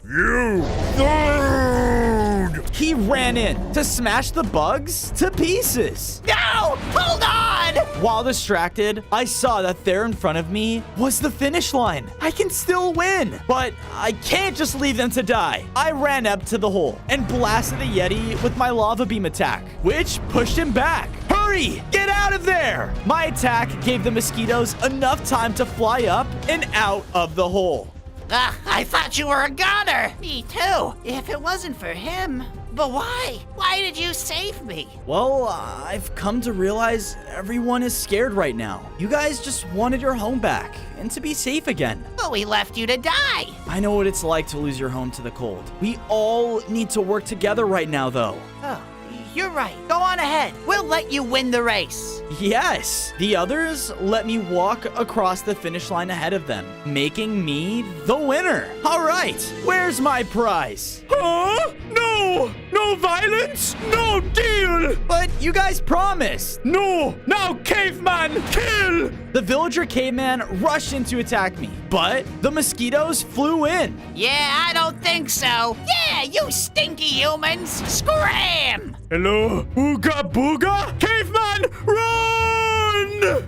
[SPEAKER 3] You food!
[SPEAKER 1] He ran in to smash the bugs to pieces.
[SPEAKER 15] No! Hold on!
[SPEAKER 1] While distracted, I saw that there in front of me was the finish line. I can still win, but I can't just leave them to die. I ran up to the hole and blasted the Yeti with my lava beam attack, which pushed him back. Hurry! Get out of there! My attack gave the mosquitoes enough time to fly up and out of the hole.
[SPEAKER 15] I thought you were a goner. Me too. If it wasn't for him. But why? Why did you save me?
[SPEAKER 1] Well, I've come to realize everyone is scared right now. You guys just wanted your home back and to be safe again.
[SPEAKER 15] But we left you to die.
[SPEAKER 1] I know what it's like to lose your home to the cold. We all need to work together right now, though.
[SPEAKER 15] Oh, you're right. Go on ahead. We'll let you win the race.
[SPEAKER 1] Yes. The others let me walk across the finish line ahead of them, making me the winner. All right. Where's my prize?
[SPEAKER 7] Huh? No! No violence! No deal!
[SPEAKER 1] But you guys promised.
[SPEAKER 7] No! Now, caveman, kill!
[SPEAKER 1] The villager caveman rushed in to attack me, but the mosquitoes flew in.
[SPEAKER 15] Yeah, I don't think so. Yeah, you stinky humans. Scram!
[SPEAKER 7] Hello? Ooga booga? Caveman, run!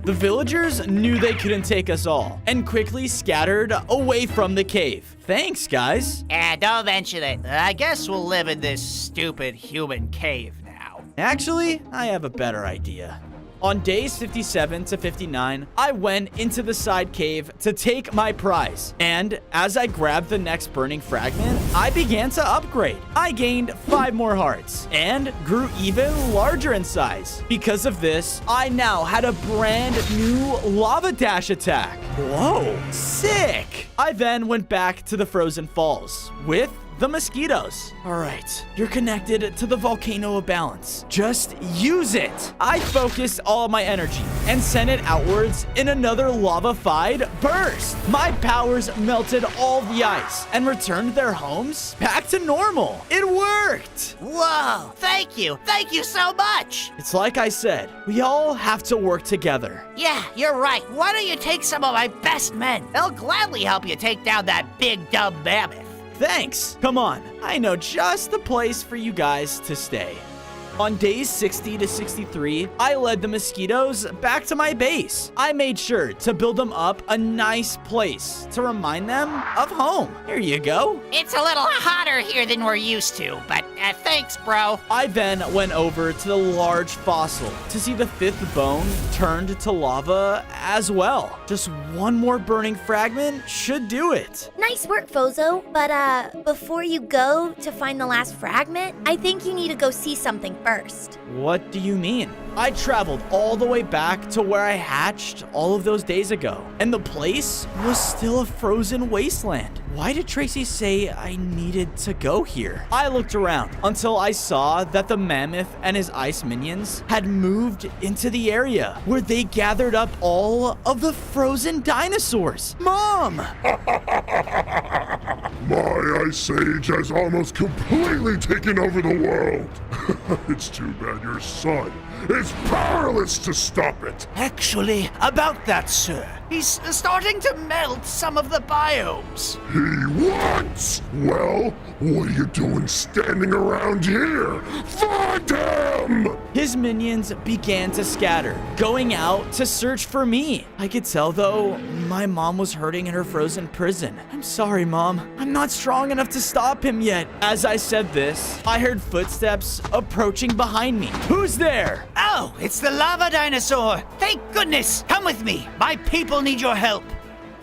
[SPEAKER 1] The villagers knew they couldn't take us all and quickly scattered away from the cave. Thanks, guys.
[SPEAKER 15] Don't mention it. I guess we'll live in this stupid human cave now.
[SPEAKER 1] Actually, I have a better idea. On days 57 to 59, I went into the side cave to take my prize. And as I grabbed the next burning fragment, I began to upgrade. I gained 5 more hearts and grew even larger in size. Because of this, I now had a brand new lava dash attack. Whoa, sick! I then went back to the frozen falls with the mosquitoes. All right, you're connected to the volcano of balance. Just use it. I focused all of my energy and sent it outwards in another lava-fied burst. My powers melted all the ice and returned their homes back to normal. It worked.
[SPEAKER 15] Whoa, thank you. Thank you so much.
[SPEAKER 1] It's like I said, we all have to work together.
[SPEAKER 15] Yeah, you're right. Why don't you take some of my best men? They'll gladly help you take down that big dumb mammoth.
[SPEAKER 1] Thanks. Come on. I know just the place for you guys to stay. On days 60 to 63, I led the mosquitoes back to my base. I made sure to build them up a nice place to remind them of home. Here you go.
[SPEAKER 15] It's a little hotter here than we're used to, but thanks, bro.
[SPEAKER 1] I then went over to the large fossil to see the 5th bone turned to lava as well. Just one more burning fragment should do it.
[SPEAKER 9] Nice work, Fozo. But before you go to find the last fragment, I think you need to go see something first.
[SPEAKER 1] What do you mean? I traveled all the way back to where I hatched all of those days ago, and the place was still a frozen wasteland. Why did Tracy say I needed to go here? I looked around until I saw that the mammoth and his ice minions had moved into the area where they gathered up all of the frozen dinosaurs. Mom!
[SPEAKER 3] My Ice Age has almost completely taken over the world. It's too bad your son is powerless to stop it.
[SPEAKER 18] Actually, about that, sir. He's starting to melt some of the biomes.
[SPEAKER 3] He what? Well, what are you doing standing around here? Find him!
[SPEAKER 1] His minions began to scatter, going out to search for me. I could tell, though, my mom was hurting in her frozen prison. I'm sorry, Mom. I'm not strong enough to stop him yet. As I said this, I heard footsteps approaching behind me. Who's there?
[SPEAKER 18] Oh, it's the lava dinosaur. Thank goodness. Come with me. My people need your help.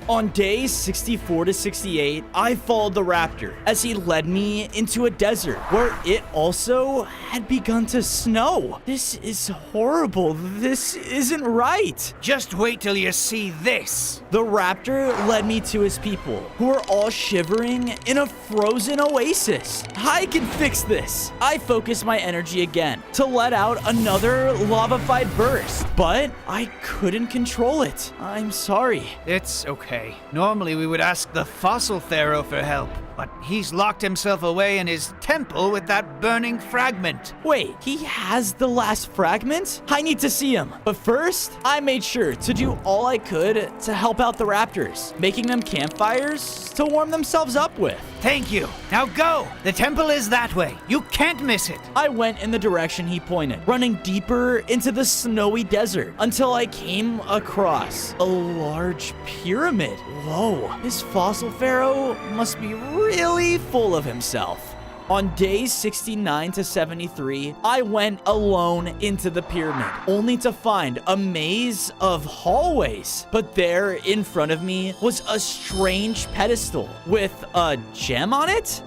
[SPEAKER 1] On days 64 to 68, I followed the raptor as he led me into a desert where it also had begun to snow. This is horrible. This isn't right.
[SPEAKER 18] Just wait till you see this.
[SPEAKER 1] The raptor led me to his people, who were all shivering in a frozen oasis. I can fix this. I focused my energy again to let out another lava-fied burst, but I couldn't control it. I'm sorry.
[SPEAKER 18] It's okay. Normally we would ask the fossil pharaoh for help, but he's locked himself away in his temple with that burning fragment.
[SPEAKER 1] Wait, he has the last fragment? I need to see him. But first, I made sure to do all I could to help out the raptors, making them campfires to warm themselves up with.
[SPEAKER 18] Thank you. Now go. The temple is that way. You can't miss it.
[SPEAKER 1] I went in the direction he pointed, running deeper into the snowy desert until I came across a large pyramid. Whoa, this fossil pharaoh must be really full of himself. On days 69 to 73, I went alone into the pyramid, only to find a maze of hallways. But there in front of me was a strange pedestal with a gem on it?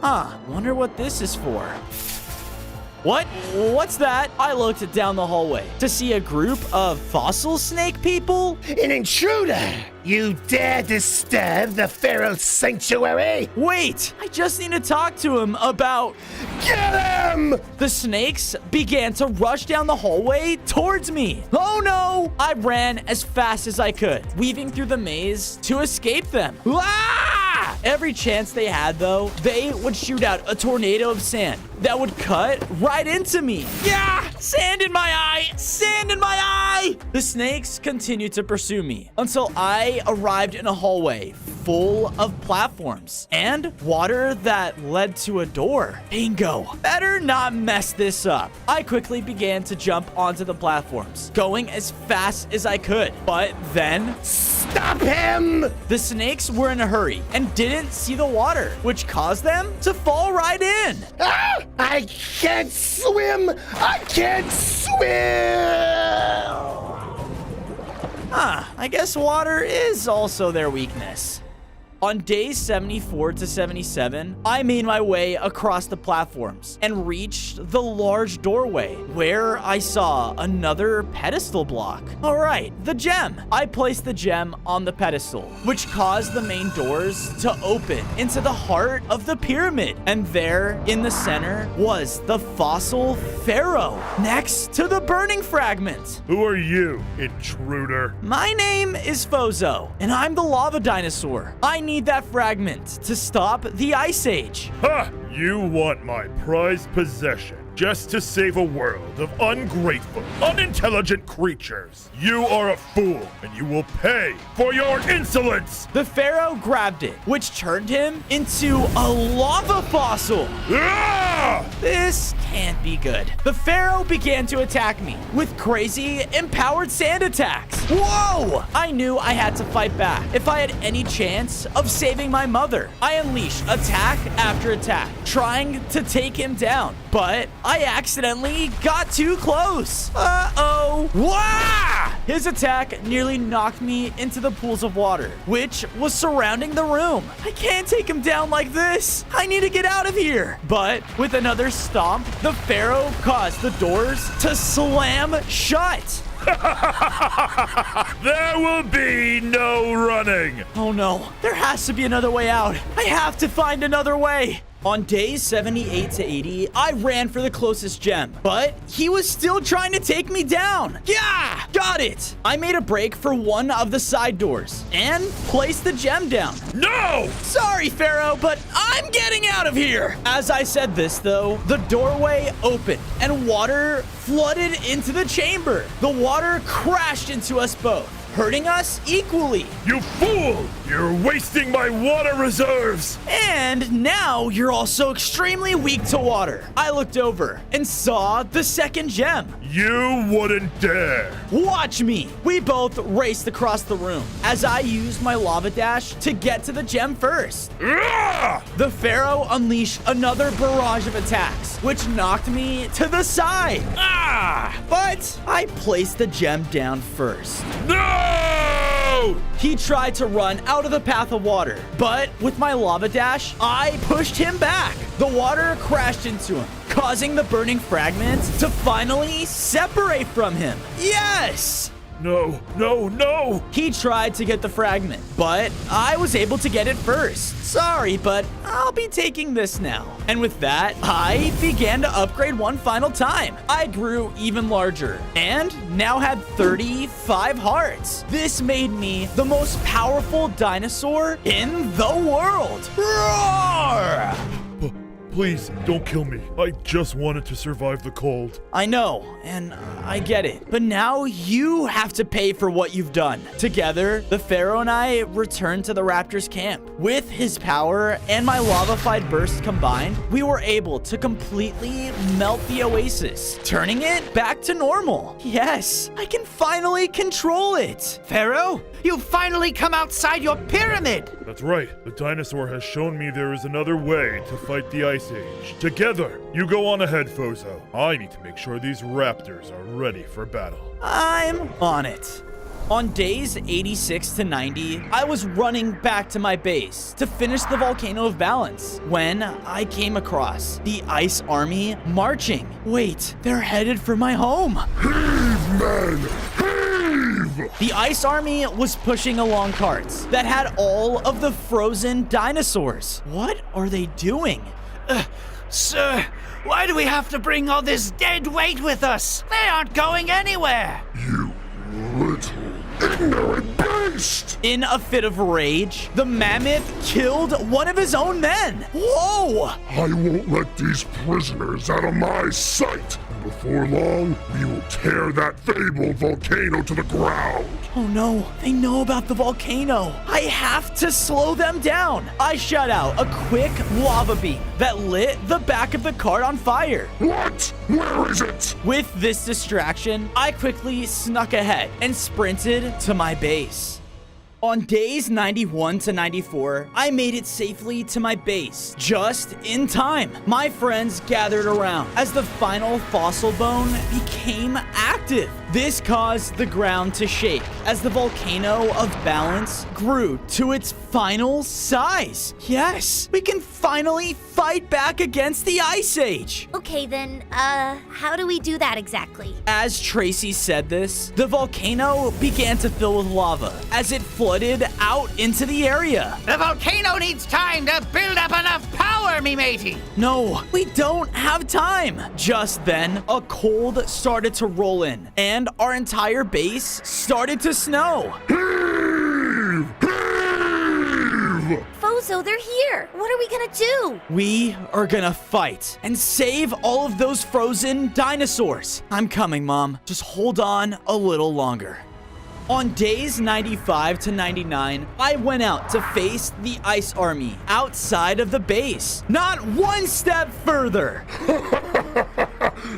[SPEAKER 1] Wonder what this is for. What? What's that? I looked down the hallway to see a group of fossil snake people.
[SPEAKER 17] An intruder! You dare disturb the feral sanctuary?
[SPEAKER 1] Wait, I just need to talk to him about...
[SPEAKER 17] Get him!
[SPEAKER 1] The snakes began to rush down the hallway towards me. Oh no! I ran as fast as I could, weaving through the maze to escape them. Ah! Every chance they had, though, they would shoot out a tornado of sand that would cut right into me. Yeah! Sand in my eye! Sand in my eye! The snakes continued to pursue me until I arrived in a hallway full of platforms and water that led to a door. Bingo. Better not mess this up. I quickly began to jump onto the platforms, going as fast as I could. But then...
[SPEAKER 17] Stop him!
[SPEAKER 1] The snakes were in a hurry and didn't see the water, which caused them to fall right in.
[SPEAKER 17] Ah! I can't swim! I can't swim!
[SPEAKER 1] I guess water is also their weakness. On days 74 to 77, I made my way across the platforms and reached the large doorway where I saw another pedestal block. All right, the gem. I placed the gem on the pedestal, which caused the main doors to open into the heart of the pyramid. And there in the center was the fossil pharaoh next to the burning fragment.
[SPEAKER 4] Who are you, intruder?
[SPEAKER 1] My name is Fozo, and I'm the lava dinosaur. I need that fragment to stop the Ice Age.
[SPEAKER 4] Ha! You want my prized possession just to save a world of ungrateful, unintelligent creatures. You are a fool, and you will pay for your insolence!
[SPEAKER 1] The pharaoh grabbed it, which turned him into a lava fossil.
[SPEAKER 4] Ah!
[SPEAKER 1] This can't be good. The pharaoh began to attack me with crazy empowered sand attacks. Whoa! I knew I had to fight back if I had any chance of saving my mother. I unleashed attack after attack, trying to take him down, but I accidentally got too close. Uh-oh. Wah! His attack nearly knocked me into the pools of water, which was surrounding the room. I can't take him down like this. I need to get out of here. But with another stomp, the pharaoh caused the doors to slam shut.
[SPEAKER 4] There will be no running.
[SPEAKER 1] Oh no, there has to be another way out. I have to find another way. On days 78 to 80, I ran for the closest gem, but he was still trying to take me down. Yeah, got it. I made a break for one of the side doors and placed the gem down.
[SPEAKER 4] No!
[SPEAKER 1] Sorry, Pharaoh, but I'm getting out of here. As I said this, though, the doorway opened and water flooded into the chamber. The water crashed into us both, hurting us equally.
[SPEAKER 4] You fool! You're wasting my water reserves!
[SPEAKER 1] And now you're also extremely weak to water. I looked over and saw the second gem.
[SPEAKER 4] You wouldn't dare!
[SPEAKER 1] Watch me! We both raced across the room as I used my lava dash to get to the gem first. The pharaoh unleashed another barrage of attacks, which knocked me to the side. But I placed the gem down first.
[SPEAKER 4] No!
[SPEAKER 1] He tried to run out of the path of water, but with my lava dash, I pushed him back. The water crashed into him, causing the burning fragment to finally separate from him. Yes!
[SPEAKER 4] No, no, no!
[SPEAKER 1] He tried to get the fragment, but I was able to get it first. Sorry, but I'll be taking this now. And with that, I began to upgrade one final time. I grew even larger and now had 35 hearts. This made me the most powerful dinosaur in the world. Roar!
[SPEAKER 4] Please, don't kill me. I just wanted to survive the cold.
[SPEAKER 1] I know, and I get it. But now you have to pay for what you've done. Together, the pharaoh and I returned to the raptor's camp. With his power and my lava-fied burst combined, we were able to completely melt the oasis, turning it back to normal. Yes, I can finally control it.
[SPEAKER 18] Pharaoh, you've finally come outside your pyramid.
[SPEAKER 4] That's right. The dinosaur has shown me there is another way to fight the Ice Age. Together, you go on ahead, Fozo. I need to make sure these raptors are ready for battle.
[SPEAKER 1] I'm on it. On days 86 to 90, I was running back to my base to finish the Volcano of Balance when I came across the Ice Army marching. Wait, they're headed for my home.
[SPEAKER 3] Heave, men! Heave!
[SPEAKER 1] The Ice Army was pushing along carts that had all of the frozen dinosaurs. What are they doing?
[SPEAKER 18] Sir, why do we have to bring all this dead weight with us? They aren't going anywhere.
[SPEAKER 3] You little ignorant beast!
[SPEAKER 1] In a fit of rage, the mammoth killed one of his own men. Whoa!
[SPEAKER 3] I won't let these prisoners out of my sight. And before long, we will tear that fabled volcano to the ground.
[SPEAKER 1] Oh no, they know about the volcano. I have to slow them down. I shot out a quick lava beam that lit the back of the cart on fire.
[SPEAKER 3] What? Where is it?
[SPEAKER 1] With this distraction, I quickly snuck ahead and sprinted to my base. On days 91 to 94, I made it safely to my base, just in time. My friends gathered around as the final fossil bone became active. This caused the ground to shake as the volcano of balance grew to its final size. Yes, we can finally fight back against the Ice Age.
[SPEAKER 9] Okay, then, how do we do that exactly?
[SPEAKER 1] As Tracy said this, the volcano began to fill with lava as it flooded out into the area.
[SPEAKER 18] The volcano needs time to build up enough power, me matey.
[SPEAKER 1] No, we don't have time. Just then, a cold started to roll in, and our entire base started to snow.
[SPEAKER 9] Fozo, they're here. What are we gonna do?
[SPEAKER 1] We are gonna fight and save all of those frozen dinosaurs. I'm coming, Mom. Just hold on a little longer. On days 95 to 99, I went out to face the Ice Army outside of the base. Not one step further.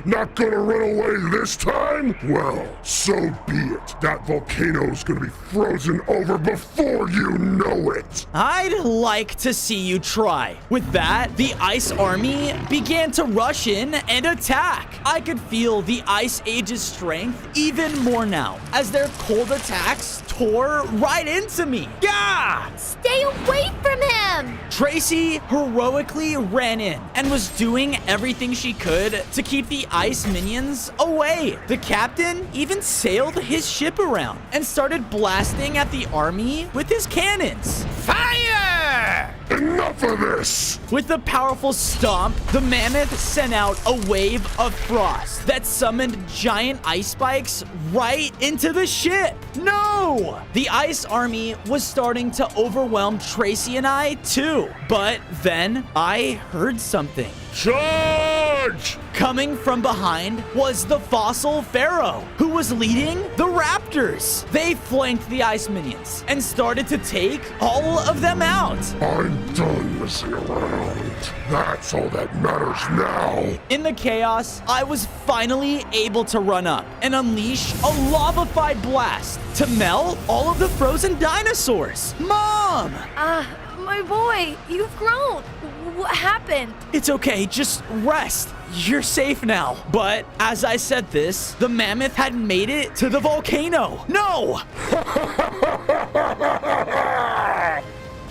[SPEAKER 3] Not gonna run away this time? Well, so be it. That volcano's gonna be frozen over before you know it.
[SPEAKER 1] I'd like to see you try. With that, the Ice Army began to rush in and attack. I could feel the Ice Age's strength even more now as their cold attacks tore right into me. Gah!
[SPEAKER 9] Stay away from him!
[SPEAKER 1] Tracy heroically ran in and was doing everything she could to keep the ice minions away. The captain even sailed his ship around and started blasting at the army with his cannons.
[SPEAKER 18] Fire!
[SPEAKER 3] Enough of this!
[SPEAKER 1] With a powerful stomp, the mammoth sent out a wave of frost that summoned giant ice spikes right into the ship. No! The ice army was starting to overwhelm Tracy and I too. But then I heard something.
[SPEAKER 3] Charge!
[SPEAKER 1] Coming from behind was the fossil pharaoh, who was leading the raptors. They flanked the ice minions and started to take all of them out.
[SPEAKER 3] I'm done messing around. That's all that matters now.
[SPEAKER 1] In the chaos, I was finally able to run up and unleash a lava-fied blast to melt all of the frozen dinosaurs. Mom!
[SPEAKER 14] My boy, you've grown. What happened?
[SPEAKER 1] It's okay, just rest. You're safe now. But as I said this, the mammoth had made it to the volcano. No!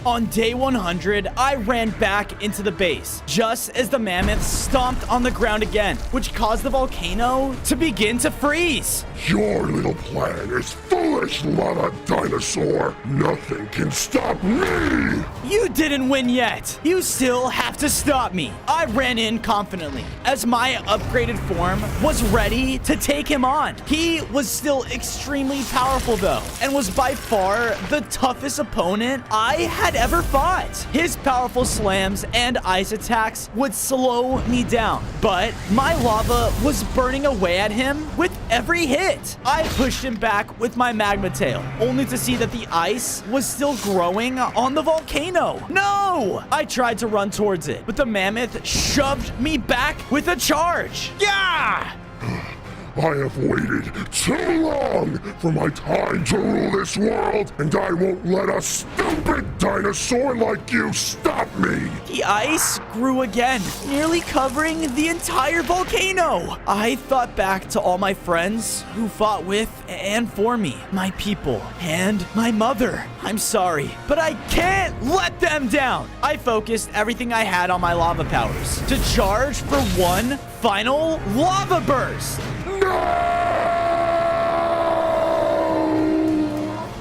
[SPEAKER 1] On day 100, I ran back into the base, just as the mammoth stomped on the ground again, which caused the volcano to begin to freeze.
[SPEAKER 3] Your little plan is foolish, lava dinosaur. Nothing can stop me.
[SPEAKER 1] You didn't win yet. You still have to stop me. I ran in confidently, as my upgraded form was ready to take him on. He was still extremely powerful though, and was by far the toughest opponent I had ever fought. His powerful slams and ice attacks would slow me down, but my lava was burning away at him with every hit. I pushed him back with my magma tail, only to see that the ice was still growing on the volcano. No! I tried to run towards it, but the mammoth shoved me back with a charge. Yeah!
[SPEAKER 3] I have waited too long for my time to rule this world, and I won't let a stupid dinosaur like you stop me!
[SPEAKER 1] The ice grew again, nearly covering the entire volcano. I thought back to all my friends who fought with and for me, my people, and my mother. I'm sorry, but I can't let them down. I focused everything I had on my lava powers to charge for one final lava burst.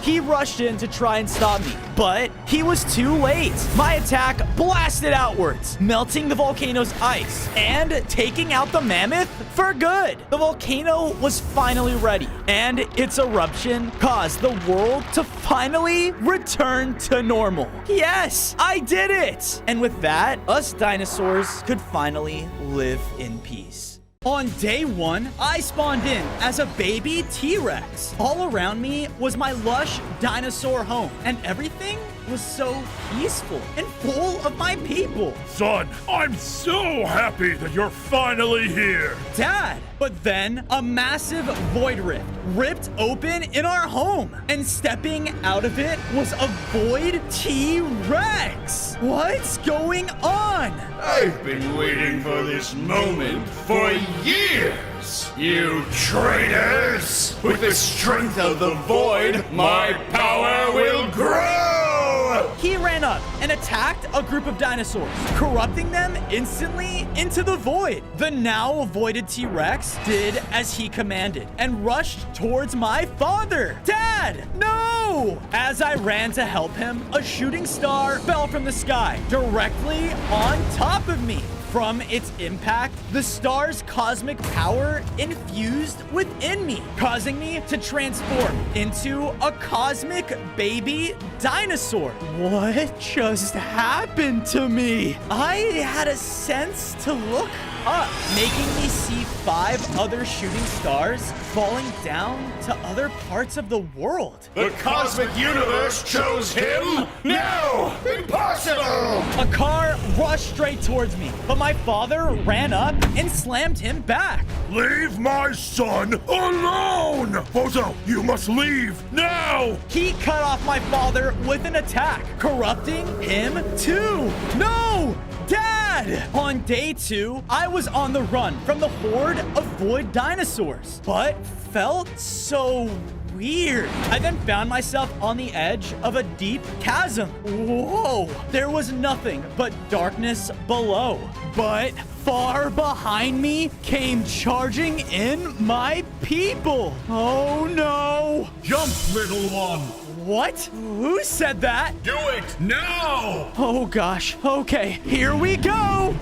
[SPEAKER 1] He rushed in to try and stop me, but he was too late. My attack blasted outwards, melting the volcano's ice and taking out the mammoth for good. The volcano was finally ready, and its eruption caused the world to finally return to normal. Yes, I did it! And with that, us dinosaurs could finally live in peace. On day 1, I spawned in as a baby T-Rex. All around me was my lush dinosaur home, and everything was so peaceful and full of my people.
[SPEAKER 3] Son, I'm so happy that you're finally here.
[SPEAKER 1] Dad! But then a massive void rift ripped open in our home, and stepping out of it was a void T-Rex. What's going on?
[SPEAKER 3] I've been waiting for this moment for years. You traitors! With the strength of the void, my power will grow!
[SPEAKER 1] He ran up and attacked a group of dinosaurs, corrupting them instantly into the void. The now avoided T-Rex did as he commanded and rushed towards my father. Dad, no! As I ran to help him, a shooting star fell from the sky directly on top of me. From its impact, the star's cosmic power infused within me, causing me to transform into a cosmic baby dinosaur. What just happened to me? I had a sense to look up, making me see 5 other shooting stars falling down to other parts of the world.
[SPEAKER 3] The cosmic universe chose him? No! Impossible!
[SPEAKER 1] A car rushed straight towards me, but my father ran up and slammed him back.
[SPEAKER 3] Leave my son alone! Bozo, you must leave now!
[SPEAKER 1] He cut off my father with an attack, corrupting him too. No! Dad! On day 2, I was on the run from the horde of void dinosaurs, but felt so weird. I then found myself on the edge of a deep chasm. Whoa! There was nothing but darkness below. But far behind me came charging in my people. Oh no!
[SPEAKER 3] Jump, little one!
[SPEAKER 1] What? Who said that?
[SPEAKER 3] Do it now!
[SPEAKER 1] Oh gosh. Okay, here we go.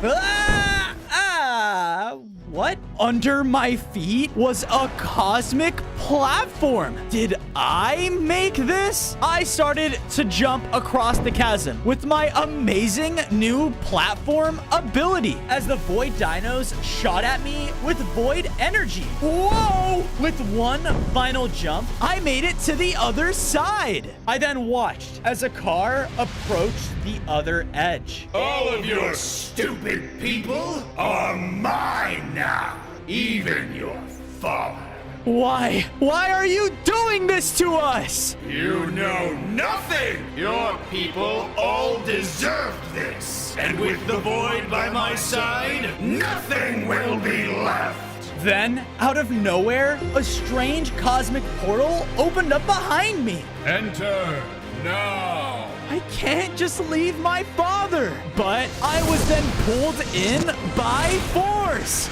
[SPEAKER 1] What? Under my feet was a cosmic platform. Did I make this? I started to jump across the chasm with my amazing new platform ability as the void dinos shot at me with void energy. Whoa! With one final jump, I made it to the other side. I then watched as a car approached the other edge.
[SPEAKER 3] All of your stupid people are mine now. Even your father.
[SPEAKER 1] Why? Why are you doing this to us?
[SPEAKER 3] You know nothing! Your people all deserved this. And with the void by my side, nothing will be left.
[SPEAKER 1] Then, out of nowhere, a strange cosmic portal opened up behind me.
[SPEAKER 3] Enter now.
[SPEAKER 1] I can't just leave my father. But I was then pulled in by force.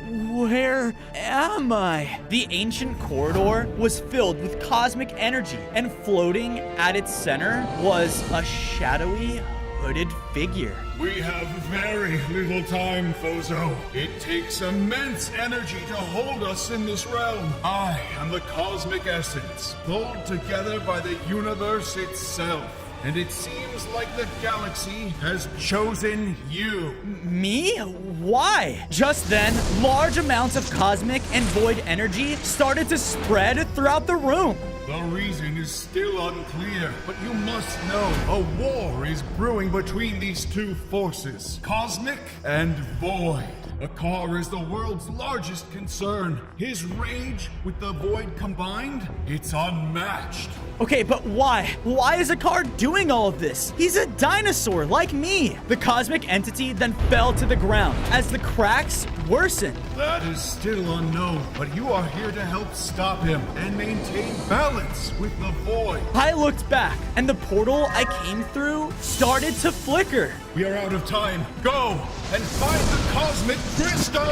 [SPEAKER 1] Where am I? The ancient corridor was filled with cosmic energy, and floating at its center was a shadowy, hooded figure.
[SPEAKER 3] We have very little time, Fozo. It takes immense energy to hold us in this realm. I am the cosmic essence, pulled together by the universe itself. And it seems like the galaxy has chosen you.
[SPEAKER 1] Me? Why? Just then, large amounts of cosmic and void energy started to spread throughout the room.
[SPEAKER 3] The reason is still unclear, but you must know a war is brewing between these two forces, cosmic and void. Akar is the world's largest concern. His rage with the void combined, it's unmatched.
[SPEAKER 1] Okay, but why? Why is Akar doing all of this? He's a dinosaur like me. The cosmic entity then fell to the ground as the cracks worsened.
[SPEAKER 3] That is still unknown, but you are here to help stop him and maintain balance with the void.
[SPEAKER 1] I looked back, and the portal I came through started to flicker.
[SPEAKER 3] We are out of time. Go and find the cosmic crystals!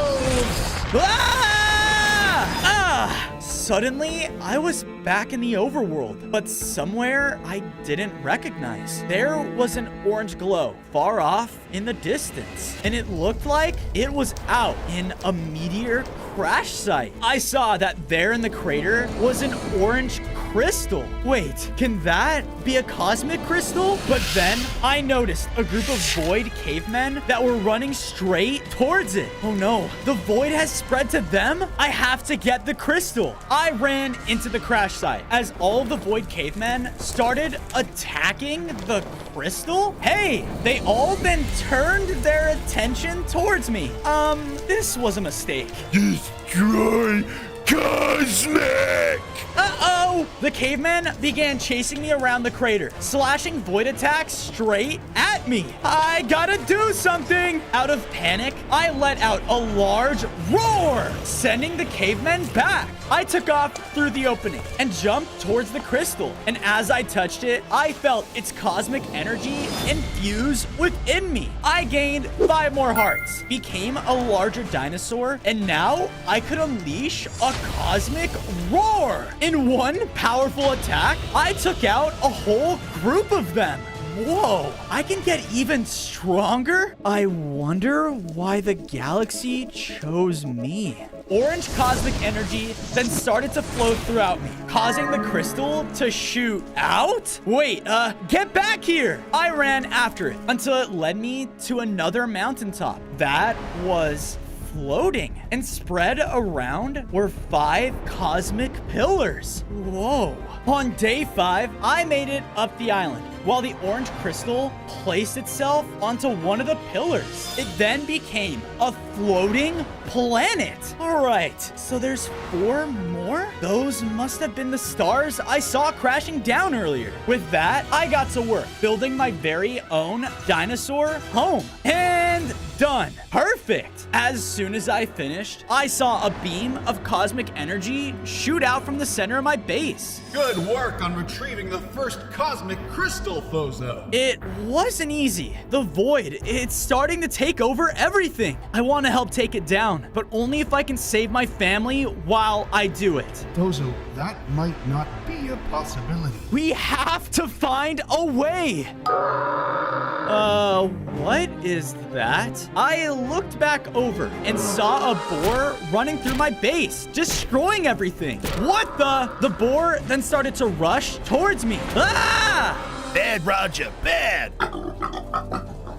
[SPEAKER 1] Suddenly, I was back in the overworld, but somewhere I didn't recognize. There was an orange glow far off in the distance, and it looked like it was out in a meteor crash site. I saw that there in the crater was an orange crystal. Wait, can that be a cosmic crystal? But then I noticed a group of void cavemen that were running straight towards it. Oh no, the void has spread to them? I have to get the crystal. I ran into the crash site as all of the void cavemen started attacking the crystal. Hey, they all then turned their attention towards me. This was a mistake.
[SPEAKER 3] Destroy Cosmic!
[SPEAKER 1] Uh-oh! The caveman began chasing me around the crater, slashing void attacks straight at me. I gotta do something! Out of panic, I let out a large roar, sending the cavemen back. I took off through the opening and jumped towards the crystal. And as I touched it, I felt its cosmic energy infuse within me. I gained 5 more hearts, became a larger dinosaur, and now I could unleash a cosmic roar. In one powerful attack, I took out a whole group of them. Whoa, I can get even stronger? I wonder why the galaxy chose me. Orange cosmic energy then started to flow throughout me, causing the crystal to shoot out? Wait, get back here! I ran after it until it led me to another mountaintop that was floating, and spread around were 5 cosmic pillars. Whoa. On day 5, I made it up the island, while the orange crystal placed itself onto one of the pillars. It then became a floating planet. All right, so there's 4 more? Those must have been the stars I saw crashing down earlier. With that, I got to work building my very own dinosaur home. And done. Perfect. As soon as I finished, I saw a beam of cosmic energy shoot out from the center of my base.
[SPEAKER 2] Good work on retrieving the first cosmic crystal, Fozo.
[SPEAKER 1] It wasn't easy. The void, it's starting to take over everything. I want to help take it down, but only if I can save my family while I do it.
[SPEAKER 2] Fozo, that might not be a possibility.
[SPEAKER 1] We have to find a way. What is that? I looked back over and saw a boar running through my base, destroying everything. What the? The boar then started to rush towards me. Ah!
[SPEAKER 4] Bad, Roger, bad.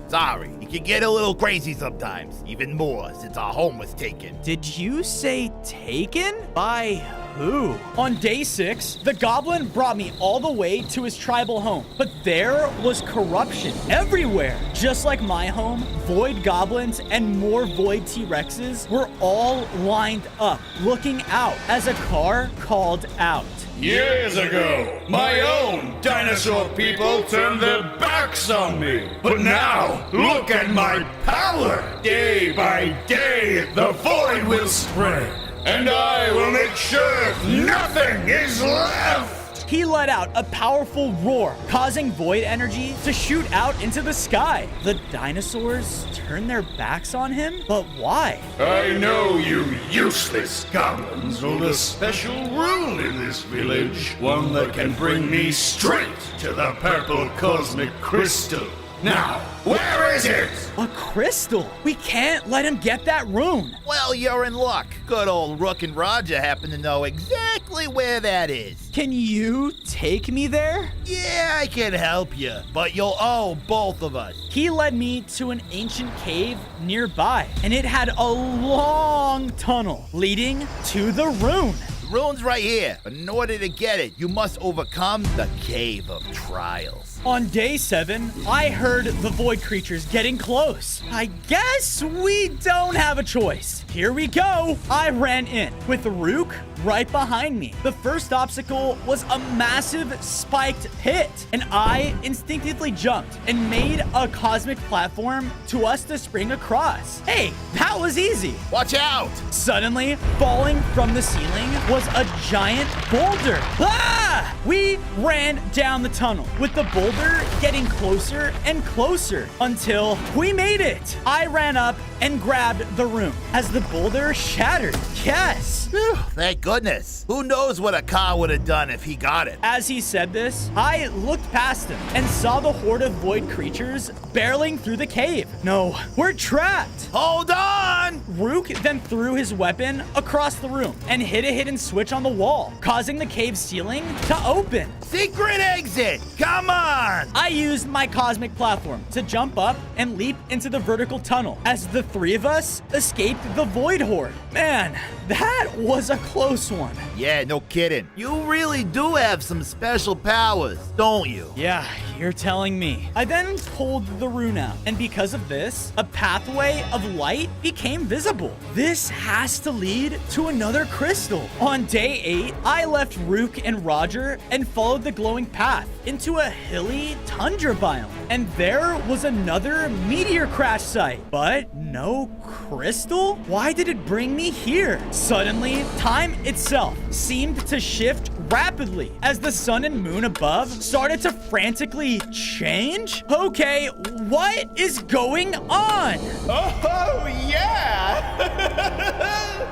[SPEAKER 4] Sorry, you can get a little crazy sometimes, even more since our home was taken.
[SPEAKER 1] Did you say taken? By who? On day 6, the goblin brought me all the way to his tribal home, but there was corruption everywhere. Just like my home, void goblins and more void T-Rexes were all lined up, looking out as a car called out.
[SPEAKER 13] Years ago, my own dinosaur people turned their backs on me. But now, look at my power! Day by day, the void will spread, and I will make sure nothing is left!
[SPEAKER 1] He let out a powerful roar, causing void energy to shoot out into the sky. The dinosaurs turned their backs on him? But why?
[SPEAKER 13] I know you useless goblins hold a special rule in this village. One that can bring me straight to the purple cosmic crystal. Now, where is it?
[SPEAKER 1] A crystal? We can't let him get that rune.
[SPEAKER 4] Well, you're in luck. Good old Rook and Roger happen to know exactly where that is.
[SPEAKER 1] Can you take me there?
[SPEAKER 4] Yeah, I can help you, but you'll owe both of us.
[SPEAKER 1] He led me to an ancient cave nearby, and it had a long tunnel leading to the rune.
[SPEAKER 4] The rune's right here. In order to get it, you must overcome the Cave of Trials.
[SPEAKER 1] On day 7, I heard the void creatures getting close. I guess we don't have a choice. Here we go. I ran in with Rook right behind me. The first obstacle was a massive spiked pit, and I instinctively jumped and made a cosmic platform to us to spring across. Hey, that was easy.
[SPEAKER 4] Watch out!
[SPEAKER 1] Suddenly, falling from the ceiling was a giant boulder. Ah! We ran down the tunnel with the boulder getting closer and closer until we made it. I ran up and grabbed the rune as the boulder shattered. Yes!
[SPEAKER 4] Thank goodness. goodness. Who knows what a car would have done if he got it?
[SPEAKER 1] As he said this, I looked past him and saw the horde of void creatures barreling through the cave. No, we're trapped.
[SPEAKER 4] Hold on!
[SPEAKER 1] Rook then threw his weapon across the room and hit a hidden switch on the wall, causing the cave ceiling to open.
[SPEAKER 4] Secret exit! Come on!
[SPEAKER 1] I used my cosmic platform to jump up and leap into the vertical tunnel as the three of us escaped the void horde. Man, that was a close one.
[SPEAKER 4] Yeah, no kidding. You really do have some special powers, don't you?
[SPEAKER 1] Yeah, you're telling me. I then pulled the rune out, and because of this, a pathway of light became visible. This has to lead to another crystal. On day 8, I left Rook and Roger and followed the glowing path into a hilly tundra biome. And there was another meteor crash site, but no crystal? Why did it bring me here? Suddenly, time itself seemed to shift rapidly as the sun and moon above started to frantically change. Okay, what is going on?
[SPEAKER 13] Oh, yeah!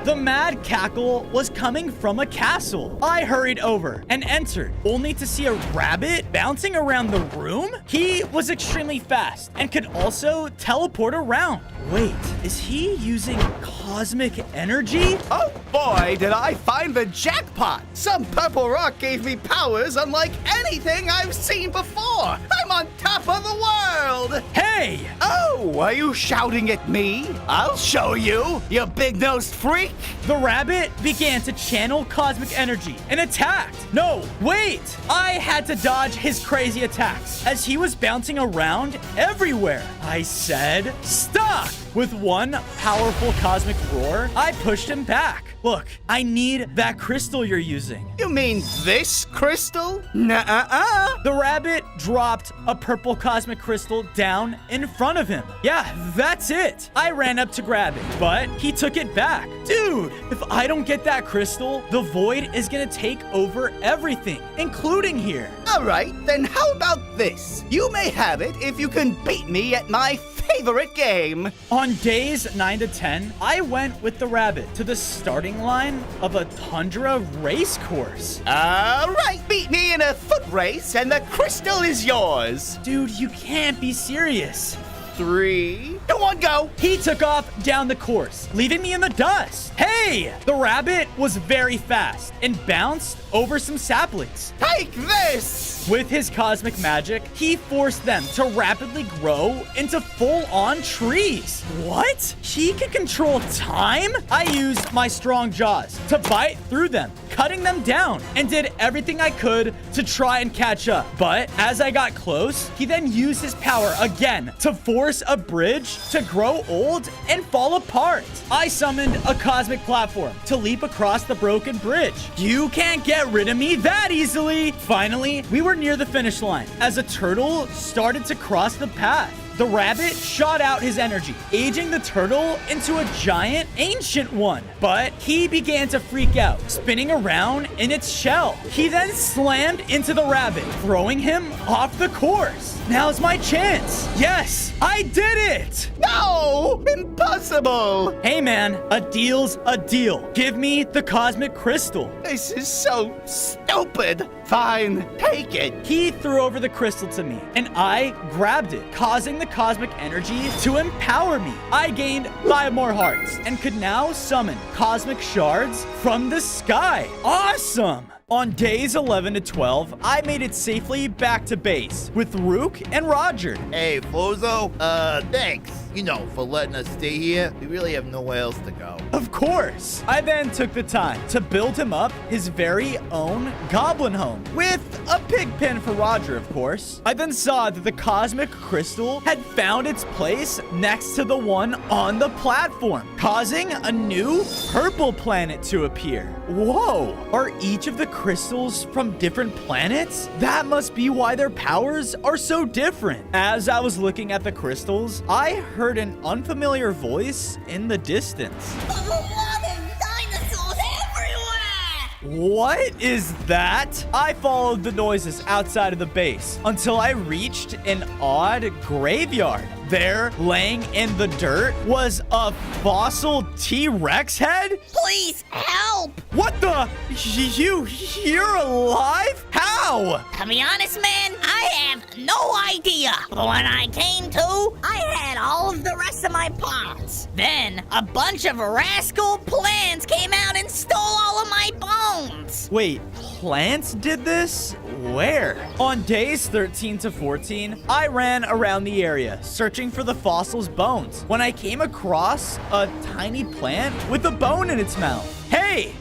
[SPEAKER 1] The mad cackle was coming from a castle. I hurried over and entered, only to see a rabbit bouncing around the room. He was extremely fast and could also teleport around. Wait, is he using cosmic energy?
[SPEAKER 19] Oh boy, did I find the jackpot! Some purple rock gave me powers unlike anything I've seen before! I'm on top of the world!
[SPEAKER 1] Hey!
[SPEAKER 19] Oh, are you shouting at me? I'll show you, you big-nosed freak!
[SPEAKER 1] The rabbit began to channel cosmic energy and attacked. No, wait! I had to dodge his crazy attacks as he was bouncing around everywhere. I said, stop! With one powerful cosmic roar, I pushed him back. Look, I need that crystal you're using.
[SPEAKER 19] You mean this crystal? Nuh-uh-uh!
[SPEAKER 1] The rabbit dropped a purple cosmic crystal down in front of him. Yeah, that's it. I ran up to grab it, but he took it back. Dude, if I don't get that crystal, the void is gonna take over everything, including here.
[SPEAKER 19] Alright, then how about this? You may have it if you can beat me at my favorite game.
[SPEAKER 1] On days 9 to 10, I went with the rabbit to the starting line of a tundra race course.
[SPEAKER 19] Alright, beat me in a foot race and the crystal is yours.
[SPEAKER 1] Dude, you can't be serious.
[SPEAKER 19] 3, 2, 1, go!
[SPEAKER 1] He took off down the course, leaving me in the dust. Hey! The rabbit was very fast and bounced over some saplings.
[SPEAKER 19] Take this!
[SPEAKER 1] With his cosmic magic, he forced them to rapidly grow into full-on trees. What? He can control time? I used my strong jaws to bite through them, cutting them down, and did everything I could to try and catch up. But as I got close, he then used his power again to force a bridge to grow old and fall apart. I summoned a cosmic platform to leap across the broken bridge. You can't get rid of me that easily. Finally, we were near the finish line as a turtle started to cross the path. The rabbit shot out his energy, aging the turtle into a giant ancient one. But he began to freak out, spinning around in its shell. He then slammed into the rabbit, throwing him off the course. Now's my chance. Yes, I did it.
[SPEAKER 19] No, impossible.
[SPEAKER 1] Hey man, a deal's a deal. Give me the cosmic crystal.
[SPEAKER 19] This is so stupid. Fine, take it.
[SPEAKER 1] He threw over the crystal to me, and I grabbed it, causing the cosmic energy to empower me. I gained 5 more hearts and could now summon cosmic shards from the sky. Awesome! On days 11 to 12, I made it safely back to base with Rook and Roger.
[SPEAKER 4] Hey, Flozo, thanks, for letting us stay here. We really have nowhere else to go.
[SPEAKER 1] Of course! I then took the time to build him up his very own goblin home, with a pig pen for Roger, of course. I then saw that the cosmic crystal had found its place next to the one on the platform, causing a new purple planet to appear. Whoa! Are each of the crystals from different planets? That must be why their powers are so different. As I was looking at the crystals, I heard an unfamiliar voice in the distance. What is that? I followed the noises outside of the base until I reached an odd graveyard. There, laying in the dirt, was a fossil T-Rex head?
[SPEAKER 6] Please help!
[SPEAKER 1] What the? You're alive? How?
[SPEAKER 6] To be honest, man, I have no idea. But when I came to, I had all of the rest of my parts. Then, a bunch of rascal plants came out and stole all of my bones.
[SPEAKER 1] Wait, plants did this? Where? On days 13 to 14, I ran around the area, searching for the fossil's bones, when I came across a tiny plant with a bone in its mouth. Hey!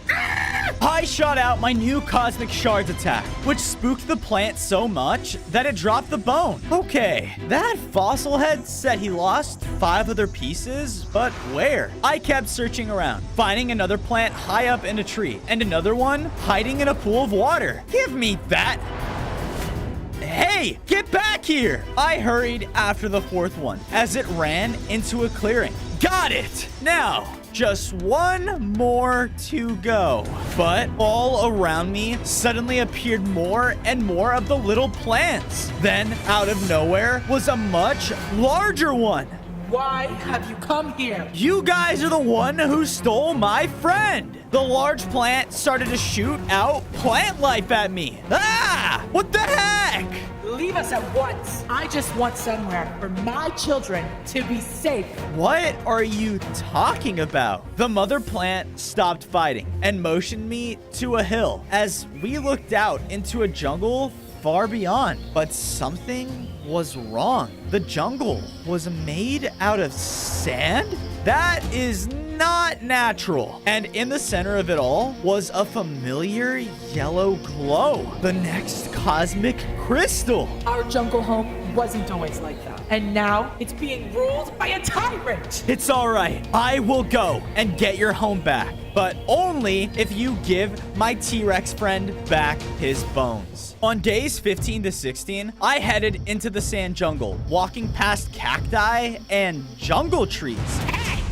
[SPEAKER 1] I shot out my new Cosmic Shards attack, which spooked the plant so much that it dropped the bone. Okay, that fossil head said he lost 5 other pieces, but where? I kept searching around, finding another plant high up in a tree, and another one hiding in a pool of water. Give me that! Hey, get back here! I hurried after the 4th one as it ran into a clearing. Got it! Now, just one more to go. But all around me suddenly appeared more and more of the little plants. Then, out of nowhere, was a much larger one.
[SPEAKER 12] Why have you come here?
[SPEAKER 1] You guys are the one who stole my friend. The large plant started to shoot out plant life at me. Ah! What the heck?
[SPEAKER 12] Leave us at once. I just want somewhere for my children to be safe.
[SPEAKER 1] What are you talking about? The mother plant stopped fighting and motioned me to a hill as we looked out into a jungle far beyond. But something was wrong. The jungle was made out of sand? That is not natural. And in the center of it all was a familiar yellow glow. The next cosmic crystal.
[SPEAKER 12] Our jungle home wasn't always like that. And now it's being ruled by a tyrant.
[SPEAKER 1] It's all right. I will go and get your home back. But only if you give my T-Rex friend back his bones. On days 15 to 16, I headed into the sand jungle, walking past cacti and jungle trees.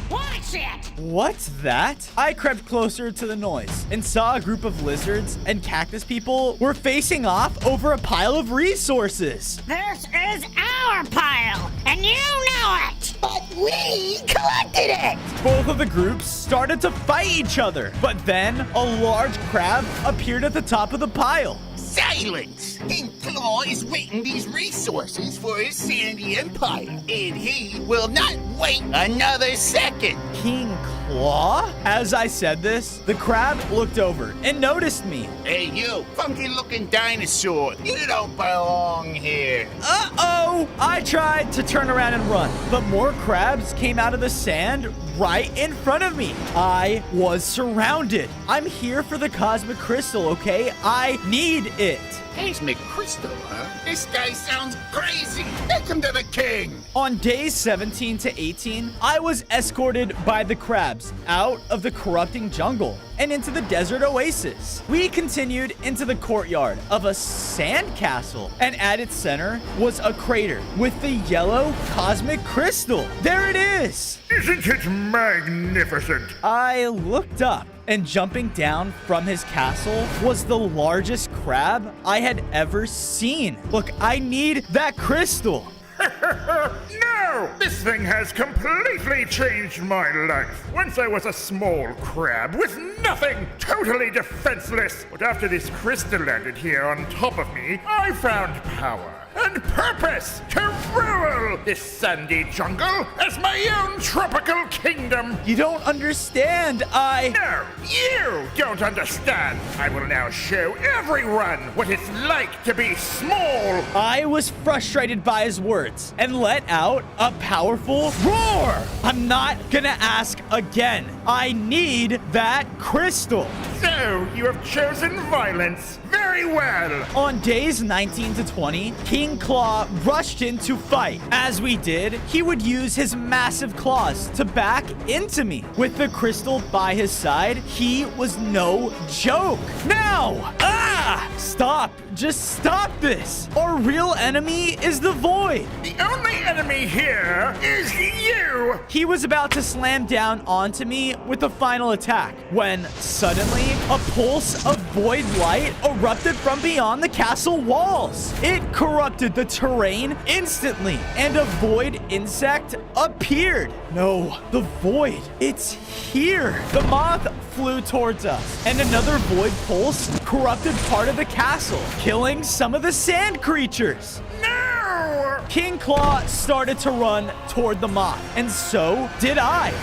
[SPEAKER 6] Watch it!
[SPEAKER 1] What's that? I crept closer to the noise and saw a group of lizards and cactus people were facing off over a pile of resources.
[SPEAKER 6] This is our pile, and you know it! But we collected it!
[SPEAKER 1] Both of the groups started to fight each other, but then a large crab appeared at the top of the pile.
[SPEAKER 18] Silence! King Claw is waiting these resources for his sandy empire, and he will not wait another second.
[SPEAKER 1] King Claw? As I said this, the crab looked over and noticed me.
[SPEAKER 18] Hey, you, funky-looking dinosaur, you don't belong here.
[SPEAKER 1] Uh-oh! I tried to turn around and run, but more crabs came out of the sand right in front of me. I was surrounded. I'm here for the cosmic crystal, okay? I need it.
[SPEAKER 18] Cosmic crystal, huh? This guy sounds crazy. Take him to the king.
[SPEAKER 1] On days 17 to 18, I was escorted by the crabs out of the corrupting jungle and into the desert oasis. We continued into the courtyard of a sand castle, and at its center was a crater with the yellow cosmic crystal. There it is.
[SPEAKER 3] Isn't it magnificent?
[SPEAKER 1] I looked up, and jumping down from his castle was the largest crab I had ever seen. Look, I need that crystal.
[SPEAKER 3] No! This thing has completely changed my life. Once I was a small crab with nothing, totally defenseless. But after this crystal landed here on top of me, I found power and purpose to rule this sandy jungle as my own tropical kingdom.
[SPEAKER 1] You don't understand,
[SPEAKER 3] No, you don't understand. I will now show everyone what it's like to be small.
[SPEAKER 1] I was frustrated by his words and let out a powerful roar. I'm not gonna ask again. I need that crystal.
[SPEAKER 3] So, you have chosen violence. Very well.
[SPEAKER 1] On days 19 to 20, King Claw rushed in to fight. As we did, he would use his massive claws to back into me. With the crystal by his side, he was no joke. Now! Ah! Stop Stop! Just stop this! Our real enemy is the Void.
[SPEAKER 11] The only enemy here is you!
[SPEAKER 1] He was about to slam down onto me with a final attack when suddenly a pulse of void light erupted from beyond the castle walls. It corrupted the terrain instantly, and a void insect appeared. No, the void. It's here. The moth flew towards us, and another void pulse corrupted part of the castle, killing some of the sand creatures.
[SPEAKER 11] No!
[SPEAKER 1] King Claw started to run toward the moth, and so did I.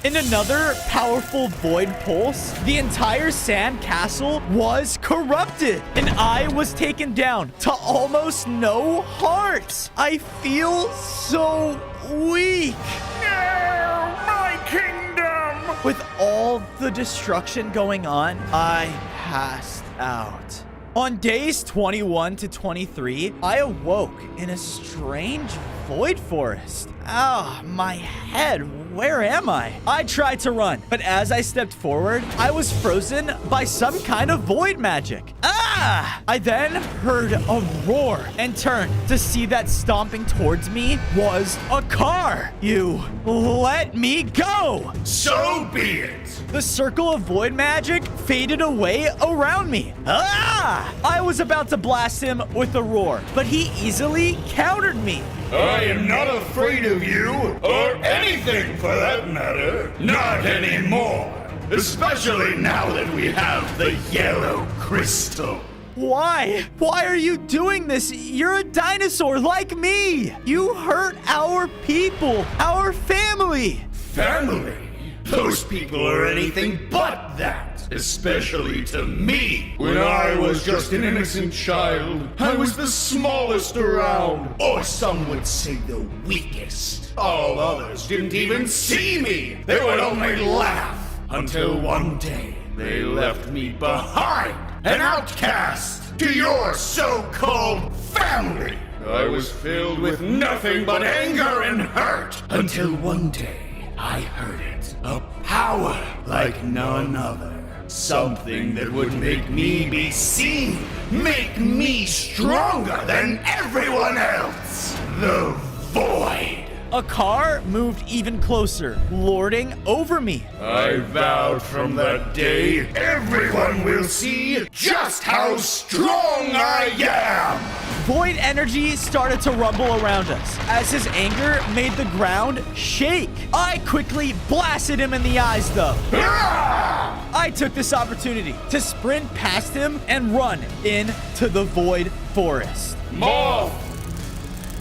[SPEAKER 1] In another powerful void pulse, the entire sand castle was corrupted, and I was taken down to almost no hearts. I feel so weak.
[SPEAKER 11] No! My kingdom!
[SPEAKER 1] With all the destruction going on, I passed out. On days 21 to 23, I awoke in a strange void forest. Ah, my head. Where am I? I tried to run, but as I stepped forward, I was frozen by some kind of void magic. Ah! I then heard a roar and turned to see that stomping towards me was a car. You let me go.
[SPEAKER 11] So be it.
[SPEAKER 1] The circle of void magic faded away around me. Ah! I was about to blast him with a roar, but he easily countered me.
[SPEAKER 3] I am not afraid of you, or anything for that matter. Not anymore. Especially now that we have the yellow crystal.
[SPEAKER 1] Why? Why are you doing this? You're a dinosaur like me. You hurt our people, our family.
[SPEAKER 3] Family? Those people are anything but that, especially to me. When I was just an innocent child, I was the smallest around, or some would say the weakest. All others didn't even see me. They would only laugh, until one day they left me behind, an outcast, to your so-called family. I was filled with nothing but anger and hurt, until one day I heard it. A power like none other. Something that would make me be seen. Make me stronger than everyone else. The Void.
[SPEAKER 1] A car moved even closer, lording over me.
[SPEAKER 3] I vowed from that day everyone will see just how strong I am.
[SPEAKER 1] Void energy started to rumble around us as his anger made the ground shake. I quickly blasted him in the eyes, though. I took this opportunity to sprint past him and run into the void forest.
[SPEAKER 3] Moth,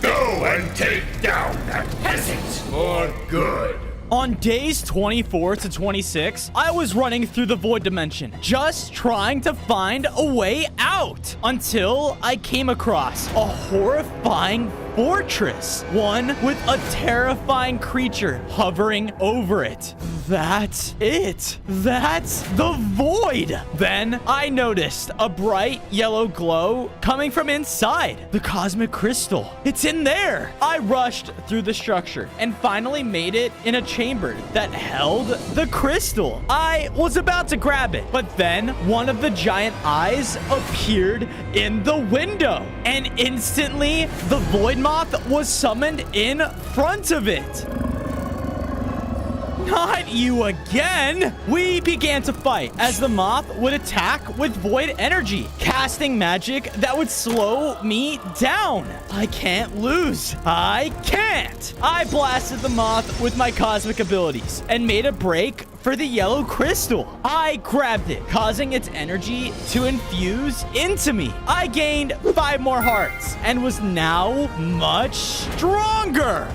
[SPEAKER 3] go and take down that peasant for good.
[SPEAKER 1] On days 24 to 26, I was running through the void dimension, just trying to find a way out, until I came across a horrifying fortress, one with a terrifying creature hovering over it. That's it. That's the void. Then I noticed a bright yellow glow coming from inside the cosmic crystal. It's in there. I rushed through the structure and finally made it in a chamber that held the crystal. I was about to grab it, but then one of the giant eyes appeared in the window, and instantly the void moth was summoned in front of it. Not you again! We began to fight as the moth would attack with void energy, casting magic that would slow me down. I can't lose. I can't! I blasted the moth with my cosmic abilities and made a break for the yellow crystal. I grabbed it, causing its energy to infuse into me. I gained 5 more hearts and was now much stronger.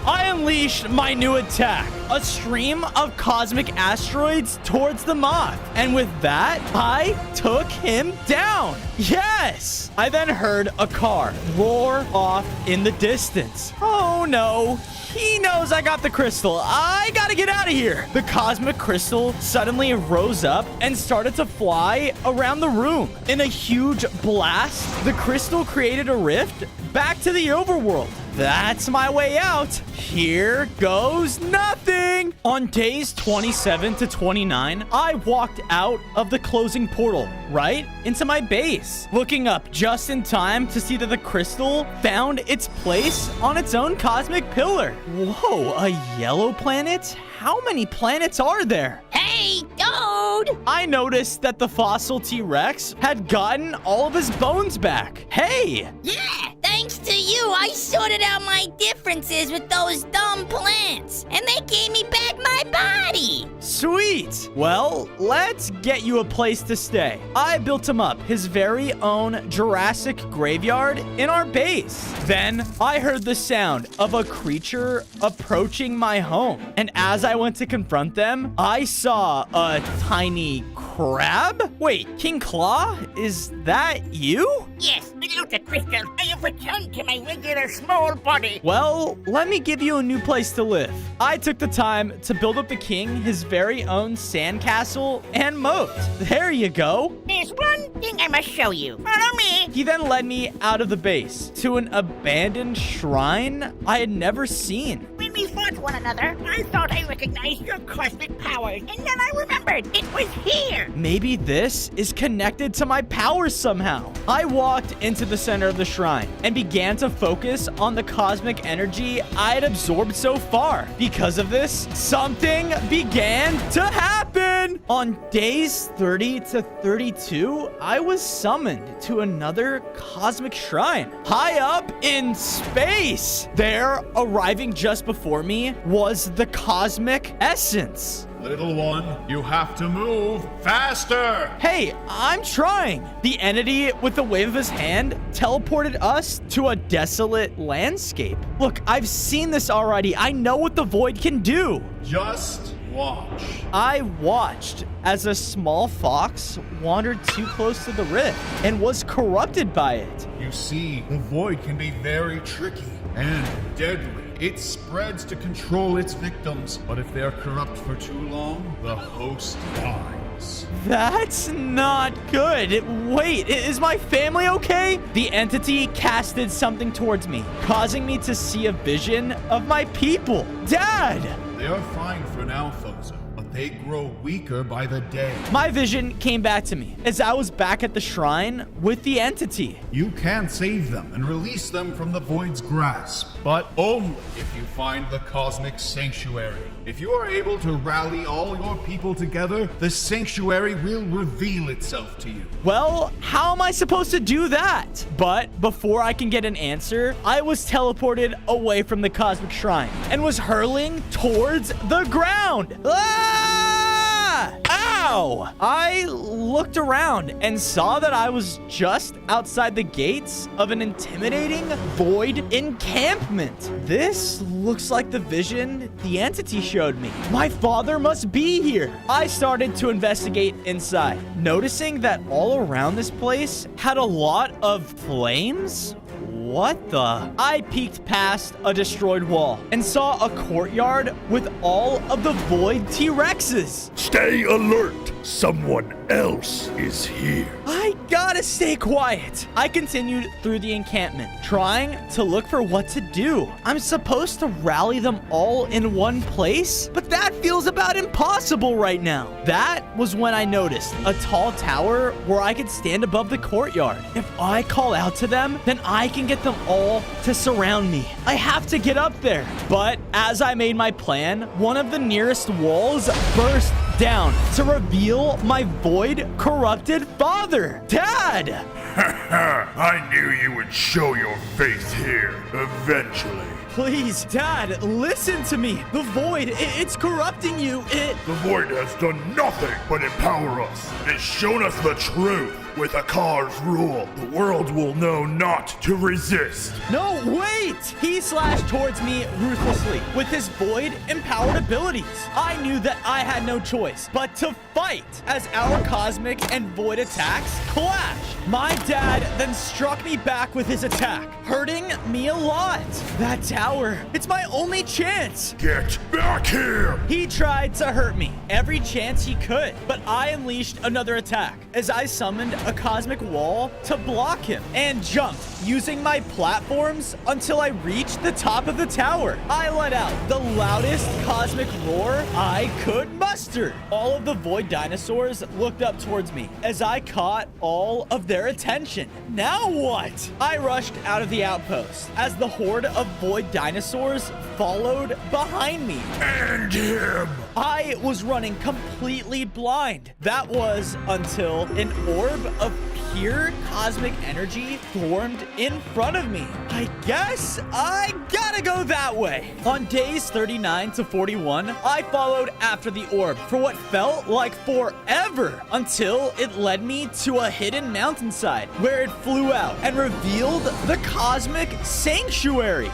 [SPEAKER 1] I unleashed my new attack, a stream of cosmic asteroids towards the moth. And with that, I took him down. Yes! I then heard a car roar off in the distance. Oh no. He knows I got the crystal. I gotta get out of here. The cosmic crystal suddenly rose up and started to fly around the room. In a huge blast, the crystal created a rift back to the overworld. That's my way out. Here goes nothing. On days 27 to 29, I walked out of the closing portal right into my base, looking up just in time to see that the crystal found its place on its own cosmic pillar. Whoa, a yellow planet? How many planets are there?
[SPEAKER 6] Hey, dude!
[SPEAKER 1] I noticed that the fossil T-Rex had gotten all of his bones back. Hey!
[SPEAKER 6] Yeah, thanks to you, I sorted out my differences with those dumb plants, and they gave me back my body.
[SPEAKER 1] Sweet! Well, let's get you a place to stay. I built him up his very own Jurassic graveyard in our base. Then I heard the sound of a creature approaching my home, and as I went to confront them, I saw a tiny crab? Wait, King Claw, is that you?
[SPEAKER 15] Yes, without the crystal, I have returned to my regular small body.
[SPEAKER 1] Well, let me give you a new place to live. I took the time to build up the king his very own sandcastle and moat. There you go.
[SPEAKER 15] There's one thing I must show you. Follow me.
[SPEAKER 1] He then led me out of the base to an abandoned shrine I had never seen.
[SPEAKER 15] When we fought one another, I thought I recognized your cosmic powers, and then I remembered it was here.
[SPEAKER 1] Maybe this is connected to my powers somehow. I walked into the center of the shrine and began to focus on the cosmic energy I had absorbed so far. Because of this, something began to happen. On days 30 to 32, I was summoned to another cosmic shrine high up in space. There, arriving just before me, was the cosmic essence.
[SPEAKER 3] Little one, you have to move faster!
[SPEAKER 1] Hey, I'm trying! The entity, with a wave of his hand, teleported us to a desolate landscape. Look, I've seen this already. I know what the void can do.
[SPEAKER 3] Just watch.
[SPEAKER 1] I watched as a small fox wandered too close to the rift and was corrupted by it.
[SPEAKER 3] You see, the void can be very tricky and deadly. It spreads to control its victims, but if they're corrupt for too long, the host dies.
[SPEAKER 1] That's not good. Wait, is my family okay? The entity casted something towards me, causing me to see a vision of my people. Dad!
[SPEAKER 3] They are fine for now, Fozo, but they grow weaker by the day.
[SPEAKER 1] My vision came back to me as I was back at the shrine with the entity.
[SPEAKER 3] You can save them and release them from the void's grasp, but only if you find the cosmic sanctuary. If you are able to rally all your people together, the sanctuary will reveal itself to you.
[SPEAKER 1] Well, how am I supposed to do that? But before I can get an answer, I was teleported away from the cosmic shrine and was hurling towards the ground. Ah! Ow! I looked around and saw that I was just outside the gates of an intimidating void encampment. This looks like the vision the entity showed me. My father must be here. I started to investigate inside, noticing that all around this place had a lot of flames. What the? I peeked past a destroyed wall and saw a courtyard with all of the void T-Rexes.
[SPEAKER 20] Stay alert. Someone else is here.
[SPEAKER 1] I gotta stay quiet. I continued through the encampment, trying to look for what to do. I'm supposed to rally them all in one place, but that feels about impossible right now. That was when I noticed a tall tower where I could stand above the courtyard. If I call out to them, then I can get them all to surround me. I have to get up there. But as I made my plan, one of the nearest walls burst down to reveal my void corrupted father. Dad!
[SPEAKER 20] I knew you would show your face here eventually.
[SPEAKER 1] Please, Dad, listen to me. The void, it's corrupting you.
[SPEAKER 20] The void has done nothing but empower us. It has shown us the truth. With Akar's rule, the world will know not to resist.
[SPEAKER 1] No, wait! He slashed towards me ruthlessly with his void-empowered abilities. I knew that I had no choice but to fight as our cosmic and void attacks clashed. My dad then struck me back with his attack, hurting me a lot. That tower, it's my only chance.
[SPEAKER 20] Get back here!
[SPEAKER 1] He tried to hurt me every chance he could, but I unleashed another attack as I summoned a cosmic wall to block him and jumped using my platforms until I reached the top of the tower. I let out the loudest cosmic roar I could muster. All of the void dinosaurs looked up towards me as I caught all of their attention. Now what? I rushed out of the outpost as the horde of void dinosaurs followed behind me.
[SPEAKER 3] And him!
[SPEAKER 1] I was running completely blind. That was until an orb of pure cosmic energy formed in front of me. I guess I gotta go that way. On days 39 to 41, I followed after the orb for what felt like forever until it led me to a hidden mountainside where it flew out and revealed the cosmic sanctuary.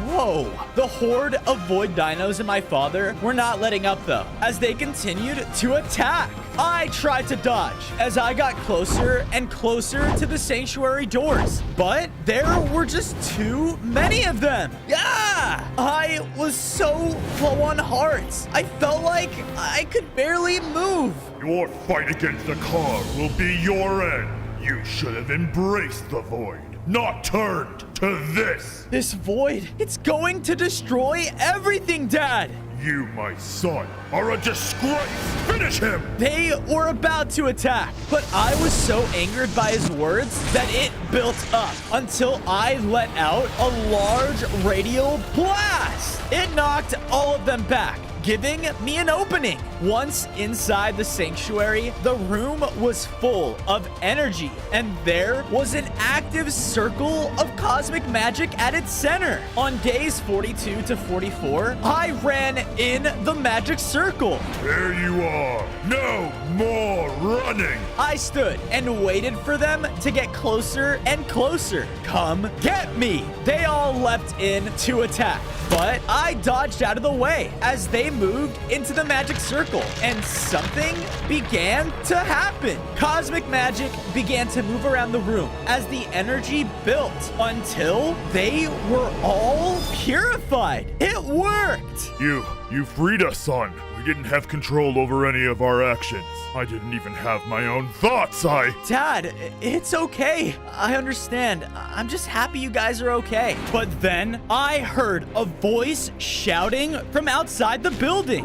[SPEAKER 1] Whoa. The horde of void dinos and my father were not letting up though, as they continued to attack. I tried to dodge as I got closer and closer to the sanctuary doors, but there were just too many of them. Yeah! I was so low on hearts. I felt like I could barely move.
[SPEAKER 20] Your fight against the car will be your end. You should have embraced the void, not turned to this.
[SPEAKER 1] This void, it's going to destroy everything, Dad.
[SPEAKER 20] You, my son, are a disgrace. Finish him.
[SPEAKER 1] They were about to attack, but I was so angered by his words that it built up until I let out a large radial blast. It knocked all of them back, giving me an opening. Once inside the sanctuary, the room was full of energy, and there was an active circle of cosmic magic at its center. On days 42 to 44, I ran in the magic circle.
[SPEAKER 20] There you are. No more running.
[SPEAKER 1] I stood and waited for them to get closer and closer. Come get me. They all leapt in to attack, but I dodged out of the way as they moved into the magic circle, and something began to happen. Cosmic magic began to move around the room as the energy built until they were all purified. It worked.
[SPEAKER 20] You freed us, son. We didn't have control over any of our actions. I didn't even have my own thoughts.
[SPEAKER 1] Dad, it's okay. I understand. I'm just happy you guys are okay. But then I heard a voice shouting from outside the building.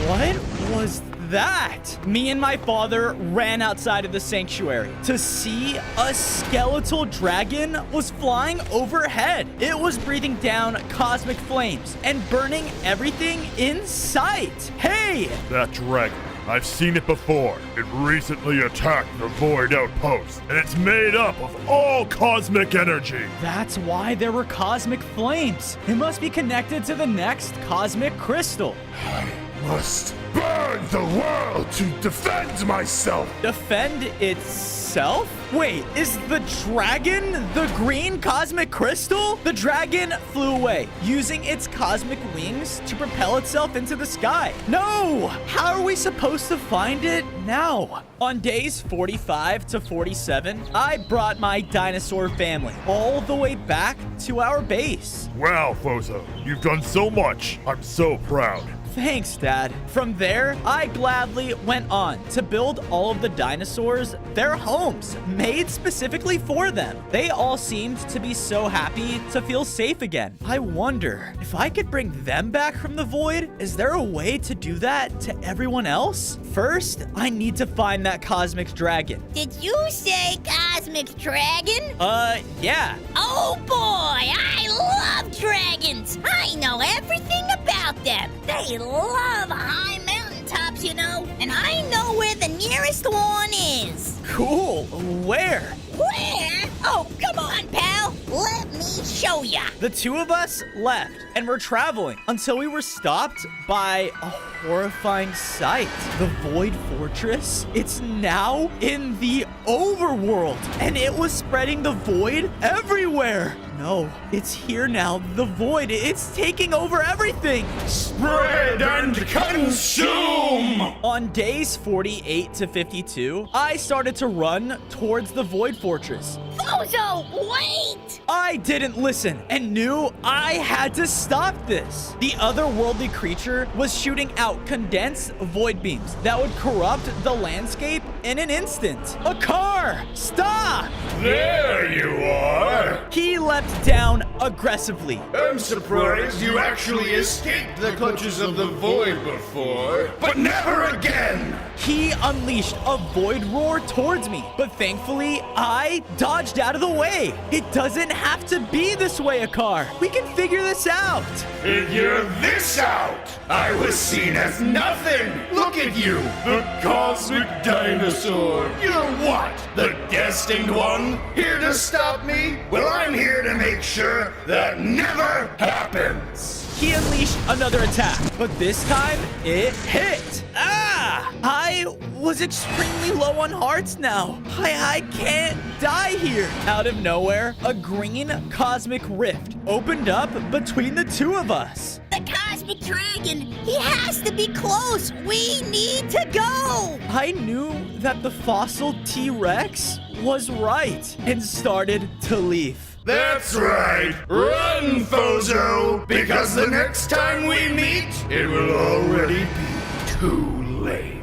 [SPEAKER 1] What was that? Me and my father ran outside of the sanctuary to see a skeletal dragon was flying overhead. It was breathing down cosmic flames and burning everything in sight. Hey!
[SPEAKER 20] That dragon. I've seen it before. It recently attacked the Void Outpost, and it's made up of all cosmic energy.
[SPEAKER 1] That's why there were cosmic flames. It must be connected to the next cosmic crystal.
[SPEAKER 3] I must burn the world to defend myself.
[SPEAKER 1] Defend itself? Wait, is the dragon the green cosmic crystal? The dragon flew away, using its cosmic wings to propel itself into the sky. No! How are we supposed to find it now? On days 45 to 47, I brought my dinosaur family all the way back to our base.
[SPEAKER 20] Wow, Fozo, you've done so much. I'm so proud.
[SPEAKER 1] Thanks, Dad. From there, I gladly went on to build all of the dinosaurs their homes, made specifically for them. They all seemed to be so happy to feel safe again. I wonder if I could bring them back from the void. Is there a way to do that to everyone else? First, I need to find that cosmic dragon.
[SPEAKER 6] Did you say cosmic dragon?
[SPEAKER 1] Yeah.
[SPEAKER 6] Oh boy, I love dragons. I know everything about them. They love high mountaintops, you know, and I know where the nearest one is.
[SPEAKER 1] Cool. Where?
[SPEAKER 6] Where? Oh, come on, pal. Let me show ya.
[SPEAKER 1] The two of us left and were traveling until we were stopped by a horrifying sight. The Void Fortress, it's now in the overworld, and it was spreading the void everywhere. No, it's here now. The void, it's taking over everything.
[SPEAKER 3] Spread and consume!
[SPEAKER 1] On days 48 to 52, I started to run towards the Void Fortress.
[SPEAKER 6] Follow Fozo, wait!
[SPEAKER 1] I didn't listen and knew I had to stop this. The otherworldly creature was shooting out condensed void beams that would corrupt the landscape in an instant. A car! Stop!
[SPEAKER 20] There you are!
[SPEAKER 1] He leapt down aggressively.
[SPEAKER 20] I'm surprised you actually escaped the clutches of the void before, but never again!
[SPEAKER 1] He unleashed a void roar towards me, but thankfully, I dodged out of the way. It doesn't have to be this way, a car. We can figure this out.
[SPEAKER 20] Figure this out! I was seen as nothing! Look at you, the cosmic dinosaur! You're what? The destined one? Here to stop me? Well, I'm here to make sure that never happens!
[SPEAKER 1] He unleashed another attack, but this time it hit. Ah! I was extremely low on hearts now. I can't die here. Out of nowhere, a green cosmic rift opened up between the two of us.
[SPEAKER 6] The cosmic dragon! He has to be close! We need to go!
[SPEAKER 1] I knew that the fossil T-Rex was right and started to leave.
[SPEAKER 20] That's right! Run, Fozo! Because the next time we meet, it will already be too late.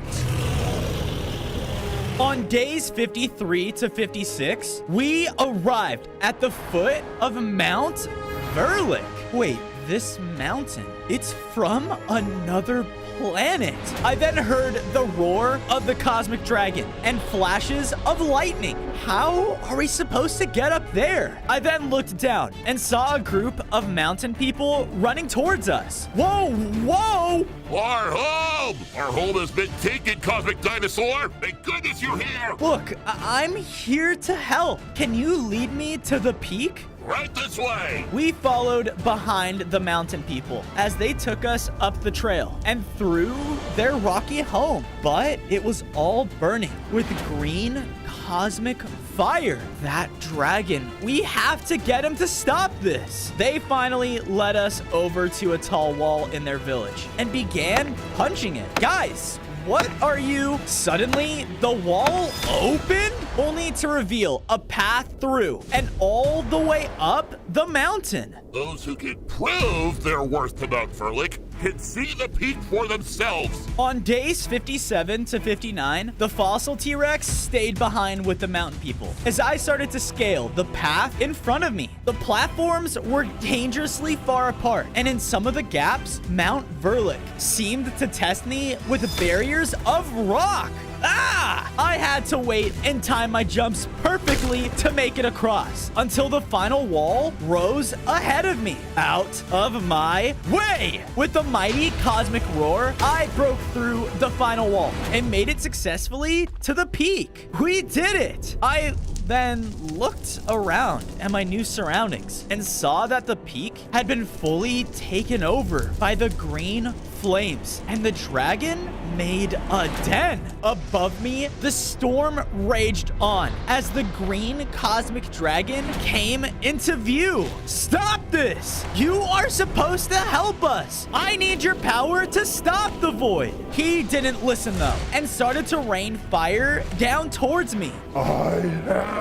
[SPEAKER 1] On days 53 to 56, we arrived at the foot of Mount Verlick. Wait, this mountain, it's from another planet. I then heard the roar of the cosmic dragon and flashes of lightning. How are we supposed to get up there? I then looked down and saw a group of mountain people running towards us. Whoa, whoa!
[SPEAKER 3] Our home! Our home has been taken, cosmic dinosaur! Thank goodness you're here!
[SPEAKER 1] Look, I'm here to help. Can you lead me to the peak?
[SPEAKER 3] Right this way!
[SPEAKER 1] We followed behind the mountain people as they took us up the trail and through their rocky home. But it was all burning with green cosmic fire. That dragon, we have to get him to stop this. They finally led us over to a tall wall in their village and began punching it. Guys, what are you? Suddenly, the wall opened, only to reveal a path through and all the way up the mountain.
[SPEAKER 3] Those who can prove their worth to Mount Verlick can see the peak for themselves.
[SPEAKER 1] On days 57 to 59, the fossil T-Rex stayed behind with the mountain people as I started to scale the path in front of me. The platforms were dangerously far apart, and in some of the gaps, Mount Verlick seemed to test me with barriers of rock. Ah! I had to wait and time my jumps perfectly to make it across until the final wall rose ahead of me, out of my way. With the mighty cosmic roar, I broke through the final wall and made it successfully to the peak. We did it! I then looked around at my new surroundings and saw that the peak had been fully taken over by the green flames, and the dragon made a den. Above me, the storm raged on as the green cosmic dragon came into view. Stop this! You are supposed to help us. I need your power to stop the void. He didn't listen though and started to rain fire down towards me.
[SPEAKER 20] I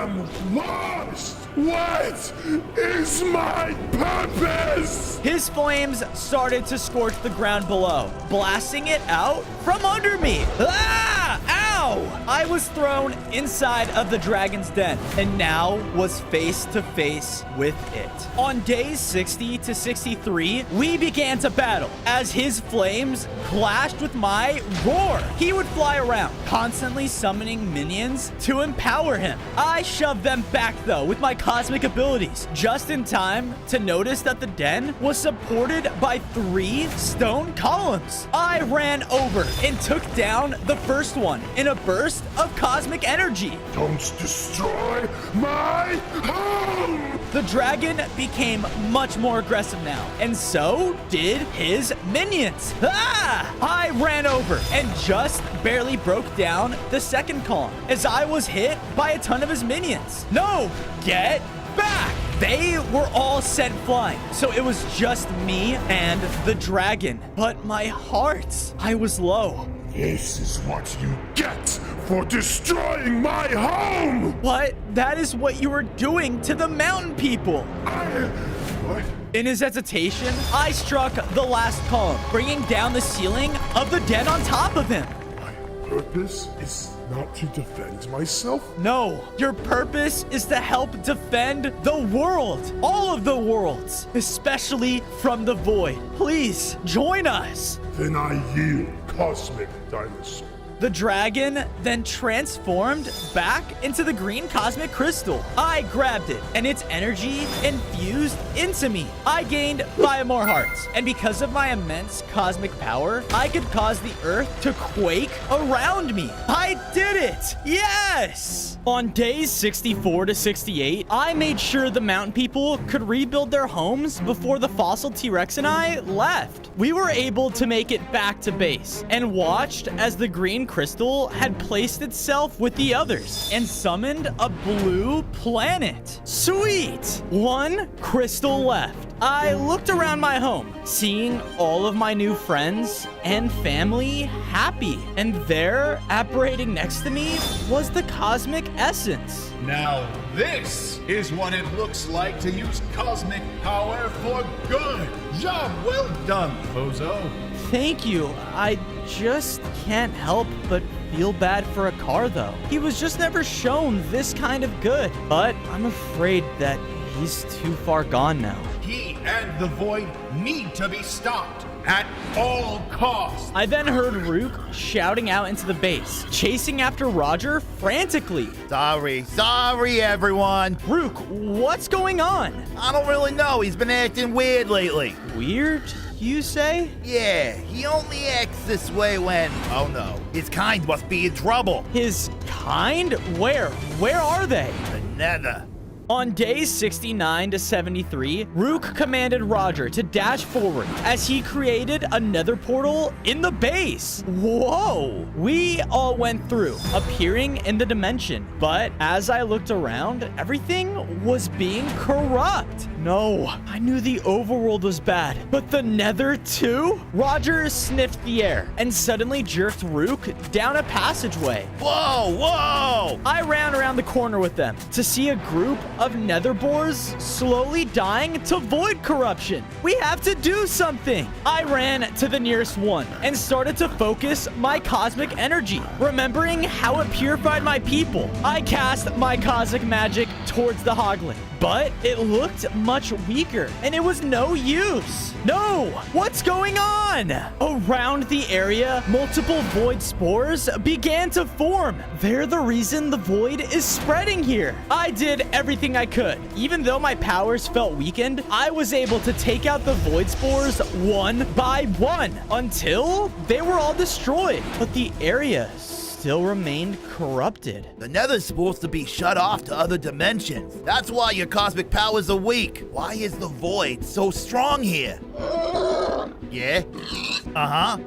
[SPEAKER 20] am lost! What is my purpose?
[SPEAKER 1] His flames started to scorch the ground below, blasting it out from under me. Ah! Ow! I was thrown inside of the dragon's den and now was face to face with it. On days 60 to 63, we began to battle as his flames clashed with my roar. He would fly around, constantly summoning minions to empower him. I shoved them back though with my cosmic abilities, just in time to notice that the den was supported by 3 stone columns. I ran over and took down the first one in a burst of cosmic energy.
[SPEAKER 20] Don't destroy my home!
[SPEAKER 1] The dragon became much more aggressive now, and so did his minions. Ah! I ran over and just barely broke down the second column as I was hit by a ton of his minions. No! Get back! They were all sent flying, so it was just me and the dragon. But my heart, I was low.
[SPEAKER 3] This is what you get for destroying my home!
[SPEAKER 1] But that is what you were doing to the mountain people.
[SPEAKER 3] What?
[SPEAKER 1] In his hesitation, I struck the last column, bringing down the ceiling of the den on top of him.
[SPEAKER 3] My purpose is not to defend myself?
[SPEAKER 1] No, your purpose is to help defend the world. All of the worlds, especially from the void. Please, join us.
[SPEAKER 3] Then I yield, Cosmic Dinosaur.
[SPEAKER 1] The dragon then transformed back into the green cosmic crystal. I grabbed it, and its energy infused into me. I gained 5 more hearts, and because of my immense cosmic power, I could cause the earth to quake around me. I did it! Yes! On days 64 to 68, I made sure the mountain people could rebuild their homes before the fossil T-Rex and I left. We were able to make it back to base and watched as the green crystal had placed itself with the others and summoned a blue planet. Sweet! 1 crystal left. I looked around my home, seeing all of my new friends and family happy. And there, apparating next to me, was the cosmic essence.
[SPEAKER 2] Now this is what it looks like to use cosmic power for good. Job well done, Bozo.
[SPEAKER 1] Thank you. I just can't help but feel bad for a car, though. He was just never shown this kind of good. But I'm afraid that he's too far gone now.
[SPEAKER 2] He and the void need to be stopped at all costs.
[SPEAKER 1] I then heard Rook shouting out into the base, chasing after Roger frantically.
[SPEAKER 4] Sorry, everyone.
[SPEAKER 1] Rook, what's going on?
[SPEAKER 4] I don't really know. He's been acting weird lately.
[SPEAKER 1] Weird, you say?
[SPEAKER 4] Yeah, he only acts this way when, oh no, his kind must be in trouble.
[SPEAKER 1] His kind? Where? Where are they?
[SPEAKER 4] The Nether.
[SPEAKER 1] On days 69 to 73, Rook commanded Roger to dash forward as he created another portal in the base. Whoa! We all went through, appearing in the dimension. But as I looked around, everything was being corrupt. No, I knew the overworld was bad, but the Nether too? Roger sniffed the air and suddenly jerked Rook down a passageway.
[SPEAKER 4] Whoa!
[SPEAKER 1] I ran around the corner with them to see a group of nether boars slowly dying to void corruption. We have to do something. I ran to the nearest one and started to focus my cosmic energy, remembering how it purified my people. I cast my cosmic magic towards the hoglin, but it looked much weaker and it was no use. No! What's going on? Around the area, multiple void spores began to form. They're the reason the void is spreading here. I did everything I could. Even though my powers felt weakened, I was able to take out the void spores one by one until they were all destroyed. But the area still remained corrupted.
[SPEAKER 4] The Nether's supposed to be shut off to other dimensions. That's why your cosmic powers are weak. Why is the void so strong here? Yeah? Uh-huh.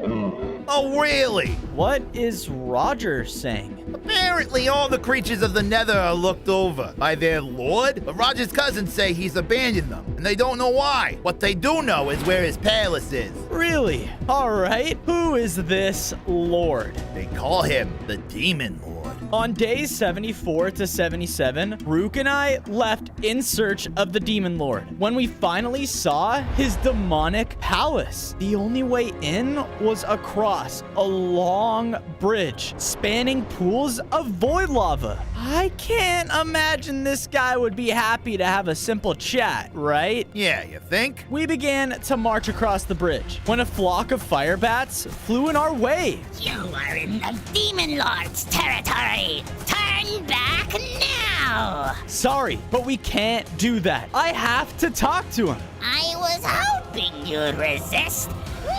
[SPEAKER 4] Oh, really?
[SPEAKER 1] What is Roger saying?
[SPEAKER 4] Apparently, all the creatures of the Nether are looked over by their lord, but Roger's cousins say he's abandoned them, and they don't know why. What they do know is where his palace is.
[SPEAKER 1] Really? All right. Who is this lord?
[SPEAKER 4] They call him the Demon Lord.
[SPEAKER 1] On days 74 to 77, Rook and I left in search of the Demon Lord. When we finally saw his demonic palace, the only way in was across a long bridge spanning pools of void lava. I can't imagine this guy would be happy to have a simple chat, right?
[SPEAKER 4] Yeah, you think?
[SPEAKER 1] We began to march across the bridge when a flock of fire bats flew in our way.
[SPEAKER 6] You are in the Demon Lord's territory. Turn back now.
[SPEAKER 1] Sorry, but we can't do that. I have to talk to him.
[SPEAKER 6] I was hoping you'd resist.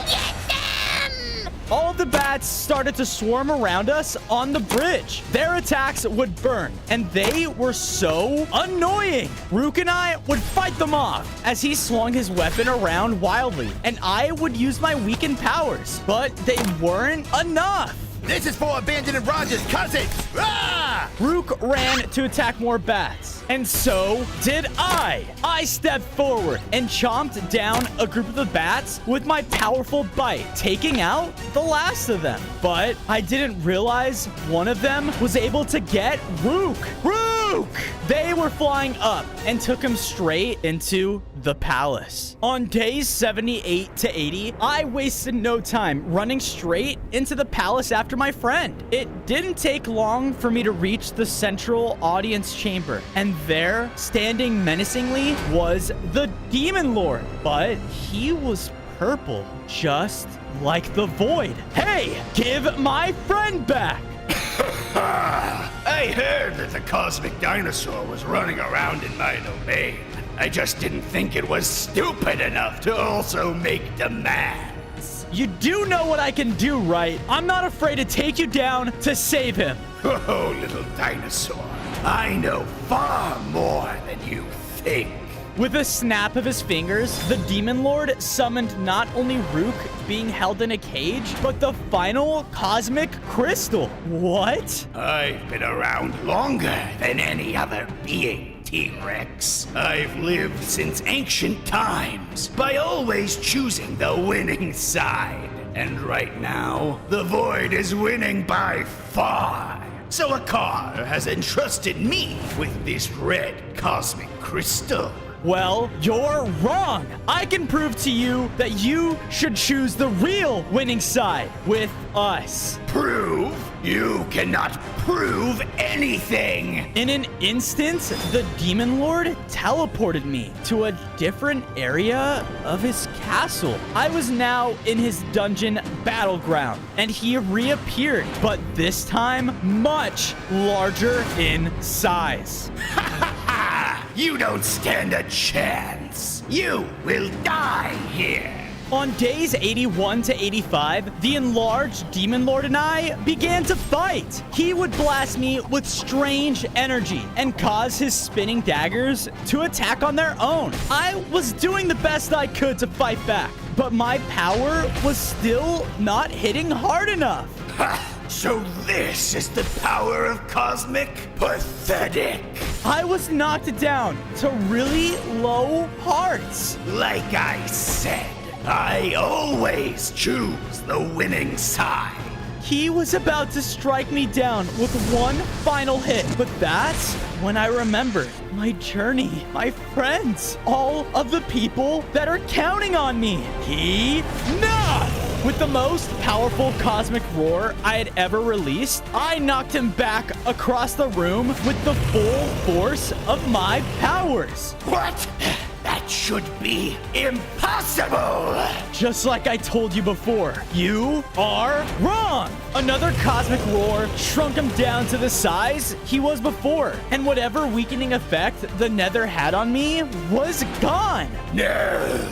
[SPEAKER 6] Get them!
[SPEAKER 1] All the bats started to swarm around us on the bridge. Their attacks would burn, and they were so annoying. Rook and I would fight them off as he swung his weapon around wildly, and I would use my weakened powers, but they weren't enough.
[SPEAKER 4] This is for abandoning Roger's cousins! Ah!
[SPEAKER 1] Rook ran to attack more bats, And so did I. I stepped forward and chomped down a group of the bats with my powerful bite, taking out the last of them. But I didn't realize one of them was able to get Rook. They were flying up and took him straight into the palace. On days 78 to 80, I wasted no time running straight into the palace after my friend. It didn't take long for me to reach the central audience chamber, and there, standing menacingly, was the Demon Lord. But he was purple, just like the Void. Hey, give my friend back!
[SPEAKER 20] I heard that the cosmic dinosaur was running around in my domain. I just didn't think it was stupid enough to also make demands.
[SPEAKER 1] You do know what I can do, right? I'm not afraid to take you down to save him.
[SPEAKER 20] Oh, little dinosaur. I know far more than you think.
[SPEAKER 1] With a snap of his fingers, the Demon Lord summoned not only Rook being held in a cage, but the final cosmic crystal. What?
[SPEAKER 20] I've been around longer than any other being, T-Rex. I've lived since ancient times by always choosing the winning side. And right now, the Void is winning by far. So Akar has entrusted me with this red cosmic crystal.
[SPEAKER 1] Well, you're wrong. I can prove to you that you should choose the real winning side with us.
[SPEAKER 20] Prove? You cannot prove anything.
[SPEAKER 1] In an instant, the Demon Lord teleported me to a different area of his castle. I was now in his dungeon battleground, and he reappeared, but this time much larger in size.
[SPEAKER 20] You don't stand a chance. You will die here.
[SPEAKER 1] On days 81 to 85, the enlarged Demon Lord and I began to fight. He would blast me with strange energy and cause his spinning daggers to attack on their own. I was doing the best I could to fight back, but my power was still not hitting hard enough.
[SPEAKER 20] So this is the power of cosmic? Pathetic.
[SPEAKER 1] I was knocked down to really low hearts.
[SPEAKER 20] Like I said, I always choose the winning side.
[SPEAKER 1] He was about to strike me down with one final hit, but that's when I remembered my journey, my friends, all of the people that are counting on me. Enough! With the most powerful cosmic roar I had ever released, I knocked him back across the room with the full force of my powers.
[SPEAKER 20] What? That should be impossible!
[SPEAKER 1] Just like I told you before, you are wrong! Another cosmic roar shrunk him down to the size he was before, and whatever weakening effect the Nether had on me was gone!
[SPEAKER 20] No!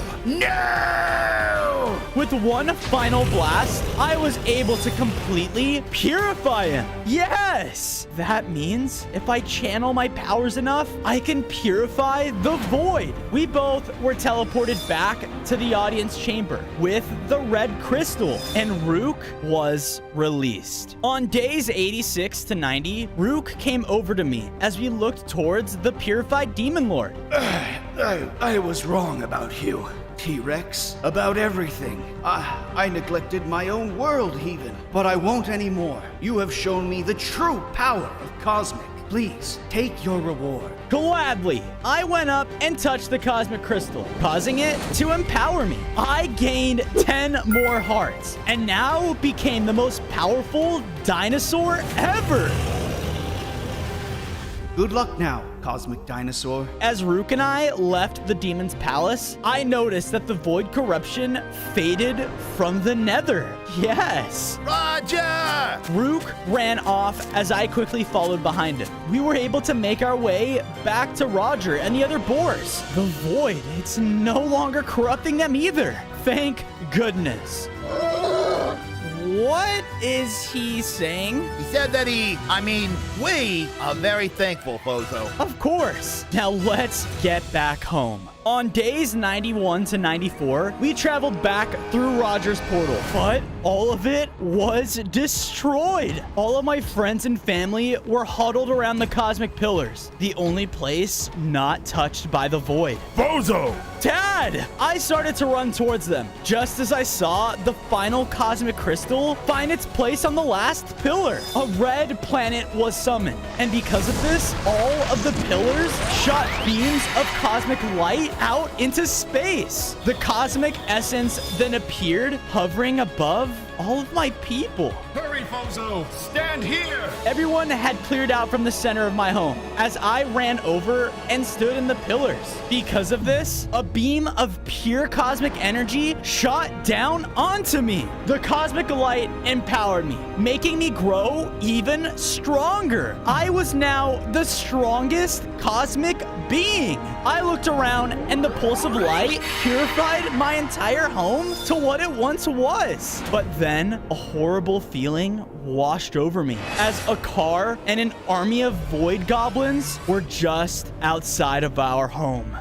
[SPEAKER 1] With one final blast, I was able to completely purify him. Yes! That means if I channel my powers enough, I can purify the Void. We both were teleported back to the audience chamber with the red crystal, and Rook was released. On days 86 to 90, Rook came over to me as we looked towards the purified Demon Lord.
[SPEAKER 19] I was wrong about you, T-Rex, about everything. I neglected my own world even, but I won't anymore. You have shown me the true power of Cosmic. Please, take your reward.
[SPEAKER 1] Gladly, I went up and touched the cosmic crystal, causing it to empower me. I gained 10 more hearts, and now became the most powerful dinosaur ever.
[SPEAKER 19] Good luck now, Cosmic Dinosaur.
[SPEAKER 1] As Rook and I left the Demon's Palace, I noticed that the Void corruption faded from the Nether. Yes.
[SPEAKER 4] Roger!
[SPEAKER 1] Rook ran off as I quickly followed behind him. We were able to make our way back to Roger and the other boars. The Void, it's no longer corrupting them either. Thank goodness. What is he saying?
[SPEAKER 4] He said that we are very thankful, Bozo.
[SPEAKER 1] Of course. Now let's get back home. On days 91 to 94, we traveled back through Roger's portal, but all of it was destroyed. All of my friends and family were huddled around the cosmic pillars, the only place not touched by the void.
[SPEAKER 4] Bozo!
[SPEAKER 1] Dad! I started to run towards them, just as I saw the final cosmic crystal find its place on the last pillar. A red planet was summoned, and because of this, all of the pillars shot beams of cosmic light out into space. The cosmic essence then appeared, hovering above all of my people.
[SPEAKER 20] Hurry, Bozo! Stand here!
[SPEAKER 1] Everyone had cleared out from the center of my home as I ran over and stood in the pillars. Because of this, a beam of pure cosmic energy shot down onto me. The cosmic light empowered me, making me grow even stronger. I was now the strongest cosmic being. I looked around and the pulse of light purified my entire home to what it once was. But then a horrible feeling washed over me as a car and an army of void goblins were just outside of our home.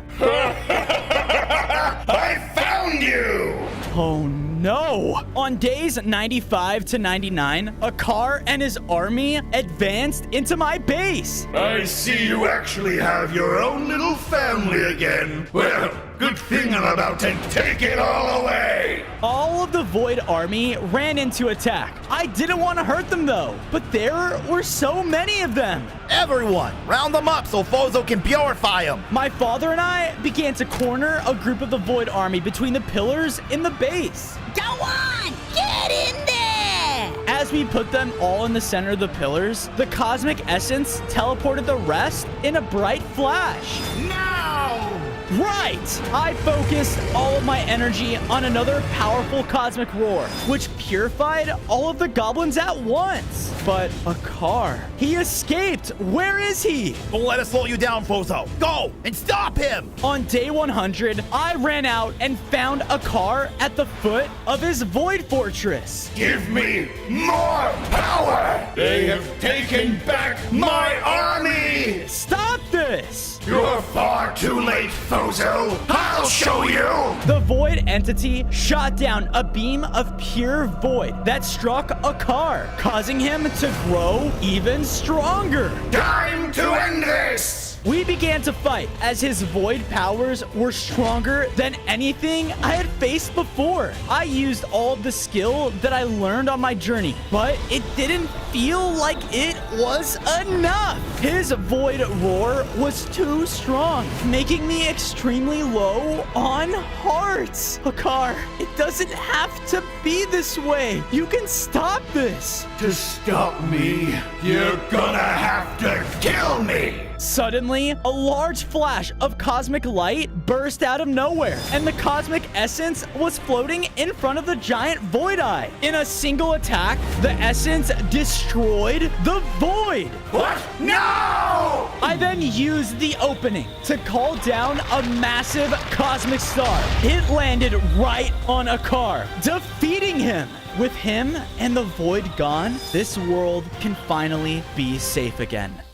[SPEAKER 20] I found you!
[SPEAKER 1] Oh no! On days 95 to 99, a car and his army advanced into my base.
[SPEAKER 20] I see you actually have your own little family again. Well, good thing I'm about to take it all away.
[SPEAKER 1] All of the Void army ran into attack. I didn't want to hurt them though, but there were so many of them.
[SPEAKER 4] Everyone, round them up so Bozo can purify them.
[SPEAKER 1] My father and I began to corner a group of the Void army between the pillars in the base.
[SPEAKER 6] Go on! Get in there!
[SPEAKER 1] As we put them all in the center of the pillars, the cosmic essence teleported the rest in a bright flash.
[SPEAKER 20] Now!
[SPEAKER 1] Right! I focused all of my energy on another powerful cosmic roar, which purified all of the goblins at once. But a car. He escaped. Where is he?
[SPEAKER 4] Don't let us slow you down, Bozo. Go and stop him.
[SPEAKER 1] On day 100, I ran out and found a car at the foot of his void fortress.
[SPEAKER 20] Give me more power! They have taken back my army!
[SPEAKER 1] Stop this!
[SPEAKER 20] You're far too late, Bozo! I'll show you!
[SPEAKER 1] The void entity shot down a beam of pure void that struck a car, causing him to grow even stronger.
[SPEAKER 20] Time to end this!
[SPEAKER 1] We began to fight as his void powers were stronger than anything I had faced before. I used all of the skill that I learned on my journey, but it didn't feel like it was enough. His void roar was too strong, making me extremely low on hearts. Hakar, it doesn't have to be this way. You can stop this.
[SPEAKER 20] To stop me, you're gonna have to kill me!
[SPEAKER 1] Suddenly, a large flash of cosmic light burst out of nowhere, and the cosmic essence was floating in front of the giant void eye. In a single attack, the essence destroyed the void.
[SPEAKER 20] What? No!
[SPEAKER 1] I then used the opening to call down a massive cosmic star. It landed right on a car, defeating him. With him and the void gone, this world can finally be safe again.